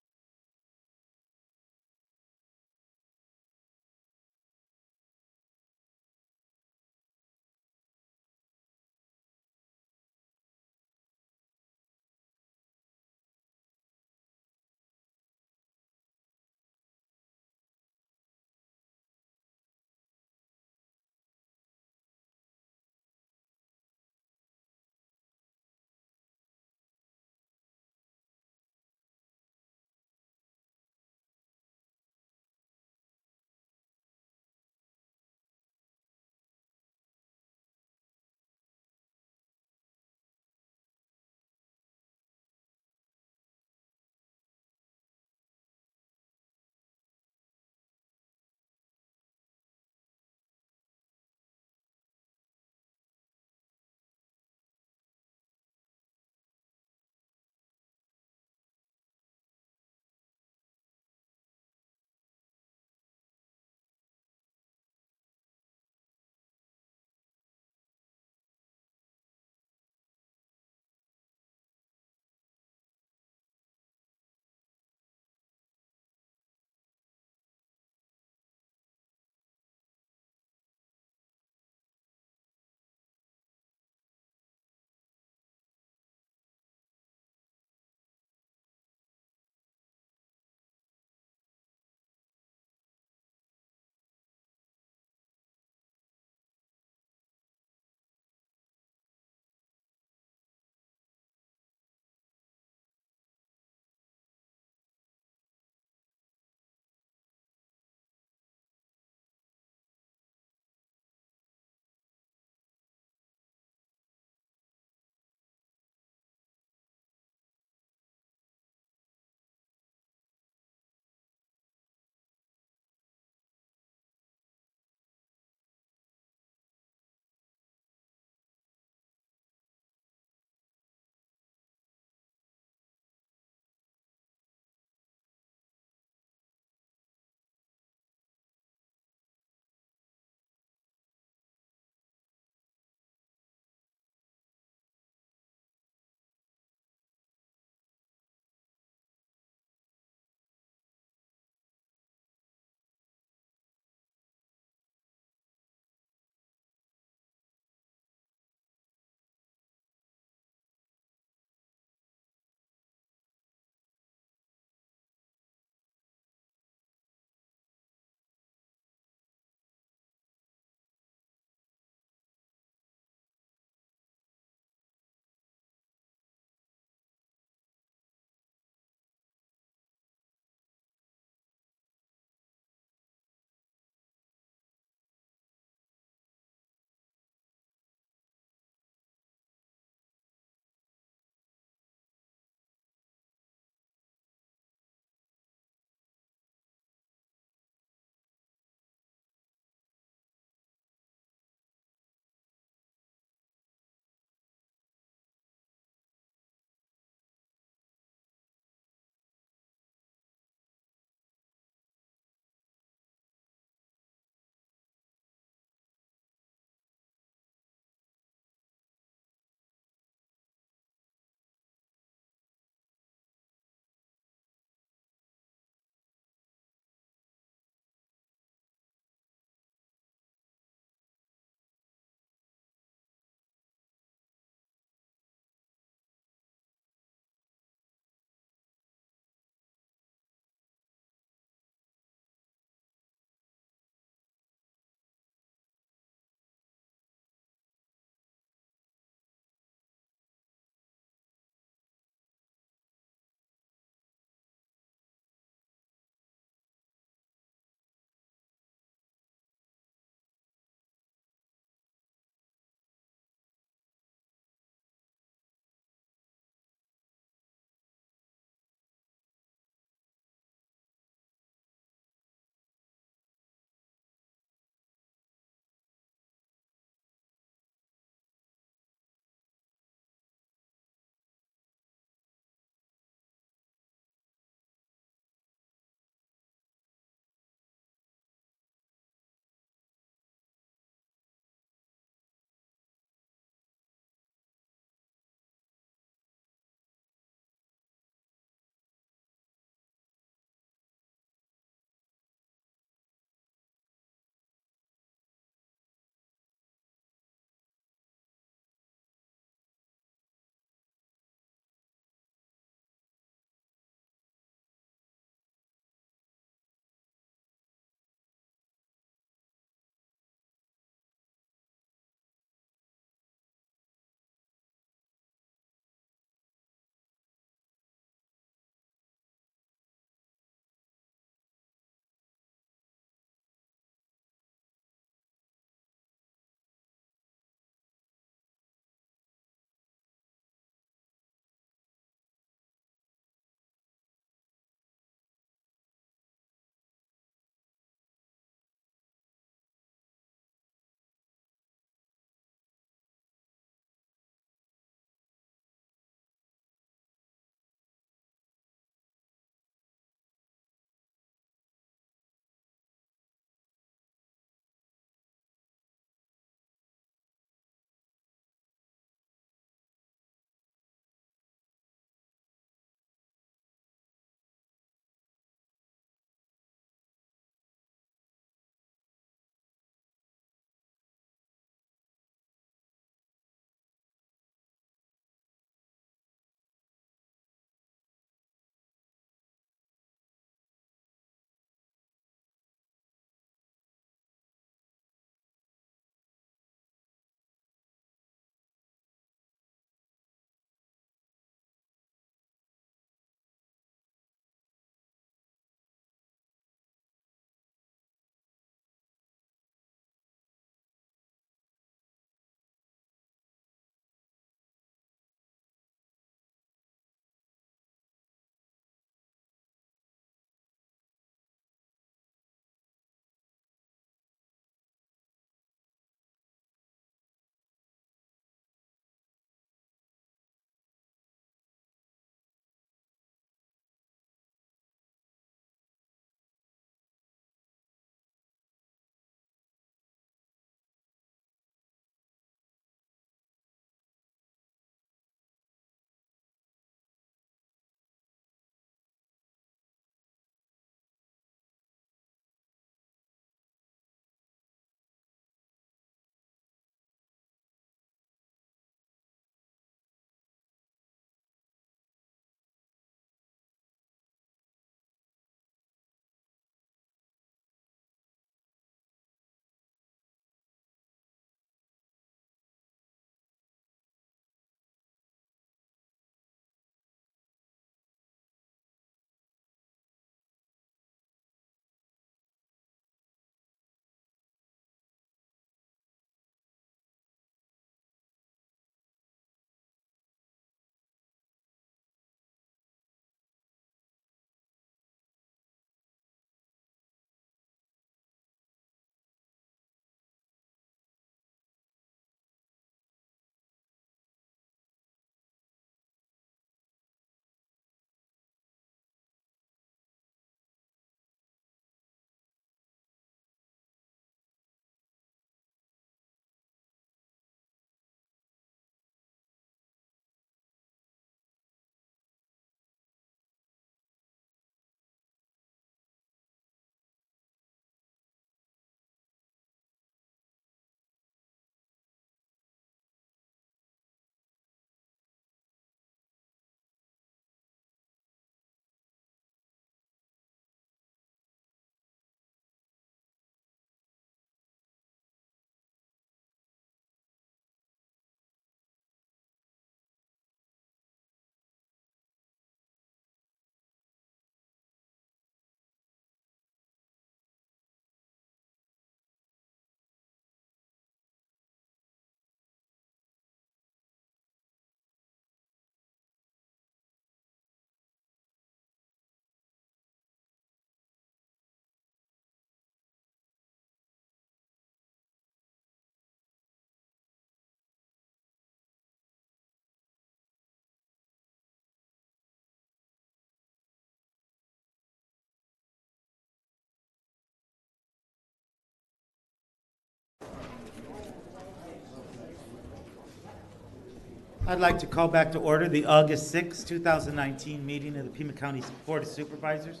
I'd like to call back to order the August 6, 2019 meeting of the Pima County Board of Supervisors.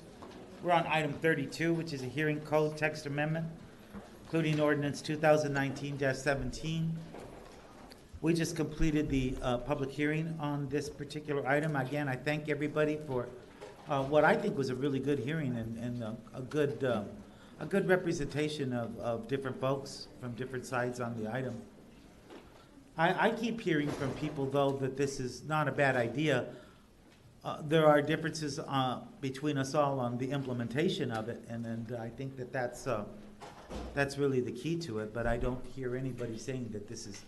We're on item 32, which is a hearing code text amendment, including ordinance 2019-17. We just completed the public hearing on this particular item. Again, I thank everybody for what I think was a really good hearing and a good representation of different folks from different sides on the item. I keep hearing from people, though, that this is not a bad idea. There are differences between us all on the implementation of it, and I think that that's really the key to it, but I don't hear anybody saying that this is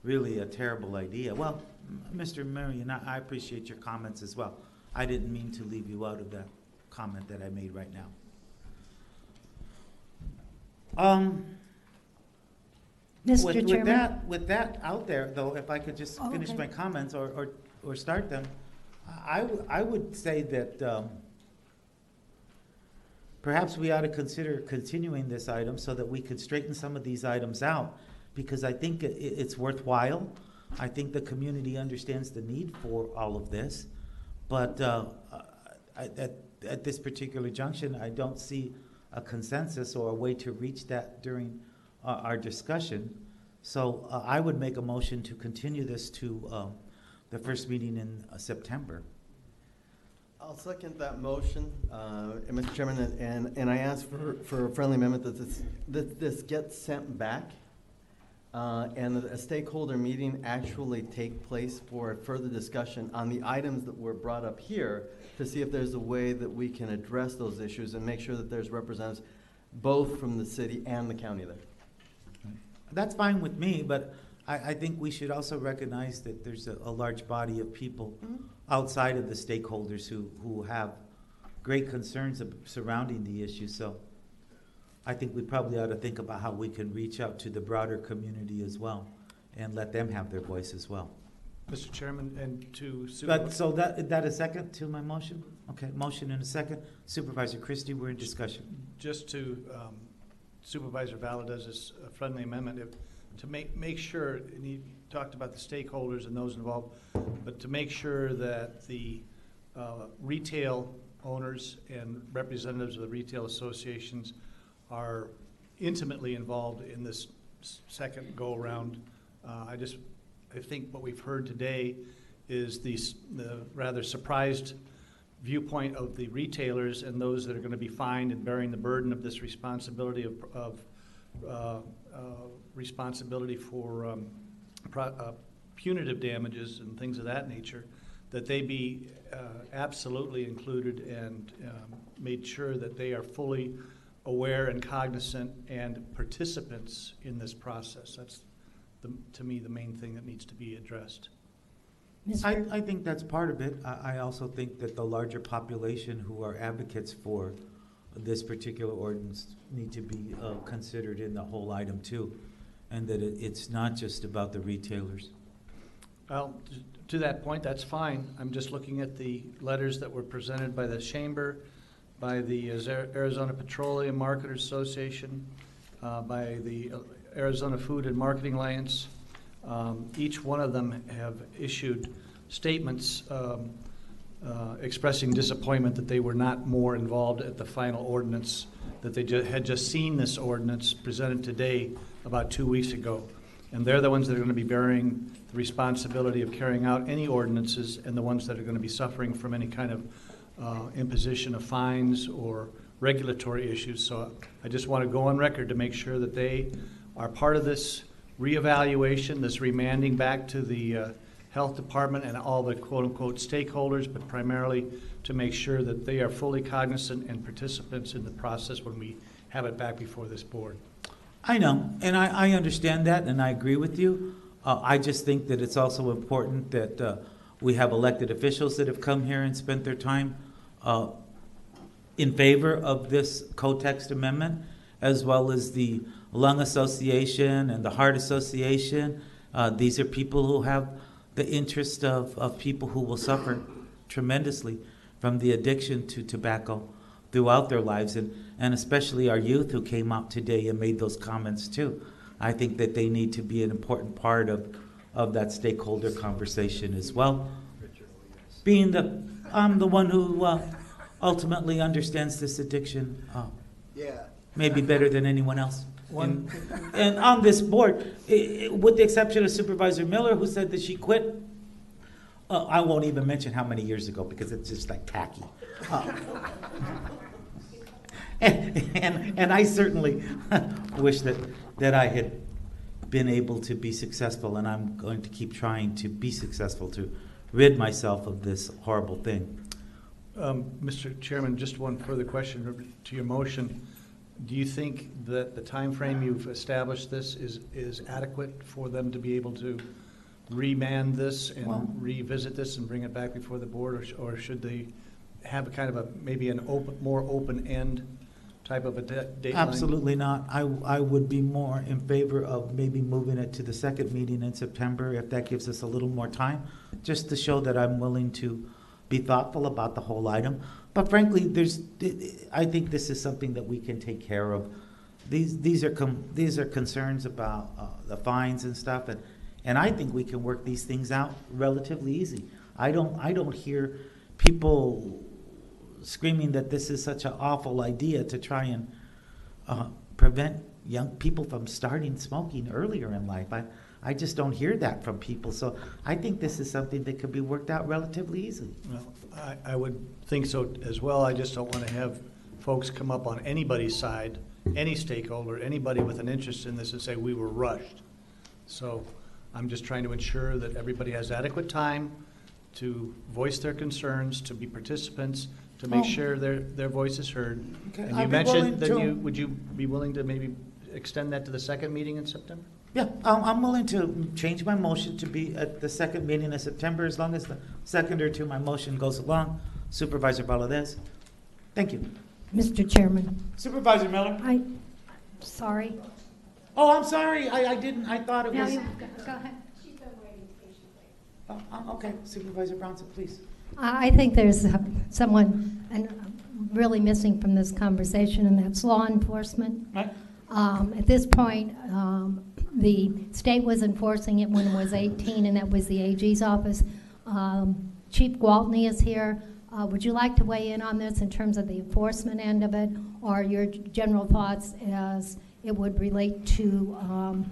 really a terrible idea. Well, Mr. Marion, I appreciate your comments as well. I didn't mean to leave you out of that comment that I made right now. Mr. Chairman? With that out there, though, if I could just finish my comments or start them, I would say that perhaps we ought to consider continuing this item so that we could straighten some of these items out, because I think it's worthwhile. I think the community understands the need for all of this, but at this particular junction, I don't see a consensus or a way to reach that during our discussion. So I would make a motion to continue this to the first meeting in September. I'll second that motion, Mr. Chairman, and I ask for a friendly amendment that this gets sent back and that a stakeholder meeting actually take place for further discussion on the items that were brought up here to see if there's a way that we can address those issues and make sure that there's representatives both from the city and the county there. That's fine with me, but I think we should also recognize that there's a large body of people outside of the stakeholders who have great concerns surrounding the issue. So I think we probably ought to think about how we can reach out to the broader community as well and let them have their voice as well. Mr. Chairman, and to So that a second to my motion? Okay, motion and a second. Supervisor Christie, we're in discussion. just to Supervisor Valadez's friendly amendment, to make sure, and he talked about the stakeholders and those involved, but to make sure that the retail owners and representatives of the retail associations are intimately involved in this second go-around. I think what we've heard today is the rather surprised viewpoint of the retailers and those that are going to be fined and bearing the burden of this responsibility of responsibility for punitive damages and things of that nature, that they be absolutely included and made sure that they are fully aware and cognizant and participants in this process. That's, to me, the main thing that needs to be addressed. I think that's part of it. I also think that the larger population who are advocates for this particular ordinance need to be considered in the whole item too, and that it's not just about the retailers. Well, to that point, that's fine. I'm just looking at the letters that were presented by the Chamber, by the Arizona Petroleum Marketers Association, by the Arizona Food and Marketing Alliance. Each one of them have issued statements expressing disappointment that they were not more involved at the final ordinance, that they had just seen this ordinance presented today about 2 weeks ago. And they're the ones that are going to be bearing the responsibility of carrying out any ordinances and the ones that are going to be suffering from any kind of imposition of fines or regulatory issues. So I just want to go on record to make sure that they are part of this reevaluation, this remanding back to the health department and all the quote-unquote stakeholders, but primarily to make sure that they are fully cognizant and participants in the process when we have it back before this board. I know, and I understand that, and I agree with you. I just think that it's also important that we have elected officials that have come here and spent their time in favor of this co-text amendment, as well as the Lung Association and the Heart Association. These are people who have the interest of people who will suffer tremendously from the addiction to tobacco throughout their lives, and especially our youth who came out today and made those comments too. I think that they need to be an important part of of that stakeholder conversation as well. Being that I'm the one who ultimately understands this addiction, maybe better than anyone else. And on this board, with the exception of Supervisor Miller, who said that she quit, I won't even mention how many years ago because it's just like tacky. And I certainly wish that I had been able to be successful, and I'm going to keep trying to be successful to rid myself of this horrible thing. Mr. Chairman, just one further question to your motion. Do you think that the time frame you've established this is adequate for them to be able to remand this and revisit this and bring it back before the board, or should they have a kind of maybe more open end type of a deadline? Absolutely not. I would be more in favor of maybe moving it to the second meeting in September if that gives us a little more time, just to show that I'm willing to be thoughtful about the whole item. But frankly, I think this is something that we can take care of. These are concerns about the fines and stuff, and I think we can work these things out relatively easy. I don't hear people screaming that this is such an awful idea to try and prevent young people from starting smoking earlier in life. I just don't hear that from people. So I think this is something that could be worked out relatively easily. Well, I would think so as well. I just don't want to have folks come up on anybody's side, any stakeholder, anybody with an interest in this, and say we were rushed. So I'm just trying to ensure that everybody has adequate time to voice their concerns, to be participants, to make sure their voice is heard. Okay. And you mentioned that would you be willing to maybe extend that to the second meeting in September? Yeah, I'm willing to change my motion to be at the second meeting in September as long as the seconder to my motion goes along. Supervisor Valadez. Thank you. Mr. Chairman. Supervisor Miller. Sorry. Oh, I'm sorry. I didn't. I thought it No, was. go ahead. Okay, Supervisor Bronson, please. I think there's someone really missing from this conversation, and that's law enforcement. Right. At this point, the state was enforcing it when it was 18, and that was the AG's office. Chief Gwaltney is here. Would you like to weigh in on this in terms of the enforcement end of it, or your general thoughts as it would relate to,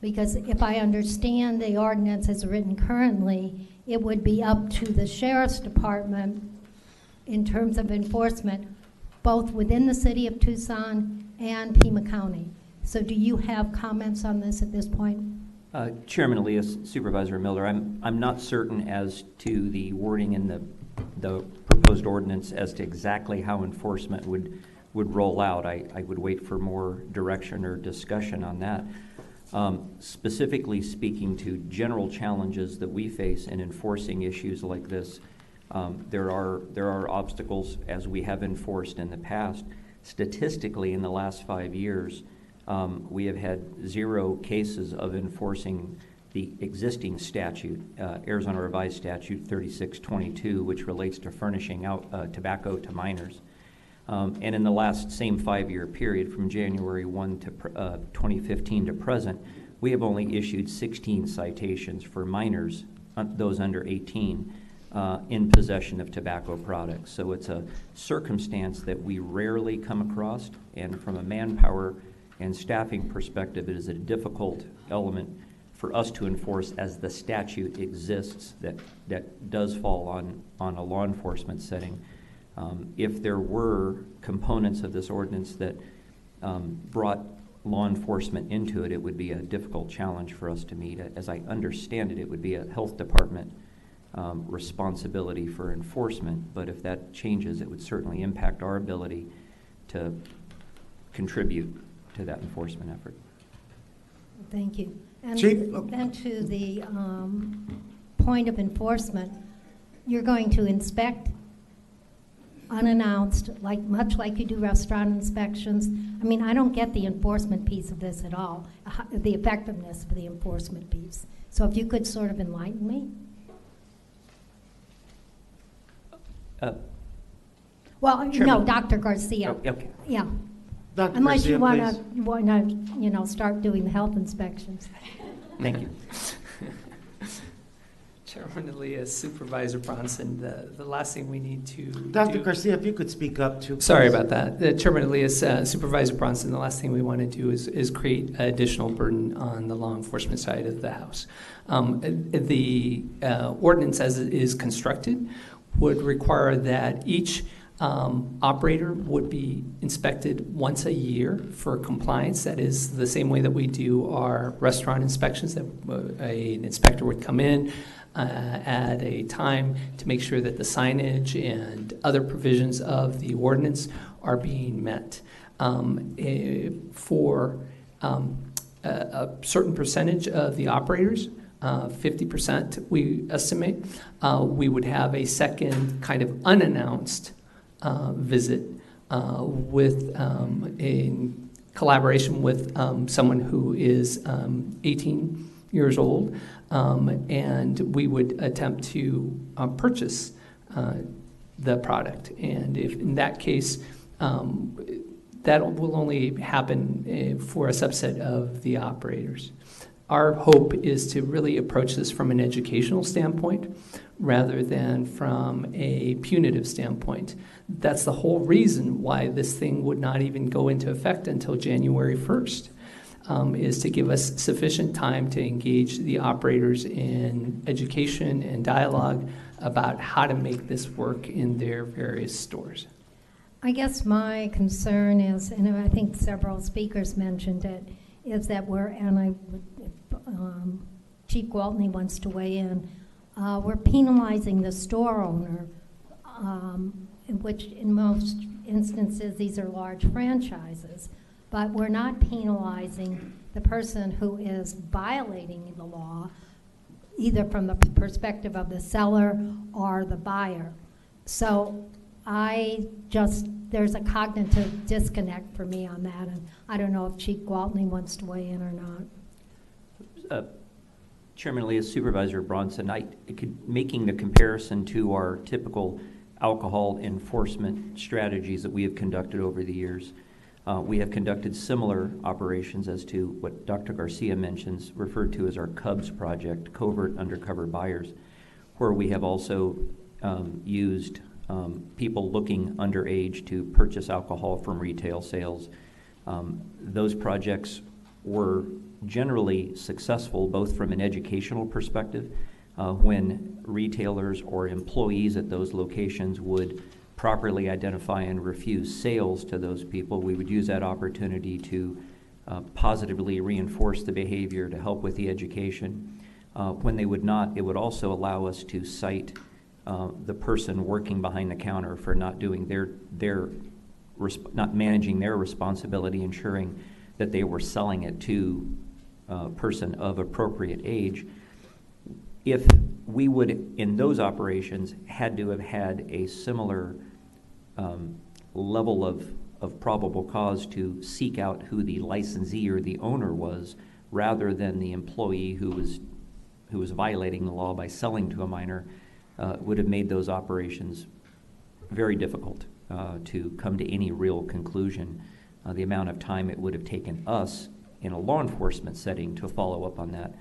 because if I understand the ordinance as written currently, it would be up to the sheriff's department in terms of enforcement, both within the city of Tucson and Pima County. So do you have comments on this at this point? Chairman Elias, Supervisor Miller, I'm not certain as to the wording in the proposed ordinance as to exactly how enforcement would roll out. I would wait for more direction or discussion on that. Specifically speaking to general challenges that we face in enforcing issues like this, there are obstacles as we have enforced in the past. Statistically, in the last 5 years, we have had 0 cases of enforcing the existing statute, Arizona Revised Statute 3622, which relates to furnishing out tobacco to minors. And in the last same 5-year period, from January 1 to 2015 to present, we have only issued 16 citations for minors, those under 18, in possession of tobacco products. So it's a circumstance that we rarely come across, and from a manpower and staffing perspective, it is a difficult element for us to enforce as the statute exists that does fall on a law enforcement setting. If there were components of this ordinance that brought law enforcement into it, it would be a difficult challenge for us to meet. As I understand it, it would be a health department responsibility for enforcement, but if that changes, it would certainly impact our ability to contribute to that enforcement effort. Thank you. And Chief? then to the point of enforcement, you're going to inspect unannounced, much like you do restaurant inspections. I mean, I don't get the enforcement piece of this at all, the effectiveness of the enforcement piece. So if you could sort of enlighten me. Well, Chairman. no, Dr. Garcia. Oh, okay. Yeah. Dr. Unless you Garcia, want to, start doing the health inspections. Thank you. Chairman Elias, Supervisor Bronson, the last thing we need to Dr. do. Garcia, if you could speak up too. Sorry please. about that. Chairman Elias, Supervisor Bronson, the last thing we want to do is create additional burden on the law enforcement side of the House. The ordinance as it is constructed would require that each operator would be inspected once a year for compliance. That is the same way that we do our restaurant inspections, that an inspector would come in at a time to make sure that the signage and other provisions of the ordinance are being met. For a certain percentage of the operators, 50% we estimate, we would have a second kind of unannounced visit with in collaboration with someone who is 18 years old, and we would attempt to purchase the product. And if in that case, that will only happen for a subset of the operators. Our hope is to really approach this from an educational standpoint rather than from a punitive standpoint. That's the whole reason why this thing would not even go into effect until January 1st, is to give us sufficient time to engage the operators in education and dialogue about how to make this work in their various stores. I guess my concern is, and I think several speakers mentioned it, is that Chief Gwaltney wants to weigh in, we're penalizing the store owner, which in most instances these are large franchises, but we're not penalizing the person who is violating the law, either from the perspective of the seller or the buyer. So there's a cognitive disconnect for me on that, and I don't know if Chief Gwaltney wants to weigh in or not. Chairman Elias, Supervisor Bronson, making the comparison to our typical alcohol enforcement strategies that we have conducted over the years, we have conducted similar operations as to what Dr. Garcia mentions, referred to as our CUBS project, Covert Undercover Buyers, where we have also used people looking underage to purchase alcohol from retail sales. Those projects were generally successful both from an educational perspective, when retailers or employees at those locations would properly identify and refuse sales to those people. We would use that opportunity to positively reinforce the behavior to help with the education. When they would not, it would also allow us to cite the person working behind the counter for not doing not managing their responsibility, ensuring that they were selling it to a person of appropriate age. If we would, in those operations, had to have had a similar level of probable cause to seek out who the licensee or the owner was, rather than the employee who was violating the law by selling to a minor, would have made those operations very difficult to come to any real conclusion. The amount of time it would have taken us in a law enforcement setting to follow up on that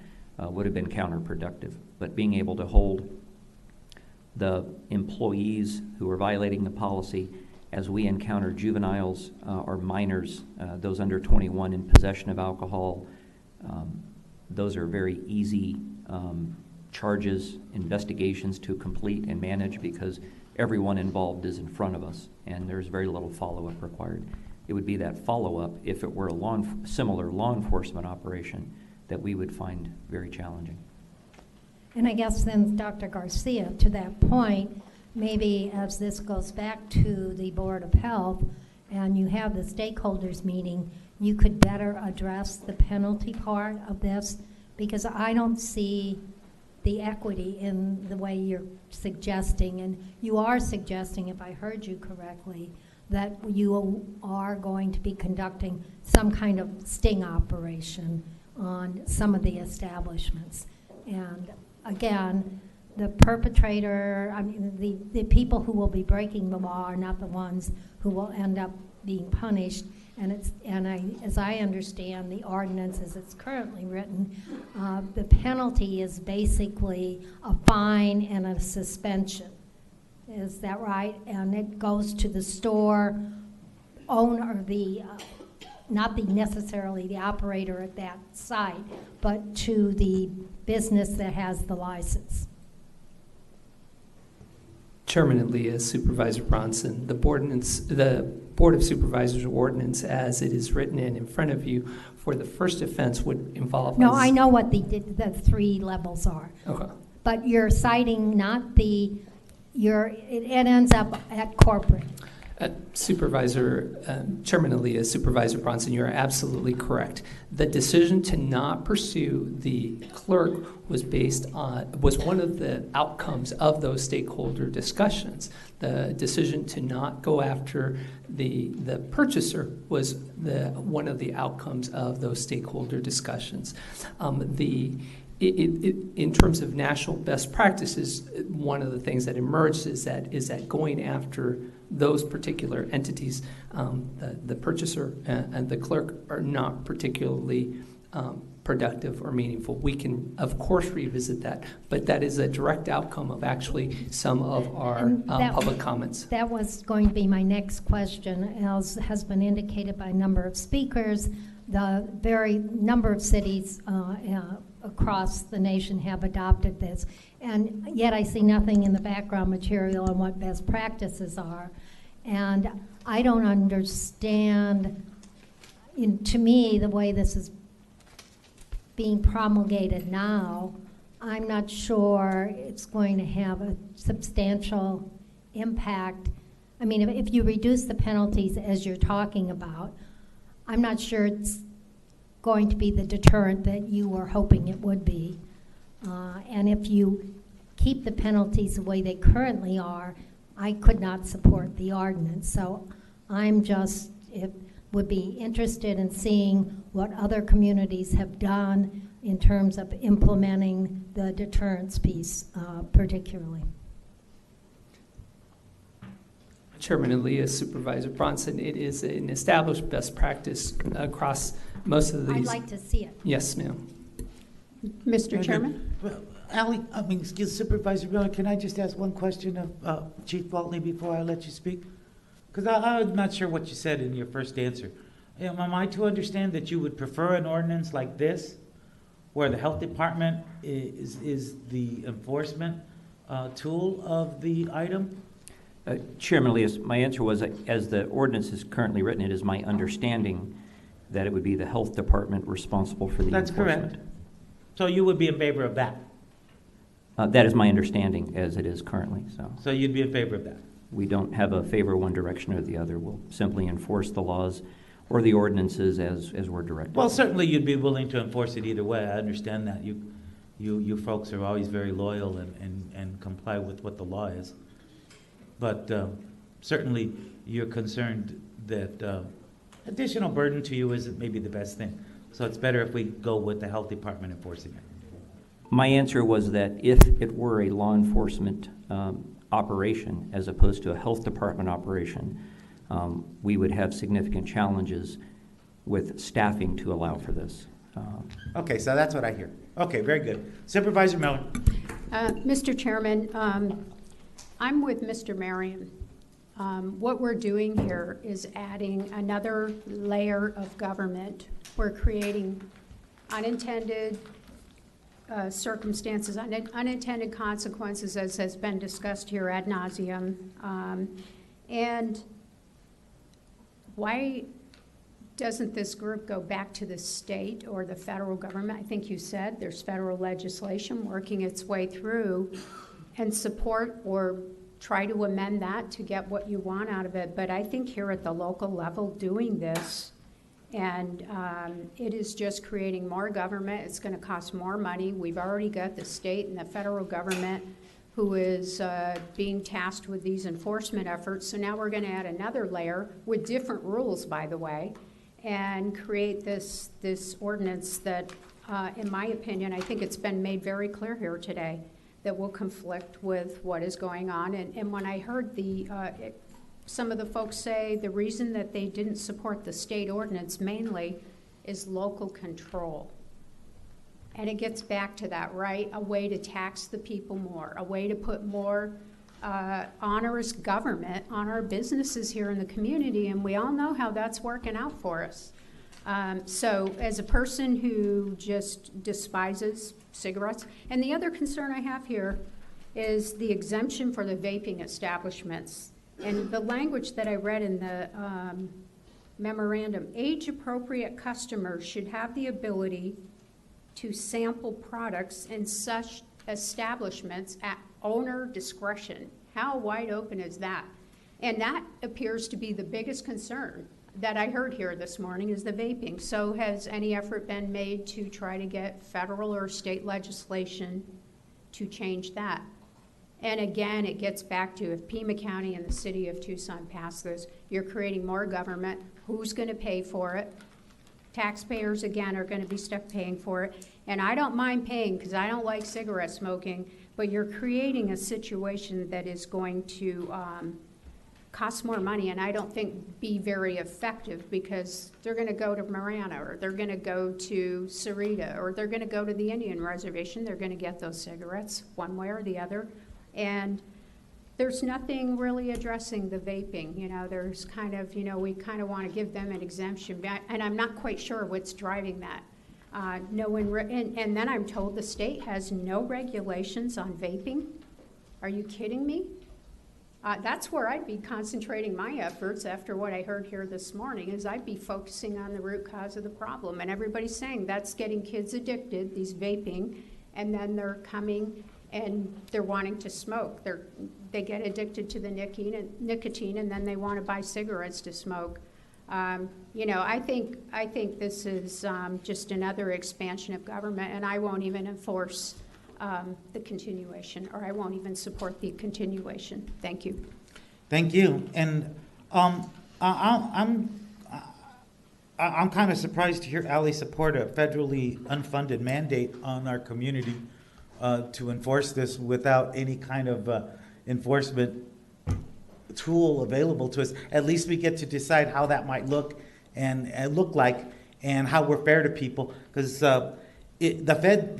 would have been counterproductive. But being able to hold the employees who are violating the policy, as we encounter juveniles or minors, those under 21 in possession of alcohol, those are very easy charges, investigations to complete and manage, because everyone involved is in front of us and there's very little follow-up required. It would be that follow-up, if it were a similar law enforcement operation, that we would find very challenging. And I guess then, Dr. Garcia, to that point, maybe as this goes back to the Board of Health and you have the stakeholders meeting, you could better address the penalty part of this, because I don't see the equity in the way you're suggesting, and you are suggesting, if I heard you correctly, that you are going to be conducting some kind of sting operation on some of the establishments. And again, the perpetrator, I mean, the people who will be breaking the law are not the ones who will end up being punished. As I understand the ordinance as it's currently written, the penalty is basically a fine and a suspension. Is that right? And it goes to the store owner, not necessarily the operator at that site, but to the business that has the license. Chairman Elias, Supervisor Bronson, the Board of Supervisors ordinance as it is written in front of you for the first offense would involve. No, I know what the 3 levels are. Okay. But you're citing not it ends up at corporate. Chairman Elias, Supervisor Bronson, you're absolutely correct. The decision to not pursue the clerk was one of the outcomes of those stakeholder discussions. The decision to not go after the purchaser was one of the outcomes of those stakeholder discussions. In terms of national best practices, one of the things that emerged is that going after those particular entities, the purchaser and the clerk, are not particularly productive or meaningful. We can, of course, revisit that, but that is a direct outcome of actually some of our public comments. That was going to be my next question. As has been indicated by a number of speakers, the very number of cities across the nation have adopted this, and yet I see nothing in the background material on what best practices are. And I don't understand, to me, the way this is being promulgated now, I'm not sure it's going to have a substantial impact. I mean, if you reduce the penalties as you're talking about, I'm not sure it's going to be the deterrent that you were hoping it would be. And if you keep the penalties the way they currently are, I could not support the ordinance. So would be interested in seeing what other communities have done in terms of implementing the deterrence piece, particularly. Chairman Elias, Supervisor Bronson, it is an established best practice across most of these. I'd like to see it. Yes, ma'am. Mr. Chairman? Well, Supervisor Miller, can I just ask one question of Chief Waltley before I let you speak? Because I'm not sure what you said in your first answer. Am I to understand that you would prefer an ordinance like this, where the health department is the enforcement tool of the item? Chairman Elias, my answer was, as the ordinance is currently written, it is my understanding that it would be the health department responsible for the That's enforcement. correct. So you would be in favor of that? That is my understanding as it is currently. So you'd be in favor of that? We don't have a favor one direction or the other. We'll simply enforce the laws or the ordinances as we're directed. Well, certainly you'd be willing to enforce it either way. I understand that. You folks are always very loyal and comply with what the law is. But certainly you're concerned that additional burden to you isn't maybe the best thing. So it's better if we go with the health department enforcing it. My answer was that if it were a law enforcement operation as opposed to a health department operation, we would have significant challenges with staffing to allow for this. Okay, so that's what I hear. Okay, very good. Supervisor Miller. Mr. Chairman, I'm with Mr. Marion. What we're doing here is adding another layer of government. We're creating unintended circumstances, unintended consequences, as has been discussed here ad nauseum. And why doesn't this group go back to the state or the federal government? I think you said there's federal legislation working its way through, and support or try to amend that to get what you want out of it. But I think here at the local level doing this, and it is just creating more government. It's going to cost more money. We've already got the state and the federal government who is being tasked with these enforcement efforts. So now we're going to add another layer with different rules, by the way, and create this ordinance that, in my opinion, I think it's been made very clear here today, that will conflict with what is going on. And when I heard some of the folks say the reason that they didn't support the state ordinance mainly is local control. And it gets back to that, right? A way to tax the people more, a way to put more onerous government on our businesses here in the community, and we all know how that's working out for us. So as a person who just despises cigarettes, and the other concern I have here is the exemption for the vaping establishments. And the language that I read in the memorandum, age-appropriate customers should have the ability to sample products in such establishments at owner discretion. How wide open is that? And that appears to be the biggest concern that I heard here this morning is the vaping. So has any effort been made to try to get federal or state legislation to change that? And again, it gets back to if Pima County and the city of Tucson pass this, you're creating more government. Who's going to pay for it? Taxpayers, again, are going to be stuck paying for it. And I don't mind paying because I don't like cigarette smoking, but you're creating a situation that is going to cost more money, and I don't think be very effective because they're going to go to Marana, or they're going to go to Sarita, or they're going to go to the Indian Reservation. They're going to get those cigarettes one way or the other. And there's nothing really addressing the vaping. You know, there's kind of, you know, we kind of want to give them an exemption, and I'm not quite sure what's driving that. And then I'm told the state has no regulations on vaping. Are you kidding me? That's where I'd be concentrating my efforts after what I heard here this morning, is I'd be focusing on the root cause of the problem. And everybody's saying that's getting kids addicted, these vaping, and then they're coming and they're wanting to smoke. They get addicted to the nicotine, and then they want to buy cigarettes to smoke. You know, I think this is just another expansion of government, and I won't even enforce the continuation, or I won't even support the continuation. Thank you. Thank you. And I'm kind of surprised to hear Ally support a federally unfunded mandate on our community to enforce this without any kind of enforcement tool available to us. At least we get to decide how that might look and look like, and how we're fair to people, because the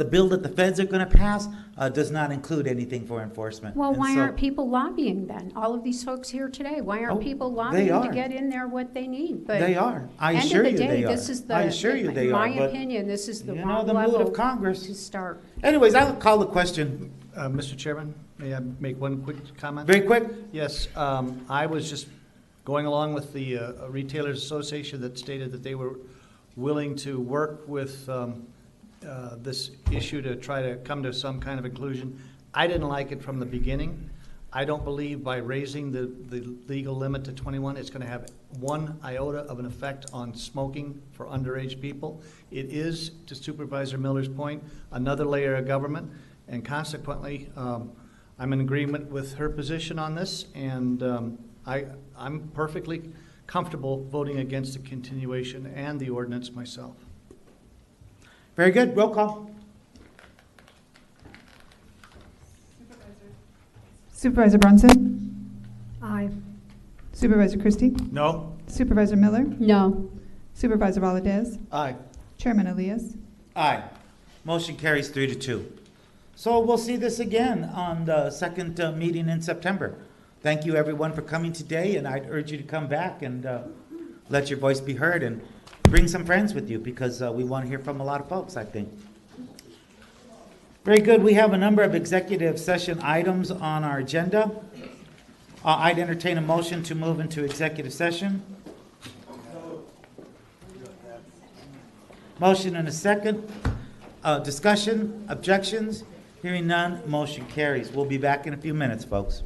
bill that the feds are going to pass does not include anything for enforcement. Well, And why so- aren't people lobbying then? All of these folks here today, why aren't people lobbying to get in there what they need? But They are. I end assure of you the day, they are. this is the, I assure you they in are, my but, opinion, this is the you know, wrong the mood level of Congress. to start. Anyways, I'll call the question. Mr. Chairman, may I make one quick comment? Very quick. Yes, I was just going along with the Retailers Association that stated that they were willing to work with this issue to try to come to some kind of inclusion. I didn't like it from the beginning. I don't believe by raising the legal limit to 21, it's going to have one iota of an effect on smoking for underage people. It is, to Supervisor Miller's point, another layer of government, and consequently, I'm in agreement with her position on this, and I'm perfectly comfortable voting against the continuation and the ordinance myself. Very good. Roll call. Supervisor Brunson? Aye. Supervisor Christie? No. Supervisor Miller? No. Supervisor Valadez? Aye. Chairman Elias? Aye. Motion carries 3-2. So we'll see this again on the second meeting in September. Thank you, everyone, for coming today, and I'd urge you to come back and let your voice be heard, and bring some friends with you, because we want to hear from a lot of folks, I think. Very good. We have a number of executive session items on our agenda. I'd entertain a motion to move into executive session. Motion and a second. Discussion, objections, hearing none, motion carries. We'll be back in a few minutes, folks.